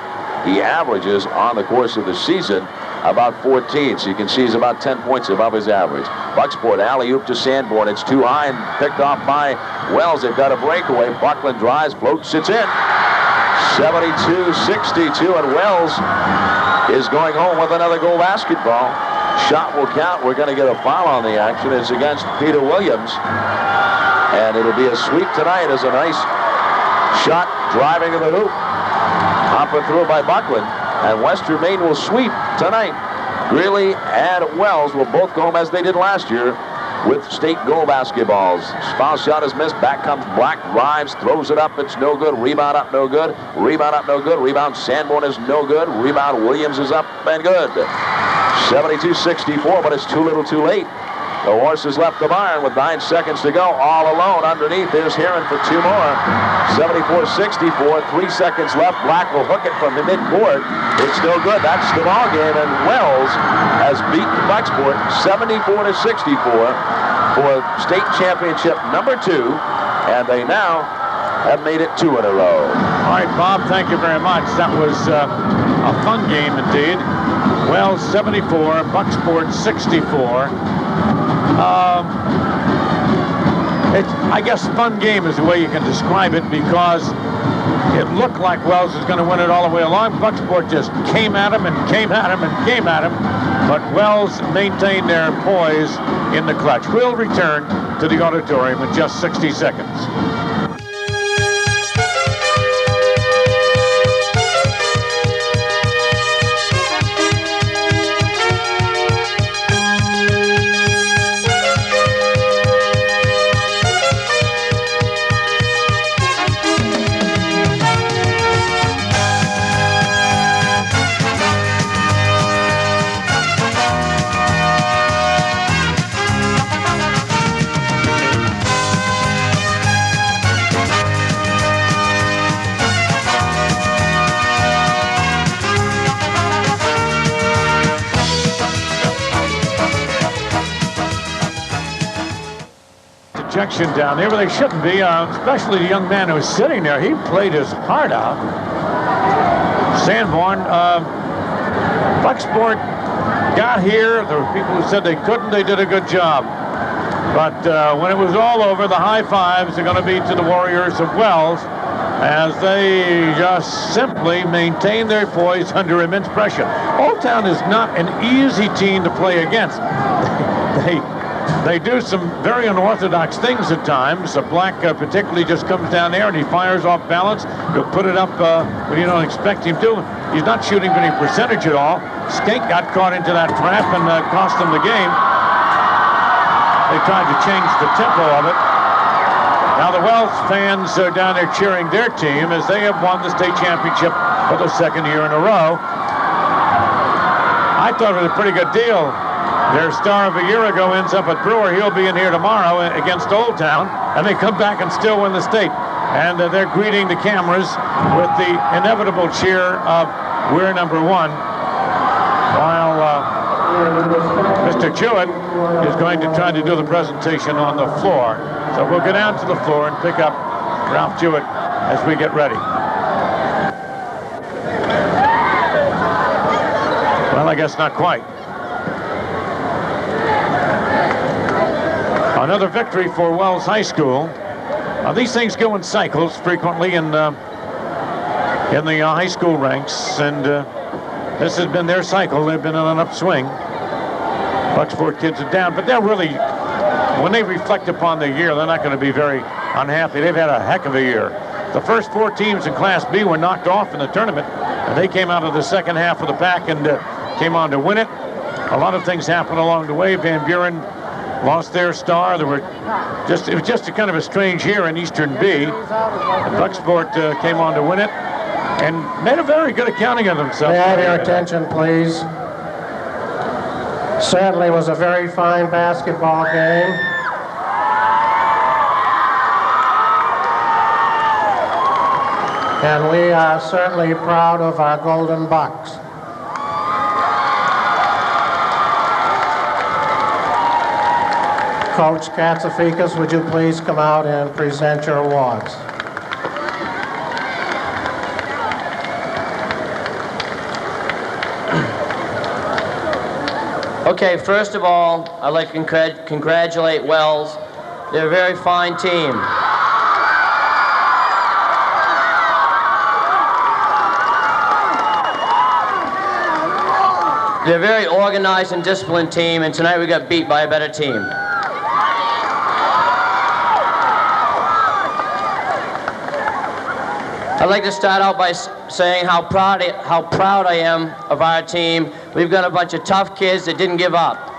He averages on the course of the season about 14, so you can see he's about 10 points above his average. Bucksport alley-oop to Sanborn. It's too high and picked off by Wells. They've got a breakaway. Buckland drives, floats, it's in. 72-62, and Wells is going home with another goal basketball. Shot will count. We're going to get a foul on the action. It's against Peter Williams, and it'll be a sweep tonight as a nice shot driving to the hoop. Hopper through by Buckland, and Western Maine will sweep tonight. Greeley and Wells will both go home as they did last year with state goal basketballs. Foul shot is missed. Back comes Black, drives, throws it up. It's no good. Rebound up, no good. Rebound up, no good. Rebound Sanborn is no good. Rebound Williams is up and good. 72-64, but it's too little too late. The horses left the barn with 9 seconds to go, all alone underneath. There's Heron for 2 more. 74-64, 3 seconds left. Black will hook it from the midcourt. It's still good. That's the ball game, and Wells has beaten Bucksport 74-64 for state championship number 2, and they now have made it 2 in a row. All right, Bob, thank you very much. That was a fun game indeed. Wells 74, Bucksport 64. I guess fun game is the way you can describe it, because it looked like Wells was going to win it all the way along. Bucksport just came at him and came at him and came at him, but Wells maintained their poise in the clutch. We'll return to the auditorium in just 60 seconds. Ejection down there, but they shouldn't be, especially the young man who was sitting there. He played his heart out. Sanborn, Bucksport got here. There were people who said they couldn't. They did a good job. But when it was all over, the high fives are going to be to the Warriors of Wells, as they just simply maintain their poise under immense pressure. Old Town is not an easy team to play against. They do some very unorthodox things at times. Black particularly just comes down there and he fires off balance. He'll put it up when you don't expect him to. He's not shooting any percentage at all. Skink got caught into that trap and cost them the game. They tried to change the tempo of it. Now the Wells fans are down there cheering their team as they have won the state championship for the 2nd year in a row. I thought it was a pretty good deal. Their star of a year ago ends up at Brewer. He'll be in here tomorrow against Old Town, and they come back and still win the state. And they're greeting the cameras with the inevitable cheer of "We're number 1," while Mr. Jewett is going to try to do the presentation on the floor. So we'll go down to the floor and pick up Ralph Jewett as we get ready. Well, I guess not quite. Another victory for Wells High School. These things go in cycles frequently in the high school ranks, and this has been their cycle. They've been on an upswing. Bucksport kids are down, but they're really, when they reflect upon their year, they're not going to be very unhappy. They've had a heck of a year. The first 4 teams in Class B were knocked off in the tournament, and they came out of the second half of the pack and came on to win it. A lot of things happened along the way. Van Buren lost their star. It was just a kind of a strange year in Eastern B. And Bucksport came on to win it and made a very good accounting of themselves. May I have your attention, please? Certainly was a very fine basketball game. And we are certainly proud of our Golden Bucks. Coach Katsafikas, would you please come out and present your awards? Okay, first of all, I'd like to congratulate Wells. They're a very fine team. They're a very organized and disciplined team, and tonight we got beat by a better team. I'd like to start out by saying how proud I am of our team. We've got a bunch of tough kids that didn't give up.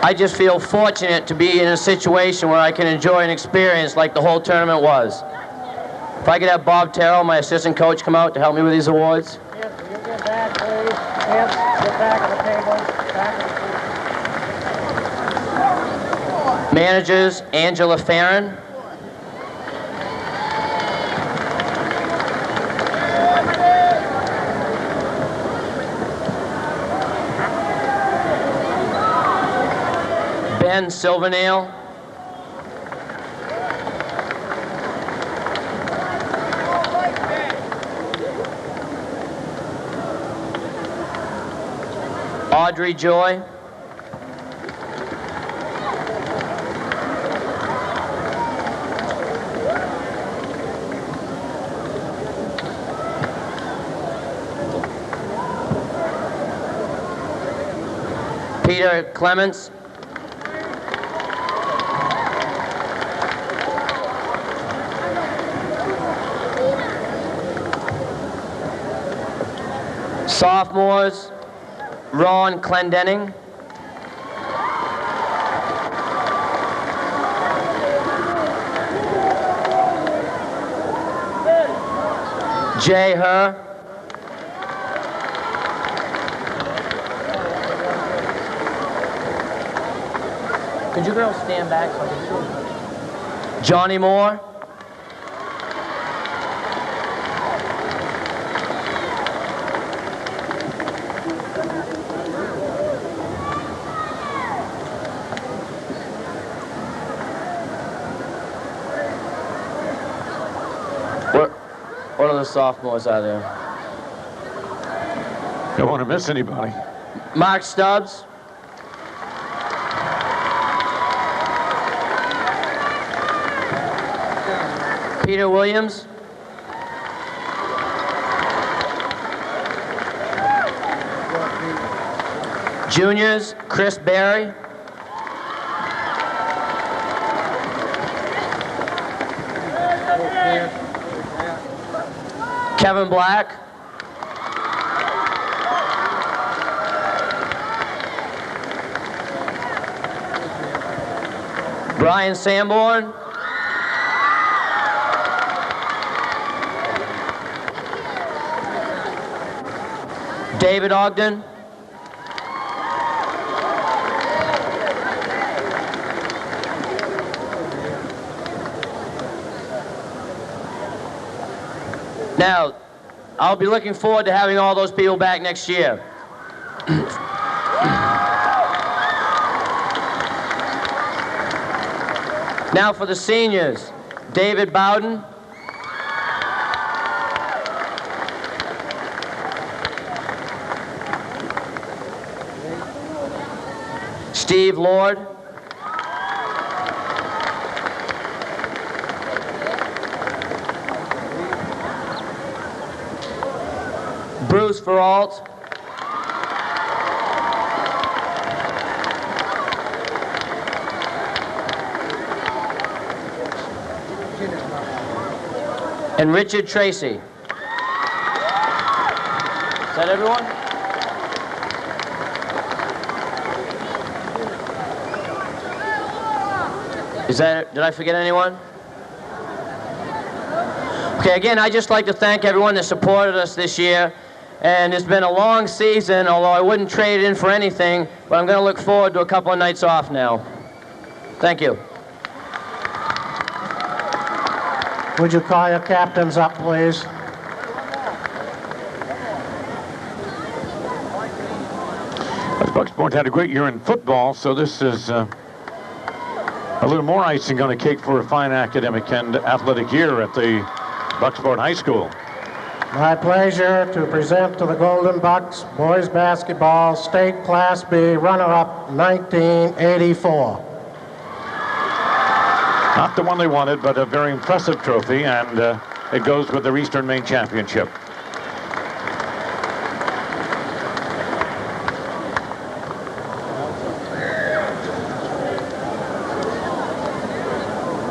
I just feel fortunate to be in a situation where I can enjoy an experience like the whole tournament was. If I could have Bob Terrell, my assistant coach, come out to help me with these awards. Yes, will you get back, please? Yes, get back on the table. Back on the table. Managers, Angela Farron. Ben Silvernail. Audrey Joy. Peter Clements. Sophomores, Ron Clendenning. Jay Herr. Could you girls stand back so I can see? Johnny Moore. What other sophomores are there? Don't want to miss anybody. Mark Stubbs. Peter Williams. Juniors, Chris Barry. Kevin Black. Brian Sanborn. David Ogden. Now, I'll be looking forward to having all those people back next year. Now for the seniors, David Bowden. Steve Lord. Bruce Feralt. And Richard Tracy. Is that everyone? Did I forget anyone? Okay, again, I'd just like to thank everyone that supported us this year. And it's been a long season, although I wouldn't trade it in for anything, but I'm going to look forward to a couple of nights off now. Thank you. Would you call your captains up, please? Bucksport had a great year in football, so this is a little more icing on the cake for a fine academic and athletic year at the Bucksport High School. My pleasure to present to the Golden Bucks boys basketball state Class B runner-up 1984. Not the one they wanted, but a very impressive trophy, and it goes with their Eastern Maine Championship.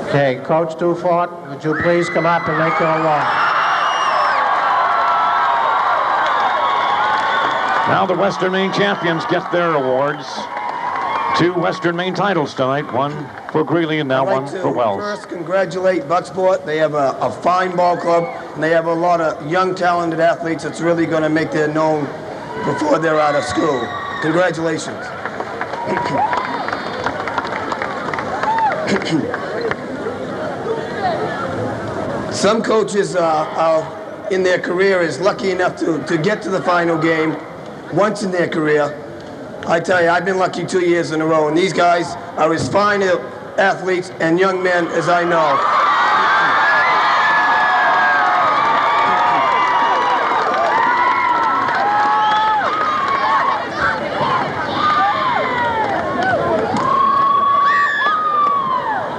Okay, Coach Dufort, would you please come up and make your award? Now the Western Maine champions get their awards. 2 Western Maine titles tonight, one for Greeley and now one for Wells. First, congratulate Bucksport. They have a fine ball club, and they have a lot of young, talented athletes that's really going to make their known before they're out of school. Congratulations. Some coaches are in their career is lucky enough to get to the final game once in their career. I tell you, I've been lucky 2 years in a row, and these guys are as fine athletes and young men as I know.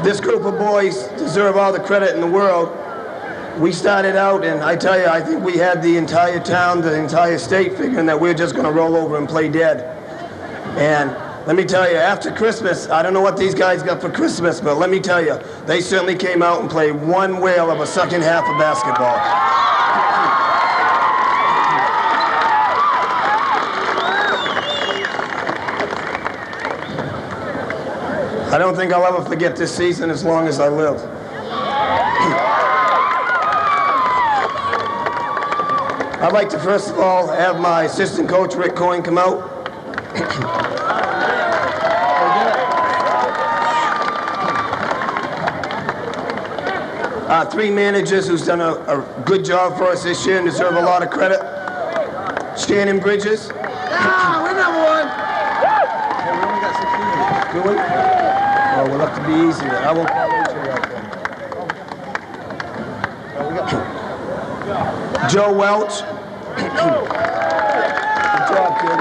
This group of boys deserve all the credit in the world. We started out, and I tell you, I think we had the entire town, the entire state figuring that we're just going to roll over and play dead. And let me tell you, after Christmas, I don't know what these guys got for Christmas, but let me tell you, they certainly came out and played one whale of a second half of basketball. I don't think I'll ever forget this season as long as I live. I'd like to first of all have my assistant coach, Rick Coyne, come out. 3 managers who's done a good job for us this year and deserve a lot of credit. Shannon Bridges. Yeah, we're number 1. Hey, we only got 16 minutes. Do we? Oh, we'll have to be easy then. I won't call AJ out then. Joe Welch. Good job, kid.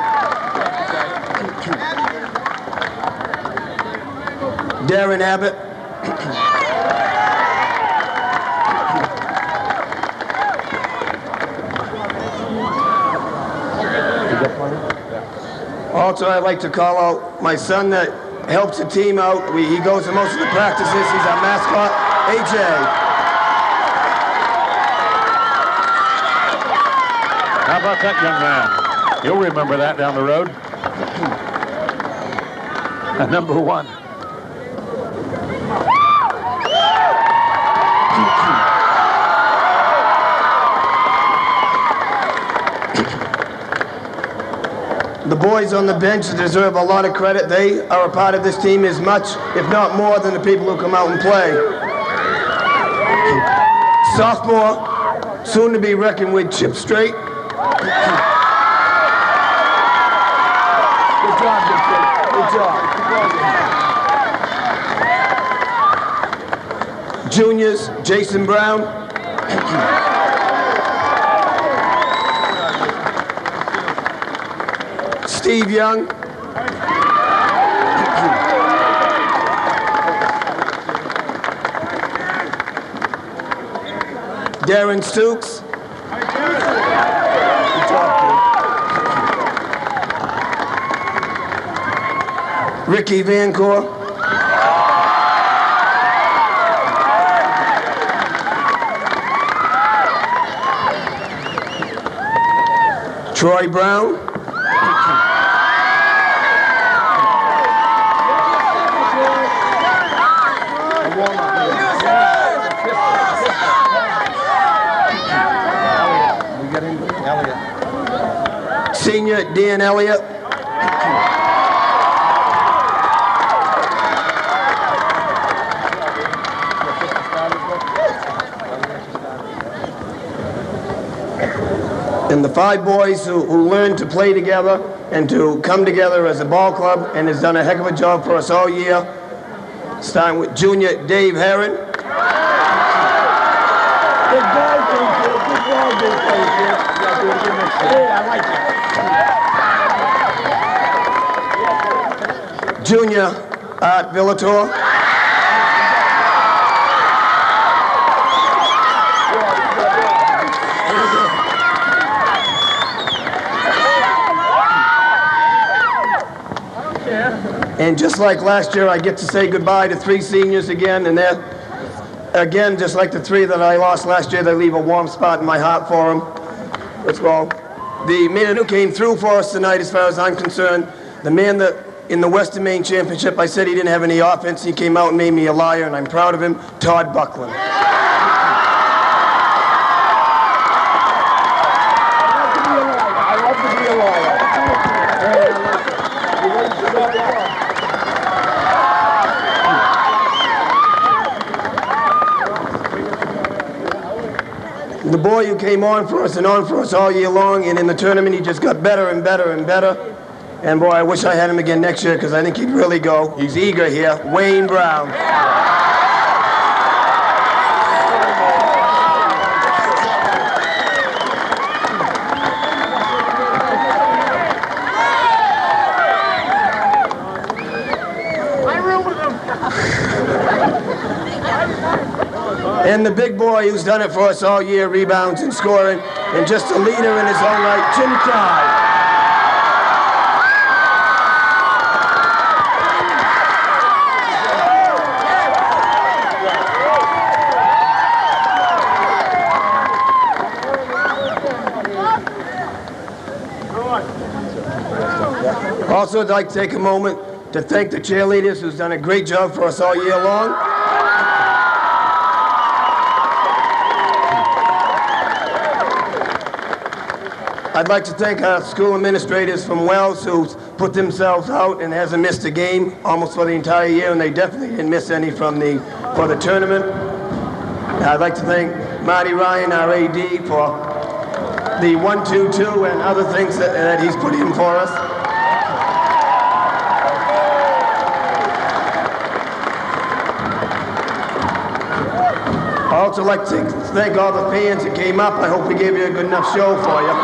Darren Abbott. Also, I'd like to call out my son that helps the team out. He goes to most of the practices. He's our mascot, AJ. How about that young man? You'll remember that down the road. Number 1. The boys on the bench deserve a lot of credit. They are a part of this team as much, if not more, than the people who come out and play. Sophomore, soon to be reckoned with, Chip Straight. Good job, good kid. Good job. Juniors, Jason Brown. Steve Young. Darren Stooks. Good job, kid. Ricky Vancourt. Troy Brown. senior Dan Elliott. And the 5 boys who learned to play together and to come together as a ball club and has done a heck of a job for us all year. Starting with junior Dave Herron. Good ball, Dave. Hey, I like it. Junior Art Villator. And just like last year, I get to say goodbye to 3 seniors again, and they're, again, just like the 3 that I lost last year, they leave a warm spot in my heart for them. Let's go. The man who came through for us tonight, as far as I'm concerned, the man that in the Western Maine Championship, I said he didn't have any offense, he came out and made me a liar, and I'm proud of him, Todd Buckland. I love to be a liar. The boy who came on for us and on for us all year long, and in the tournament he just got better and better and better. And boy, I wish I had him again next year because I think he'd really go. He's eager here, Wayne Brown. And the big boy who's done it for us all year, rebounds and scoring, and just a leader in his own right, Jim Cry. Also, I'd like to take a moment to thank the cheerleaders who's done a great job for us all year long. I'd like to thank our school administrators from Wells who put themselves out and hasn't missed a game almost for the entire year, and they definitely didn't miss any for the tournament. I'd like to thank Marty Ryan, our AD, for the 1-2-2 and other things that he's put in for us. I'd also like to thank all the fans that came up. I hope we gave you a good enough show for you.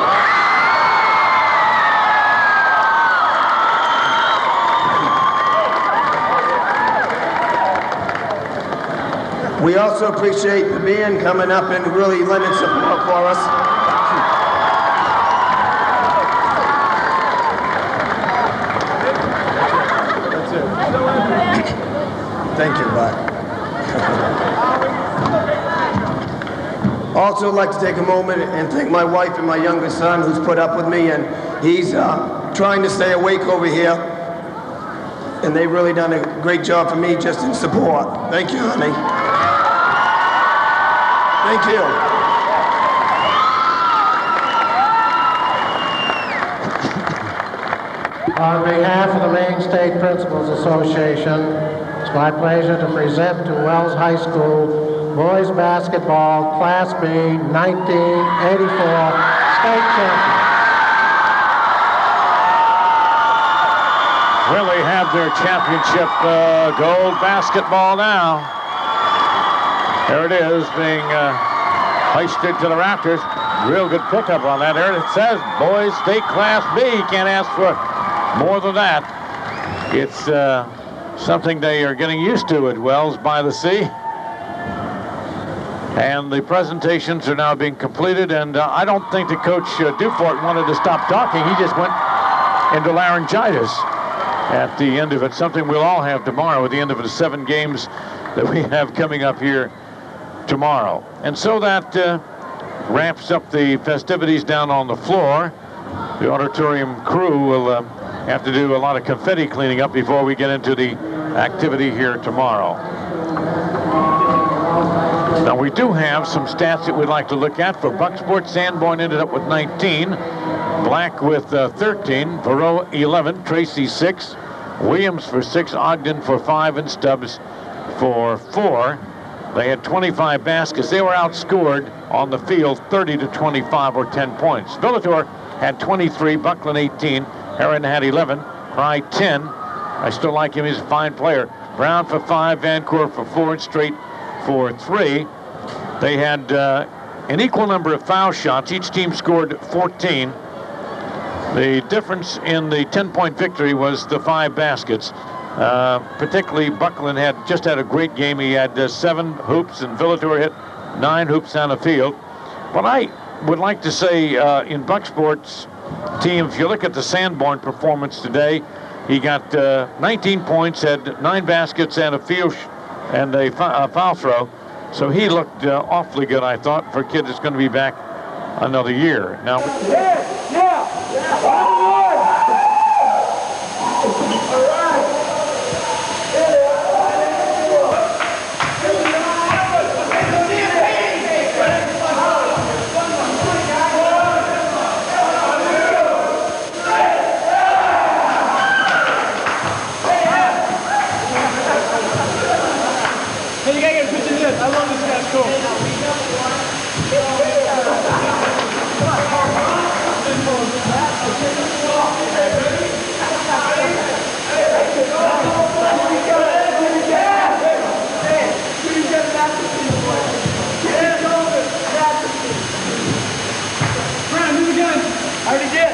We also appreciate the band coming up and really lending support for us. Thank you, Bud. Also, I'd like to take a moment and thank my wife and my youngest son who's put up with me, and he's trying to stay awake over here. And they've really done a great job for me just in support. Thank you, honey. Thank you. On behalf of the Maine State Principals Association, it's my pleasure to present to Wells High School boys basketball Class B 1984 state champion. Well, they have their championship gold basketball now. There it is, being hoisted to the rafters. Real good pickup on that. There it says, boys state Class B. Can't ask for more than that. It's something they are getting used to at Wells by the Sea. And the presentations are now being completed, and I don't think that Coach Dufort wanted to stop talking. He just went into laryngitis at the end of it, something we'll all have tomorrow at the end of the 7 games that we have coming up here tomorrow. And so that wraps up the festivities down on the floor. The auditorium crew will have to do a lot of confetti cleaning up before we get into the activity here tomorrow. Now, we do have some stats that we'd like to look at. For Bucksport, Sanborn ended up with 19. Black with 13, Perot 11, Tracy 6, Williams for 6, Ogden for 5, and Stubbs for 4. They had 25 baskets. They were outscored on the field 30-25 or 10 points. Villator had 23, Buckland 18, Heron had 11, Fry 10. I still like him. He's a fine player. Brown for 5, Vancourt for 4, and Straight for 3. They had an equal number of foul shots. Each team scored 14. The difference in the 10-point victory was the 5 baskets. Particularly Buckland just had a great game. He had 7 hoops, and Villator hit 9 hoops on the field. But I would like to say in Bucksport's team, if you look at the Sanborn performance today, he got 19 points, had 9 baskets and a field and a foul throw. So he looked awfully good, I thought, for a kid that's going to be back another year. Now. I love this guy's cool. Brown, do it again. I already did.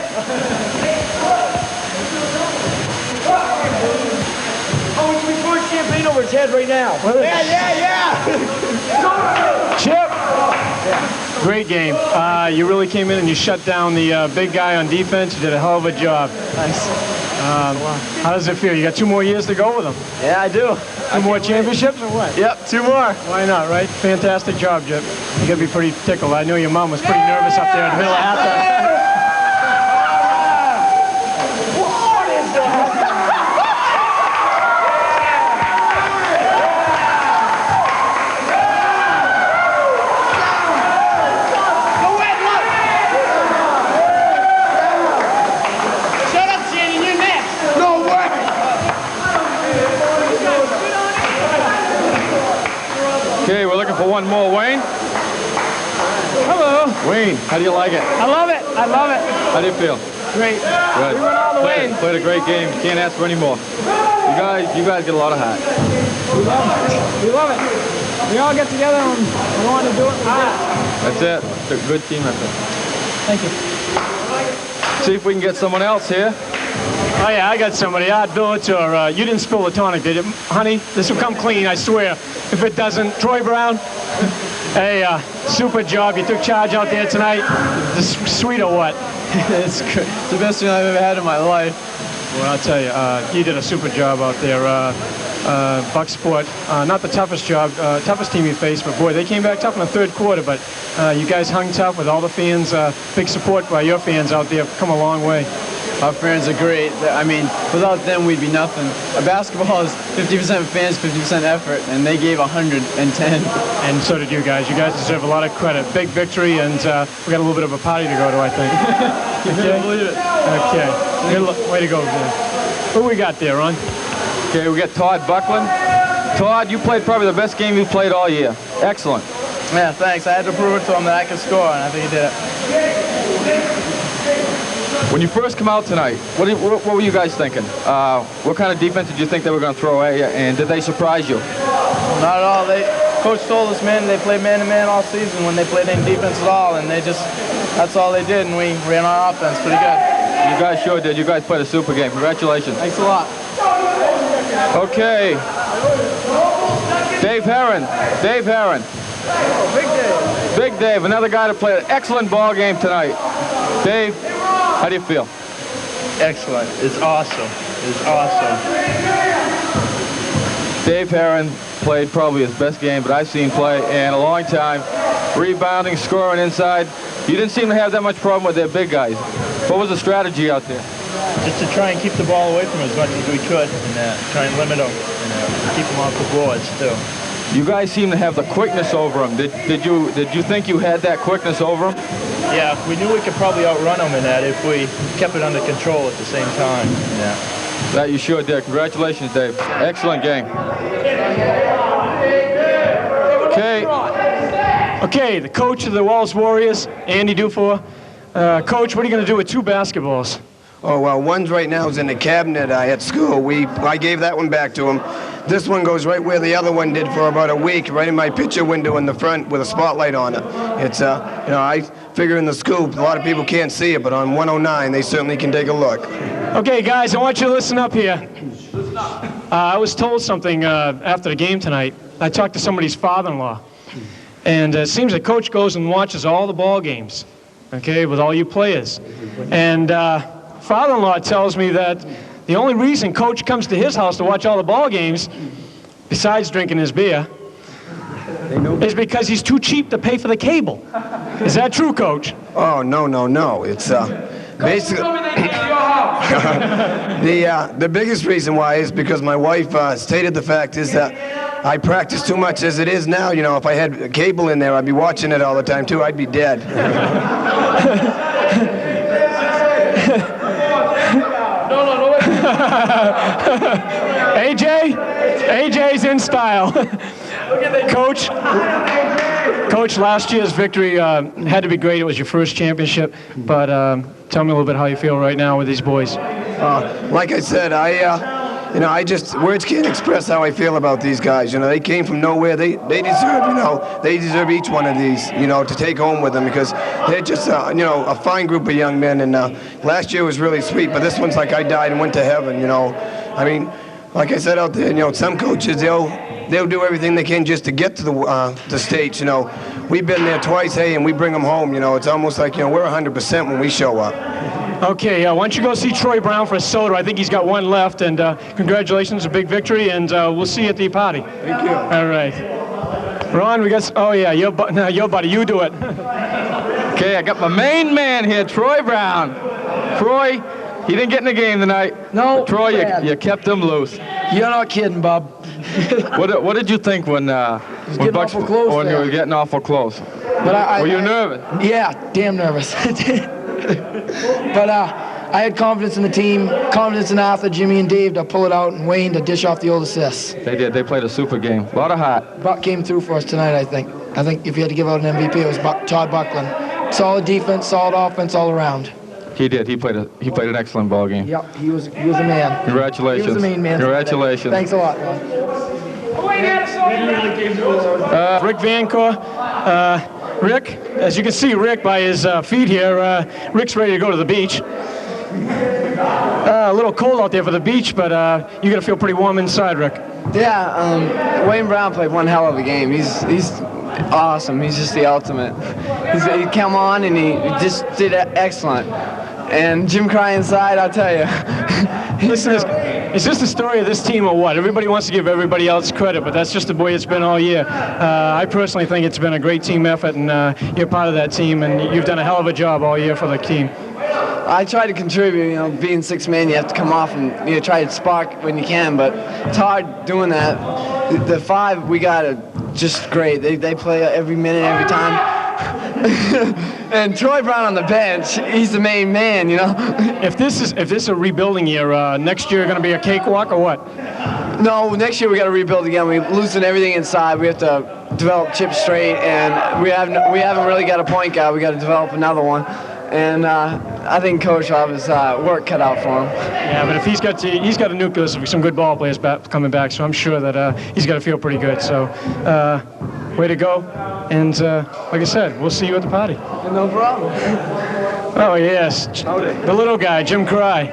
Oh, we can pour champagne over his head right now. Yeah. Chip. Great game. You really came in and you shut down the big guy on defense. You did a hell of a job. Thanks. How does it feel? You got 2 more years to go with them. Yeah, I do. 2 more championships or what? Yep, 2 more. Why not, right? Fantastic job, Chip. You got to be pretty tickled. I know your mom was pretty nervous up there in the middle of halftime. Okay, we're looking for one more. Wayne? Hello. Wayne, how do you like it? I love it. I love it. How do you feel? Great. Good. We went all the way. Played a great game. You can't ask for any more. You guys get a lot of heart. We love it. We love it. We all get together and we want to do it. That's it. It's a good team effort. Thank you. See if we can get someone else here. Oh, yeah, I got somebody. Villator, you didn't spill the tonic, did you? Honey, this will come clean, I swear. If it doesn't, Troy Brown, hey, super job. You took charge out there tonight. This sweet or what? It's good. It's the best thing I've ever had in my life. Well, I'll tell you, you did a super job out there. Bucksport, not the toughest job, toughest team you faced, but boy, they came back tough in the 3rd quarter, but you guys hung tough with all the fans, big support by your fans out there, come a long way. Our fans are great. I mean, without them, we'd be nothing. Basketball is 50% fans, 50% effort, and they gave 110. And so did you guys. You guys deserve a lot of credit. Big victory, and we got a little bit of a party to go to, I think. You can't believe it. Okay. Good way to go, man. Who we got there, Ron? Okay, we got Todd Buckland. Todd, you played probably the best game you've played all year. Excellent. Yeah, thanks. I had to prove it to him that I could score, and I think he did it. When you first come out tonight, what were you guys thinking? What kind of defense did you think they were going to throw at you, and did they surprise you? Not at all. Coach told us, man, they played man-to-man all season when they played any defense at all, and that's all they did, and we ran our offense pretty good. You guys sure did. You guys played a super game. Congratulations. Thanks a lot. Okay. Dave Heron. Dave Heron. Big Dave. Big Dave, another guy that played an excellent ball game tonight. Dave, how do you feel? Excellent. It's awesome. It's awesome. Dave Heron played probably his best game that I've seen play in a long time. Rebounding, scoring inside. You didn't seem to have that much problem with their big guys. What was the strategy out there? Just to try and keep the ball away from them as much as we could and try and limit them and keep them off the boards too. You guys seem to have the quickness over them. Did you think you had that quickness over them? Yeah, we knew we could probably outrun them in that if we kept it under control at the same time. Yeah. That you sure did. Congratulations, Dave. Excellent game. Okay. Okay, the coach of the Wells Warriors, Andy Dufort. Coach, what are you going to do with 2 basketballs? Oh, well, one's right now is in the cabinet at school. I gave that one back to him. This one goes right where the other one did for about a week, right in my picture window in the front with a spotlight on it. It's, I figure in the scoop, a lot of people can't see it, but on 109, they certainly can take a look. Okay, guys, I want you to listen up here. I was told something after the game tonight. I talked to somebody's father-in-law, and it seems that Coach goes and watches all the ball games, okay, with all you players. And father-in-law tells me that the only reason Coach comes to his house to watch all the ball games, besides drinking his beer, is because he's too cheap to pay for the cable. Is that true, Coach? Oh, no. It's basically the biggest reason why is because my wife stated the fact is that I practice too much as it is now. You know, if I had cable in there, I'd be watching it all the time too. I'd be dead. AJ's in style. Coach, last year's victory had to be great. It was your first championship, but tell me a little bit how you feel right now with these boys. Like I said, words can't express how I feel about these guys. You know, they came from nowhere. They deserve each one of these, to take home with them because they're just, a fine group of young men. And last year was really sweet, but this one's like I died and went to heaven. I mean, like I said out there, some coaches they'll do everything they can just to get to the States. We've been there twice, and we bring them home. It's almost like we're 100% when we show up. Okay, why don't you go see Troy Brown for a soda? I think he's got one left, and congratulations, a big victory, and we'll see you at the party. Thank you. All right. Ron, we got, your buddy, you do it. Okay, I got my main man here, Troy Brown. Troy, he didn't get in the game tonight. No, Troy, you kept him loose. You're not kidding, Bob. What did you think when you were getting awful close? But were you nervous? Yeah, damn nervous. But I had confidence in the team, confidence in Arthur, Jimmy, and Dave to pull it out, and Wayne to dish off the old assists. They did. They played a super game. A lot of heart. Buck came through for us tonight, I think. I think if you had to give out an MVP, it was Todd Buckland. Solid defense, solid offense all around. He did. He played an excellent ball game. Yep, he was a man. Congratulations. He was the main man. Congratulations. Thanks a lot, man. Rick Vancourt. Rick, as you can see, Rick by his feet here, Rick's ready to go to the beach. A little cold out there for the beach, but you're going to feel pretty warm inside, Rick. Yeah, Wayne Brown played one hell of a game. He's awesome. He's just the ultimate. He came on and he just did excellent. And Jim Cry inside, I'll tell you. Listen, is this the story of this team or what? Everybody wants to give everybody else credit, but that's just the way it's been all year. I personally think it's been a great team effort, and you're part of that team, and you've done a hell of a job all year for the team. I try to contribute. Being six man, you have to come off and try to spark when you can, but it's hard doing that. The five we got are just great. They play every minute, every time. And Troy Brown on the bench, he's the main man, If this is a rebuilding year, next year going to be a cakewalk or what? No, next year we got to rebuild again. We loosen everything inside. We have to develop Chip straight, and we haven't really got a point guard. We got to develop another one. And I think Coach will have his work cut out for him. Yeah, but if he's got a nucleus of some good ball players coming back, so I'm sure that he's got to feel pretty good. So, way to go. And like I said, we'll see you at the party. No problem. Oh, yes. The little guy, Jim Cry.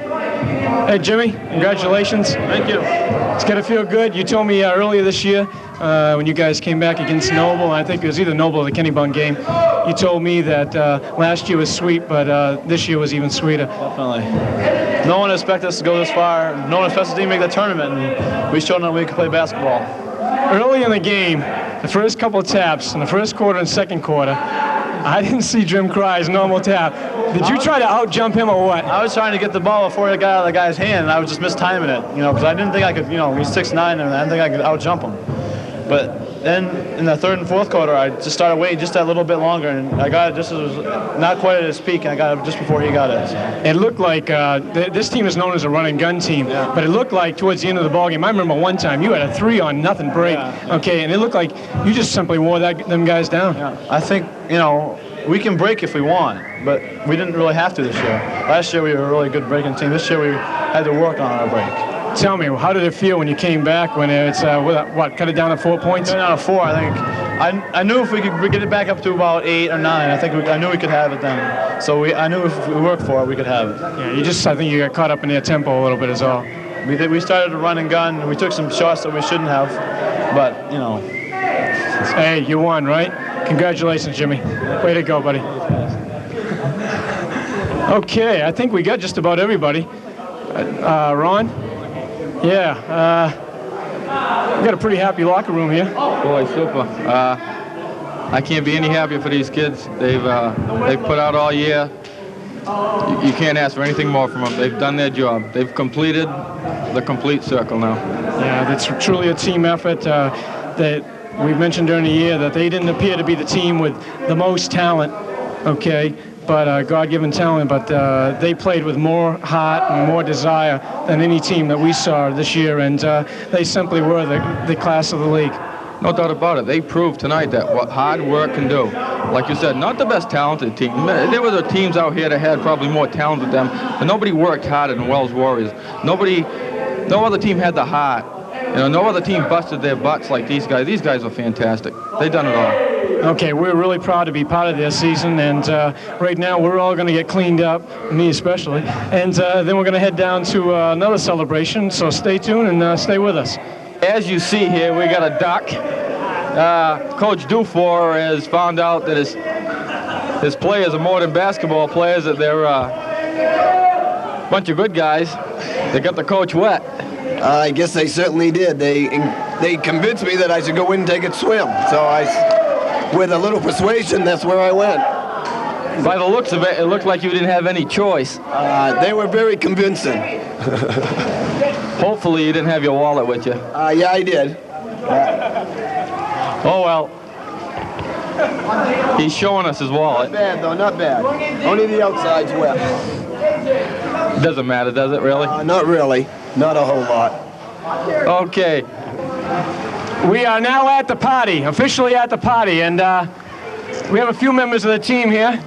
Hey, Jimmy, congratulations. Thank you. It's got to feel good. You told me earlier this year when you guys came back against Noble, I think it was either Noble or the Kennebunk game, you told me that last year was sweet, but this year was even sweeter. Definitely. No one expected us to go this far. No one expected us to make the tournament, and we showed them we could play basketball. Early in the game, the first couple of taps, in the first quarter and second quarter, I didn't see Jim Cry's normal tap. Did you try to out-jump him or what? I was trying to get the ball before it got out of the guy's hand, and I was just mistiming it, because I didn't think I could, he's 6'9", and I didn't think I could out-jump him. But then in the third and fourth quarter, I just started waiting just that little bit longer, and I got it just as it was not quite at his peak, and I got it just before he got it. It looked like this team is known as a run and gun team, but it looked like towards the end of the ballgame, I remember one time you had a 3-on-0 break, okay, and it looked like you just simply wore them guys down. I think, you know, we can break if we want, but we didn't really have to this year. Last year we were a really good breaking team. This year we had to work on our break. Tell me, how did it feel when you came back when it's, what, cut it down to 4 points? Cut it down to 4, I think. I knew if we could get it back up to about 8 or 9, I knew we could have it then. So I knew if we worked for it, we could have it. Yeah, I think you got caught up in their tempo a little bit is all. We started to run and gun, and we took some shots that we shouldn't have, but, you know. Hey, you won, right? Congratulations, Jimmy. Way to go, buddy. Okay, I think we got just about everybody. Ron? Yeah, we got a pretty happy locker room here. Boy, super. I can't be any happier for these kids. They've put out all year. You can't ask for anything more from them. They've done their job. They've completed the complete circle now. Yeah, that's truly a team effort. That we mentioned during the year that they didn't appear to be the team with the most talent, okay, but God-given talent, but they played with more heart and more desire than any team that we saw this year, and they simply were the class of the league. No doubt about it. They proved tonight that what hard work can do. Like you said, not the best talented team. There were the teams out here that had probably more talent than them, but nobody worked harder than Wells Warriors. No other team had the heart. You know, no other team busted their butts like these guys. These guys are fantastic. They've done it all. Okay, we're really proud to be part of this season, and right now we're all going to get cleaned up, me especially, and then we're going to head down to another celebration, so stay tuned and stay with us. As you see here, we got a duck. Coach Dufort has found out that his players are more than basketball players, that they're a bunch of good guys. They got the coach wet. I guess they certainly did. They convinced me that I should go in and take a swim. So with a little persuasion, that's where I went. By the looks of it, it looked like you didn't have any choice. They were very convincing. Hopefully you didn't have your wallet with you. Yeah, I did. Oh, well. He's showing us his wallet. Not bad, though, not bad. Only the outside's wet. Doesn't matter, does it, really? Not really. Not a whole lot. Okay. We are now at the party, officially at the party, and we have a few members of the team here.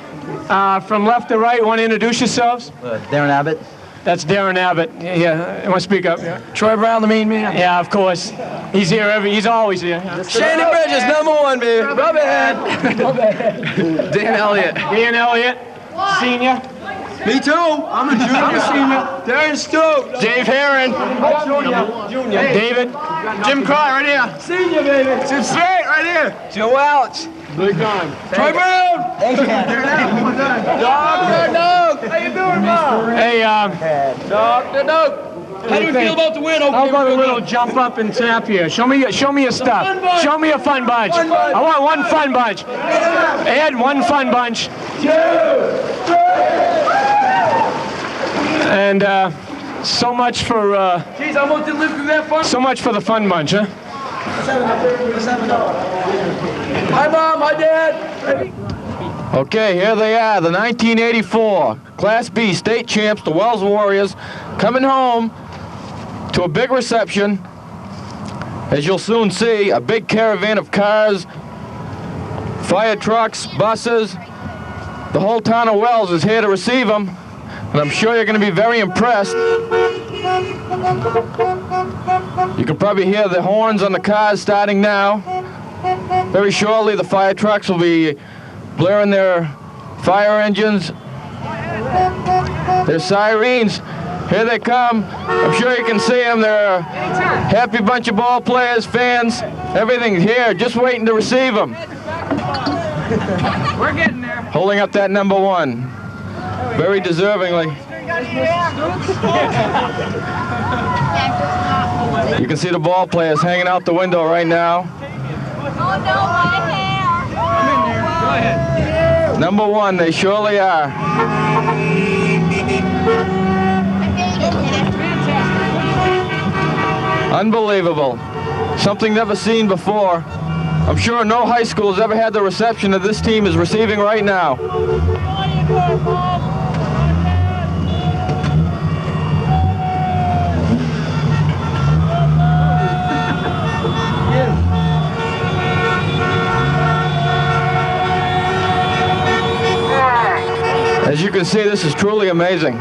From left to right, want to introduce yourselves? Darren Abbott. That's Darren Abbott. Yeah, you want to speak up? Yeah. Troy Brown, the main man. Yeah, of course. He's here he's always here. Shandy Bridges, #1, baby. Rub it. Dan Elliott. Dan Elliott, senior. Me too. I'm a junior. I'm a senior. Darren Stokes. Dave Herron. Junior. David. Jim Cry, right here. Senior, baby. Jim Straight, right here. Joe Welch. Big time. Troy Brown. Thank you. Dog. How you doing, Bob? Hey, Dr. Dope. How do you feel about the win? How about a little jump up and tap here? Show me your stuff. Show me a fun bunch. I want one fun bunch. Ed, one fun bunch. 2, 3. And so much for Jeez, I almost didn't live through that fun. so much for the fun bunch, huh? Hi, Mom. Hi, Dad. Okay, here they are, the 1984 Class B state champs, the Wells Warriors, coming home to a big reception. As you'll soon see, a big caravan of cars, fire trucks, buses. The whole town of Wells is here to receive them, and I'm sure you're going to be very impressed. You can probably hear the horns on the cars starting now. Very shortly, the fire trucks will be blaring their fire engines, their sirens. Here they come. I'm sure you can see them. They're a happy bunch of ball players, fans, everything's here, just waiting to receive them. We're getting there. Holding up that #1, very deservingly. You can see the ball players hanging out the window right now. Oh, no, my hair. I'm in there. Go ahead. #1, they surely are. Unbelievable. Something never seen before. I'm sure no high school has ever had the reception that this team is receiving right now. As you can see, this is truly amazing.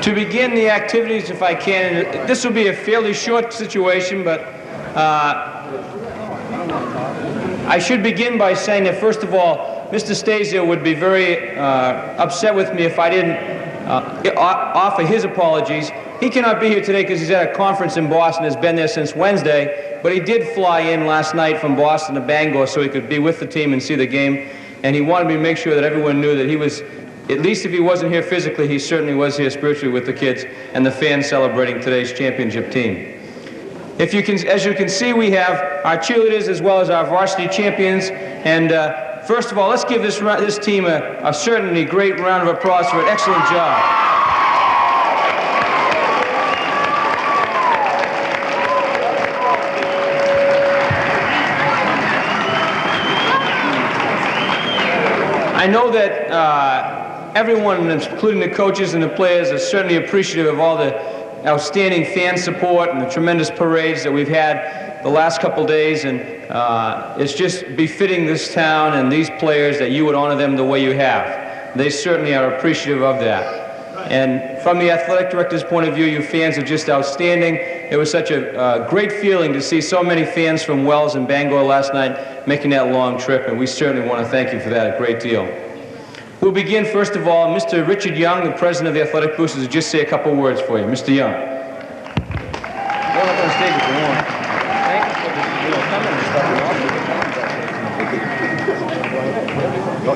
To begin the activities, if I can, this will be a fairly short situation, but I should begin by saying that, first of all, Mr. Stasio would be very upset with me if I didn't offer his apologies. He cannot be here today because he's at a conference in Boston, has been there since Wednesday, but he did fly in last night from Boston to Bangor so he could be with the team and see the game, and he wanted me to make sure that everyone knew that he was, at least if he wasn't here physically, he certainly was here spiritually with the kids and the fans celebrating today's championship team. If you can, as you can see, we have our cheerleaders as well as our varsity champions, and first of all, let's give this team a certainly great round of applause for an excellent job. I know that everyone, including the coaches and the players, is certainly appreciative of all the outstanding fan support and the tremendous parades that we've had the last couple days, and it's just befitting this town and these players that you would honor them the way you have. They certainly are appreciative of that. And from the athletic director's point of view, you fans are just outstanding. It was such a great feeling to see so many fans from Wells and Bangor last night making that long trip, and we certainly want to thank you for that a great deal. We'll begin, first of all, Mr. Richard Young, the president of the Athletic Boosters, will just say a couple words for you. Mr. Young. Go up on stage if you want. Thank you for coming and stuff.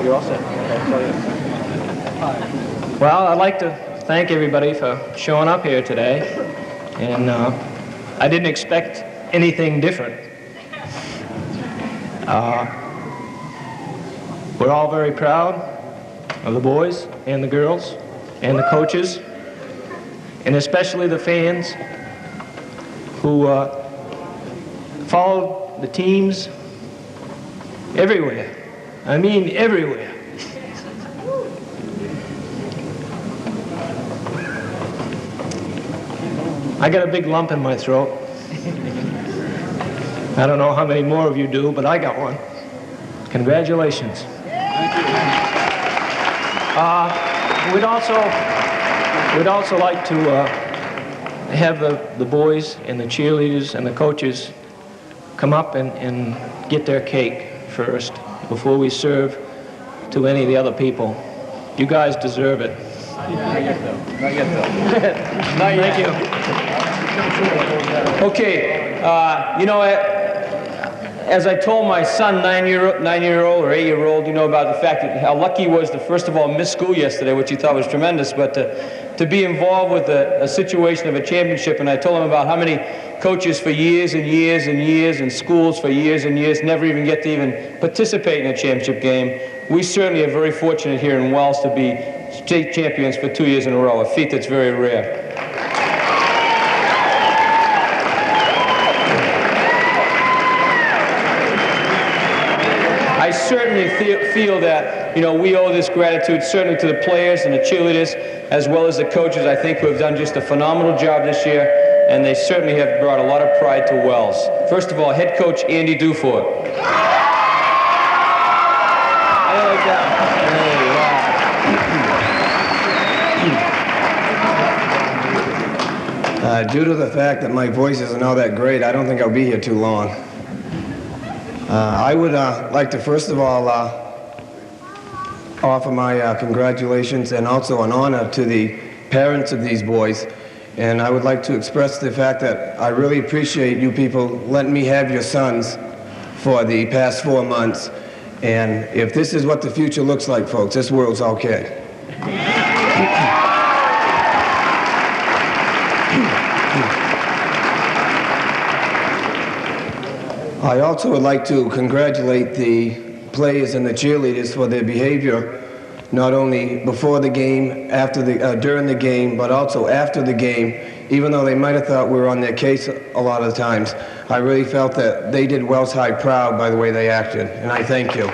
You're all set. Well, I'd like to thank everybody for showing up here today, and I didn't expect anything different. We're all very proud of the boys and the girls and the coaches and especially the fans who followed the teams everywhere. I mean, everywhere. I got a big lump in my throat. I don't know how many more of you do, but I got one. Congratulations. We'd also like to have the boys and the cheerleaders and the coaches come up and get their cake first before we serve to any of the other people. You guys deserve it. Not yet, though. Not yet, though. Not yet. Thank you. Okay, you know, as I told my son, 9-year-old or 8-year-old, you know, about the fact that how lucky he was to first of all miss school yesterday, which he thought was tremendous, but to be involved with a situation of a championship. And I told him about how many coaches for years and years and years and schools for years and years never even get to even participate in a championship game. We certainly are very fortunate here in Wells to be state champions for 2 years in a row, a feat that's very rare. I certainly feel that, you know, we owe this gratitude certainly to the players and the cheerleaders, as well as the coaches, I think, who have done just a phenomenal job this year, and they certainly have brought a lot of pride to Wells. First of all, head coach Andy Dufort. I like that. Due to the fact that my voice isn't all that great, I don't think I'll be here too long. I would like to first of all offer my congratulations and also an honor to the parents of these boys. And I would like to express the fact that I really appreciate you people letting me have your sons for the past 4 months. And if this is what the future looks like, folks, this world's okay. I also would like to congratulate the players and the cheerleaders for their behavior, not only before the game, during the game, but also after the game. Even though they might have thought we were on their case a lot of times, I really felt that they did Wells High proud by the way they acted, and I thank you.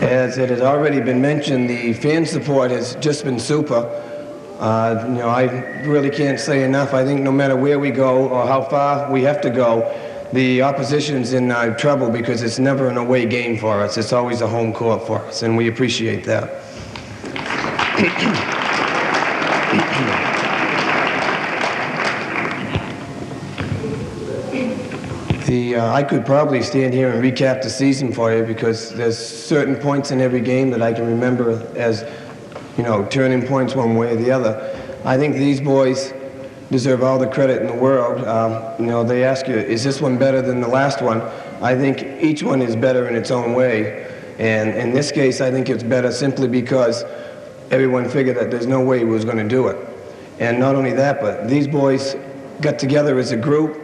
As it has already been mentioned, the fan support has just been super. You know, I really can't say enough. I think no matter where we go or how far we have to go, the opposition's in trouble because it's never an away game for us. It's always a home court for us, and we appreciate that. I could probably stand here and recap the season for you because there's certain points in every game that I can remember as, you know, turning points one way or the other. I think these boys deserve all the credit in the world. You know, they ask you, is this one better than the last one? I think each one is better in its own way. And in this case, I think it's better simply because everyone figured that there's no way we was going to do it. And not only that, but these boys got together as a group.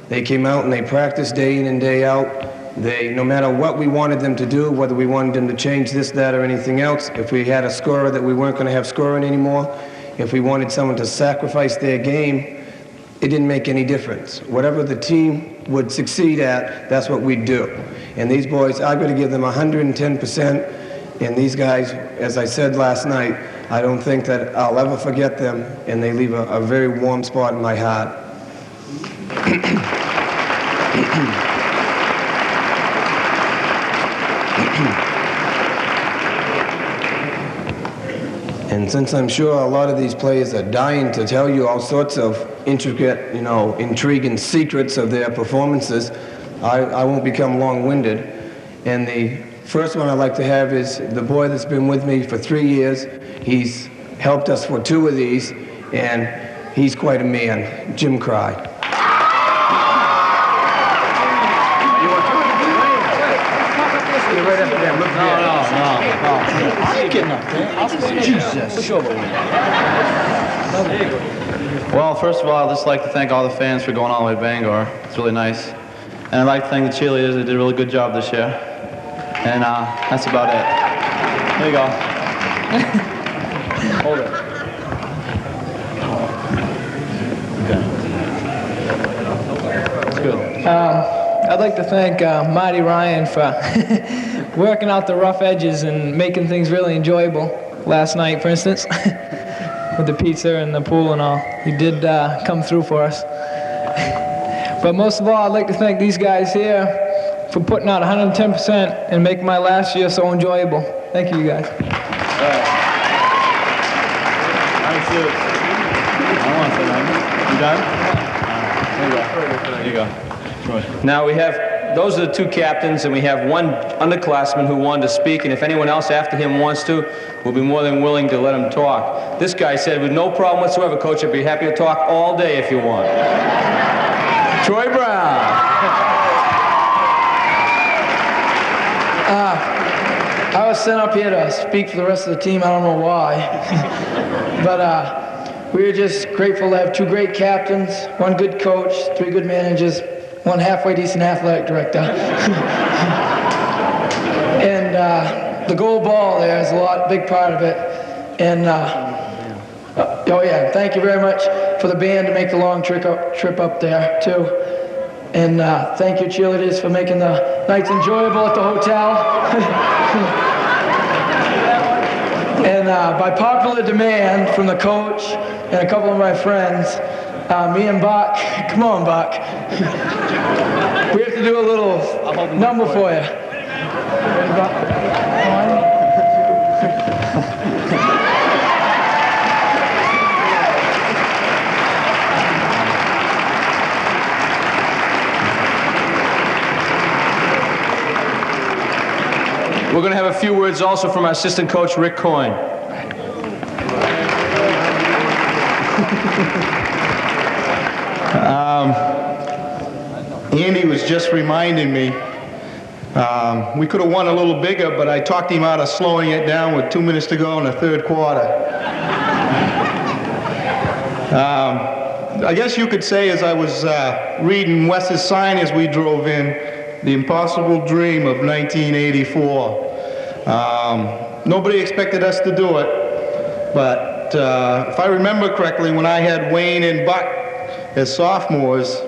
They came out and they practiced day in and day out. No matter what we wanted them to do, whether we wanted them to change this, that, or anything else, if we had a scorer that we weren't going to have scoring anymore, if we wanted someone to sacrifice their game, it didn't make any difference. Whatever the team would succeed at, that's what we'd do. And these boys, I've got to give them 110%. And these guys, as I said last night, I don't think that I'll ever forget them, and they leave a very warm spot in my heart. And since I'm sure a lot of these players are dying to tell you all sorts of intricate, you know, intriguing secrets of their performances, I won't become long-winded. And the first one I'd like to have is the boy that's been with me for 3 years. He's helped us for 2 of these, and he's quite a man, Jim Cry. Well, first of all, I'd just like to thank all the fans for going all the way to Bangor. It's really nice. And I'd like to thank the cheerleaders. They did a really good job this year. And that's about it. There you go. Hold it. Okay. That's good. I'd like to thank Marty Ryan for working out the rough edges and making things really enjoyable last night, for instance, with the pizza and the pool and all. He did come through for us. But most of all, I'd like to thank these guys here for putting out 110% and making my last year so enjoyable. Thank you, guys. You done? There you go. Now we have, those are the two captains, and we have one underclassman who wanted to speak, and if anyone else after him wants to, we'll be more than willing to let him talk. This guy said, with no problem whatsoever, Coach, I'd be happy to talk all day if you want. Troy Brown. I was sent up here to speak for the rest of the team. I don't know why. But we were just grateful to have two great captains, one good coach, three good managers, one halfway decent athletic director. And the gold ball there is a big part of it. And oh yeah, thank you very much for the band to make the long trip up there too. And thank you cheerleaders for making the nights enjoyable at the hotel. And by popular demand from the coach and a couple of my friends, me and Buck, come on Buck, we have to do a little number for you. We're going to have a few words also from our assistant coach, Rick Coyne. Andy was just reminding me, we could have won a little bigger, but I talked him out of slowing it down with 2 minutes to go in the third quarter. I guess you could say, as I was reading Wes's sign as we drove in, the impossible dream of 1984. Nobody expected us to do it, but if I remember correctly, when I had Wayne and Buck as sophomores,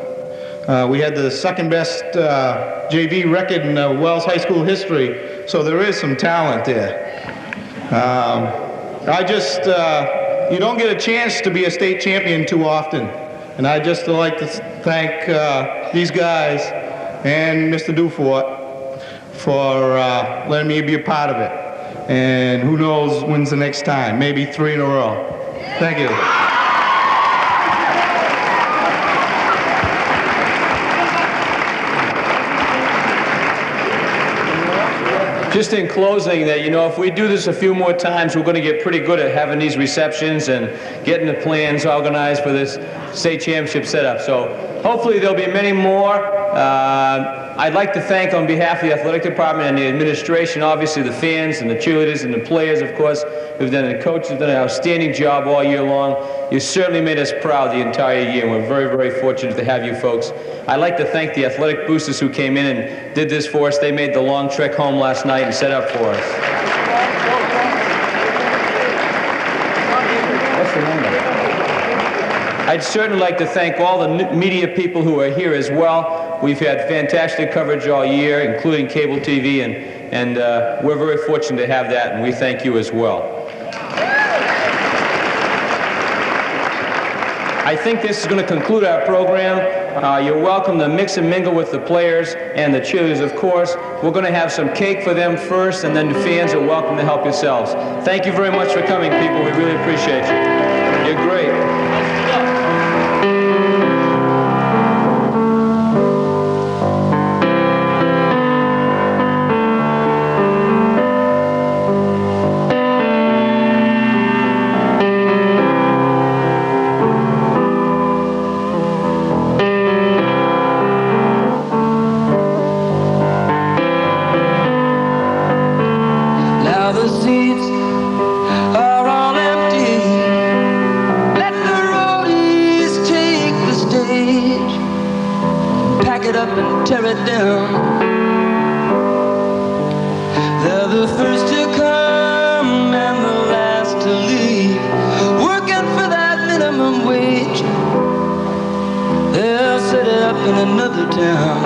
we had the second best JV record in Wells High School history, so there is some talent there. You don't get a chance to be a state champion too often, and I'd just like to thank these guys and Mr. Dufort for letting me be a part of it. And who knows when's the next time? Maybe 3 in a row. Thank you. Just in closing, that, you know, if we do this a few more times, we're going to get pretty good at having these receptions and getting the plans organized for this state championship setup. So hopefully there'll be many more. I'd like to thank, on behalf of the athletic department and the administration, obviously the fans and the cheerleaders and the players, of course, who've done, and the coaches have done an outstanding job all year long. You certainly made us proud the entire year, and we're very, very fortunate to have you folks. I'd like to thank the athletic boosters who came in and did this for us. They made the long trek home last night and set up for us. What's the number? I'd certainly like to thank all the media people who are here as well. We've had fantastic coverage all year, including cable TV, and we're very fortunate to have that, and we thank you as well. I think this is going to conclude our program. You're welcome to mix and mingle with the players and the cheerleaders, of course. We're going to have some cake for them first, and then the fans are welcome to help yourselves. Thank you very much for coming, people. We really appreciate you. You're great. the first to come and the last to leave, working for that minimum wage. They'll set it up in another town.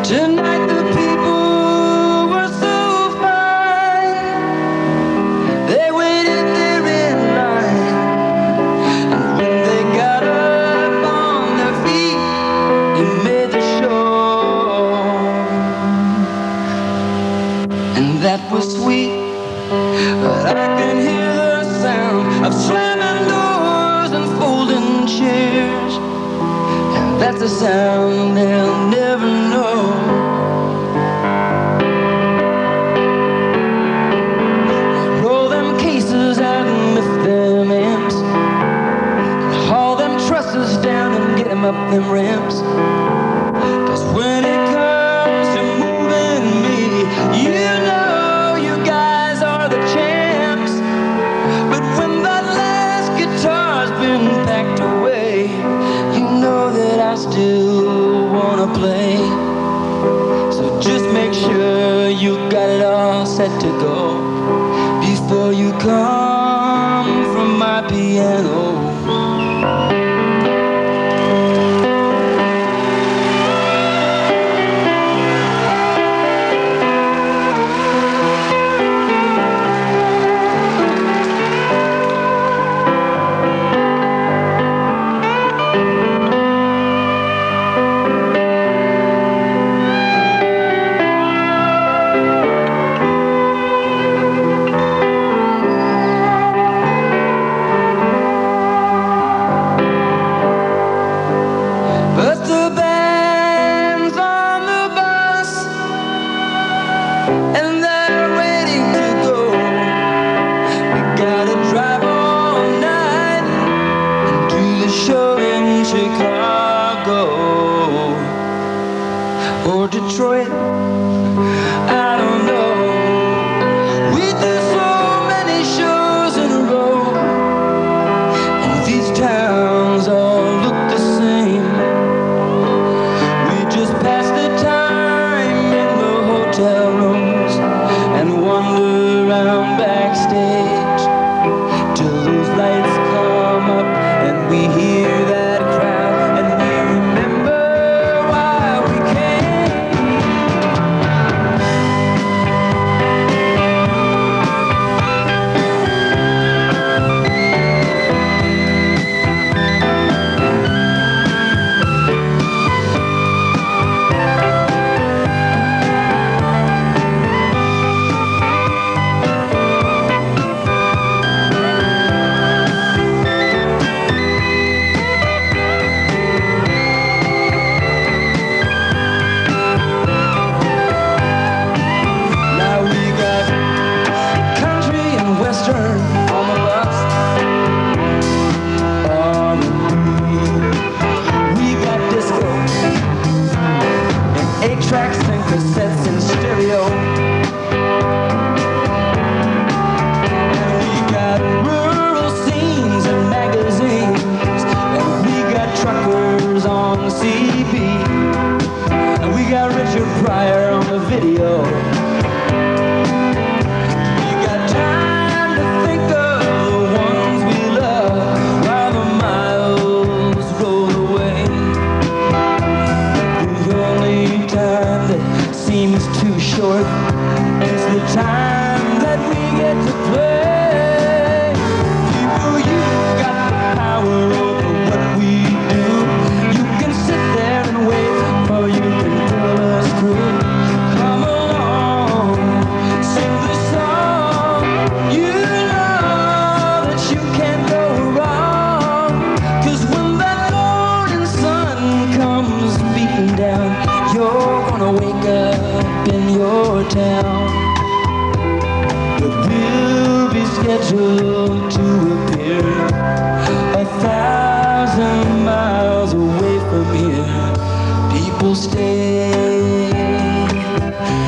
Tonight the people were so fine. They waited there in line, and when they got up on their feet, they made the show. And that was sweet, but I can hear the sound of slamming doors and folding chairs. And that's a sound they'll never know. Roll them cases out and lift them amps, and haul them trusses down and get them up them ramps. 'Cause when it comes to moving me, you know you guys are the champs. But when that last guitar's been packed away, you know that I still wanna play. So just make sure you got it all set to go before you come from my piano. But the band's on the bus, and they're waiting to go. We gotta drive all night and do the show in Chicago or Detroit. I don't know. We do so many shows in a row, and these towns all look the same. We just pass the time in the hotel rooms and wander around backstage till those lights come up and we hear that crowd and we remember why we came. Now we got country and western on the bus. We got disco and 8 tracks and cassettes and stereo. And we got rural scenes and magazines, and we got truckers on CB, and we got Richard Pryor on the video. We got time to think of the ones we love while the miles roll away. The only time that seems too short is the time that we get to play. People, you got the power over what we do. You can sit there and wait, or you can pull us through. Come along, sing the song. You know that you can't go wrong. 'Cause when that morning sun comes beating down, you're gonna wake up in your town. But we'll be scheduled to appear 1,000 miles away from here. People stay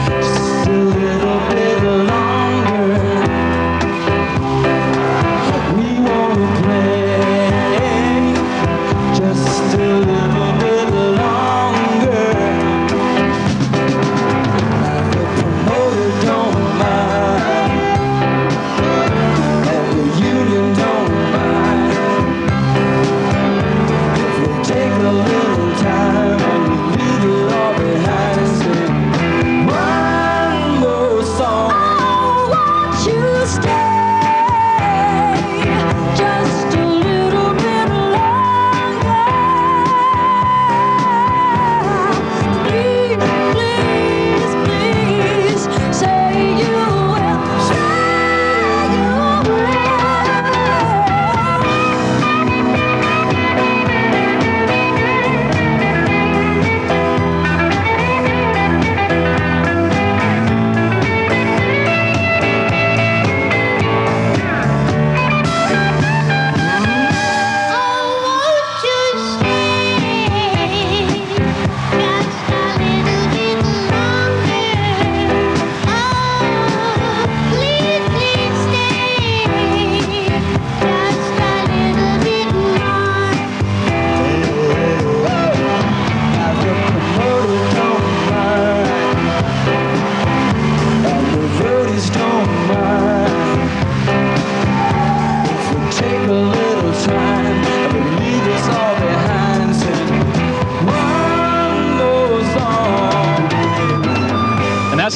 just a little bit longer. We wanna play just a little bit longer.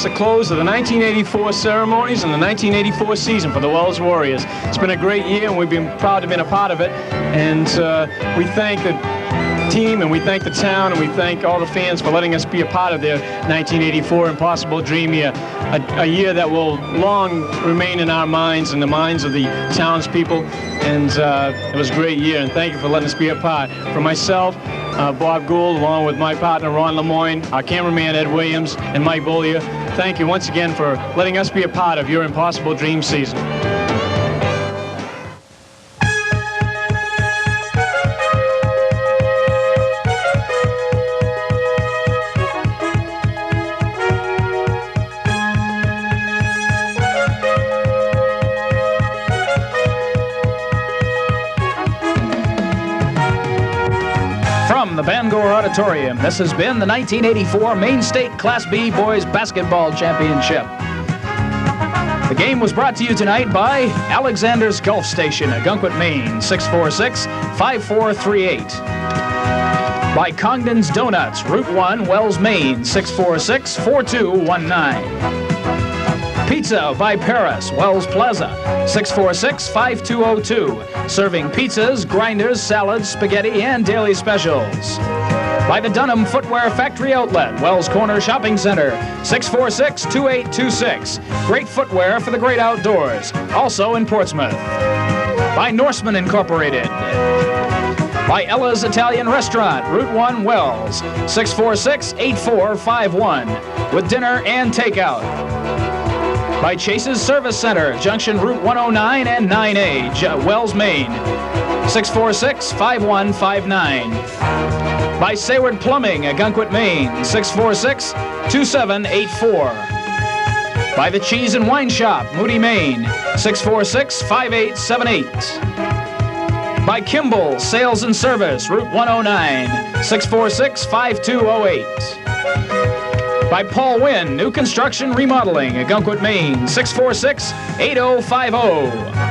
the close of the 1984 ceremonies and the 1984 season for the Wells Warriors. It's been a great year, and we've been proud to have been a part of it. And we thank the team, and we thank the town, and we thank all the fans for letting us be a part of their 1984 Impossible Dream year, a year that will long remain in our minds and the minds of the townspeople. And it was a great year, and thank you for letting us be a part. For myself, Bob Gould, along with my partner Ron Lemoyne, our cameraman Ed Williams, and Mike Bollier, thank you once again for letting us be a part of your Impossible Dream season. From the Bangor Auditorium, this has been the 1984 Maine State Class B Boys Basketball Championship. The game was brought to you tonight by Alexander's Gulf Station, Agunquit, Maine, 646-5438. By Congdon's Donuts, Route 1, Wells, Maine, 646-4219. Pizza by Paris, Wells Plaza, 646-5202. Serving pizzas, grinders, salads, spaghetti, and daily specials. By the Dunham Footwear Factory Outlet, Wells Corner Shopping Center, 646-2826. Great footwear for the great outdoors, also in Portsmouth. By Norseman Incorporated. By Ella's Italian Restaurant, Route 1, Wells, 646-8451. With dinner and takeout. By Chase's Service Center, Junction Route 109 and 9A, Wells, Maine, 646-5159. By Sayward Plumbing, Agunquit, Maine, 646-2784. By the Cheese and Wine Shop, Moody, Maine, 646-5878. By Kimball Sales and Service, Route 109, 646-5208. By Paul Wynn, New Construction Remodeling, Agunquit, Maine, 646-8050.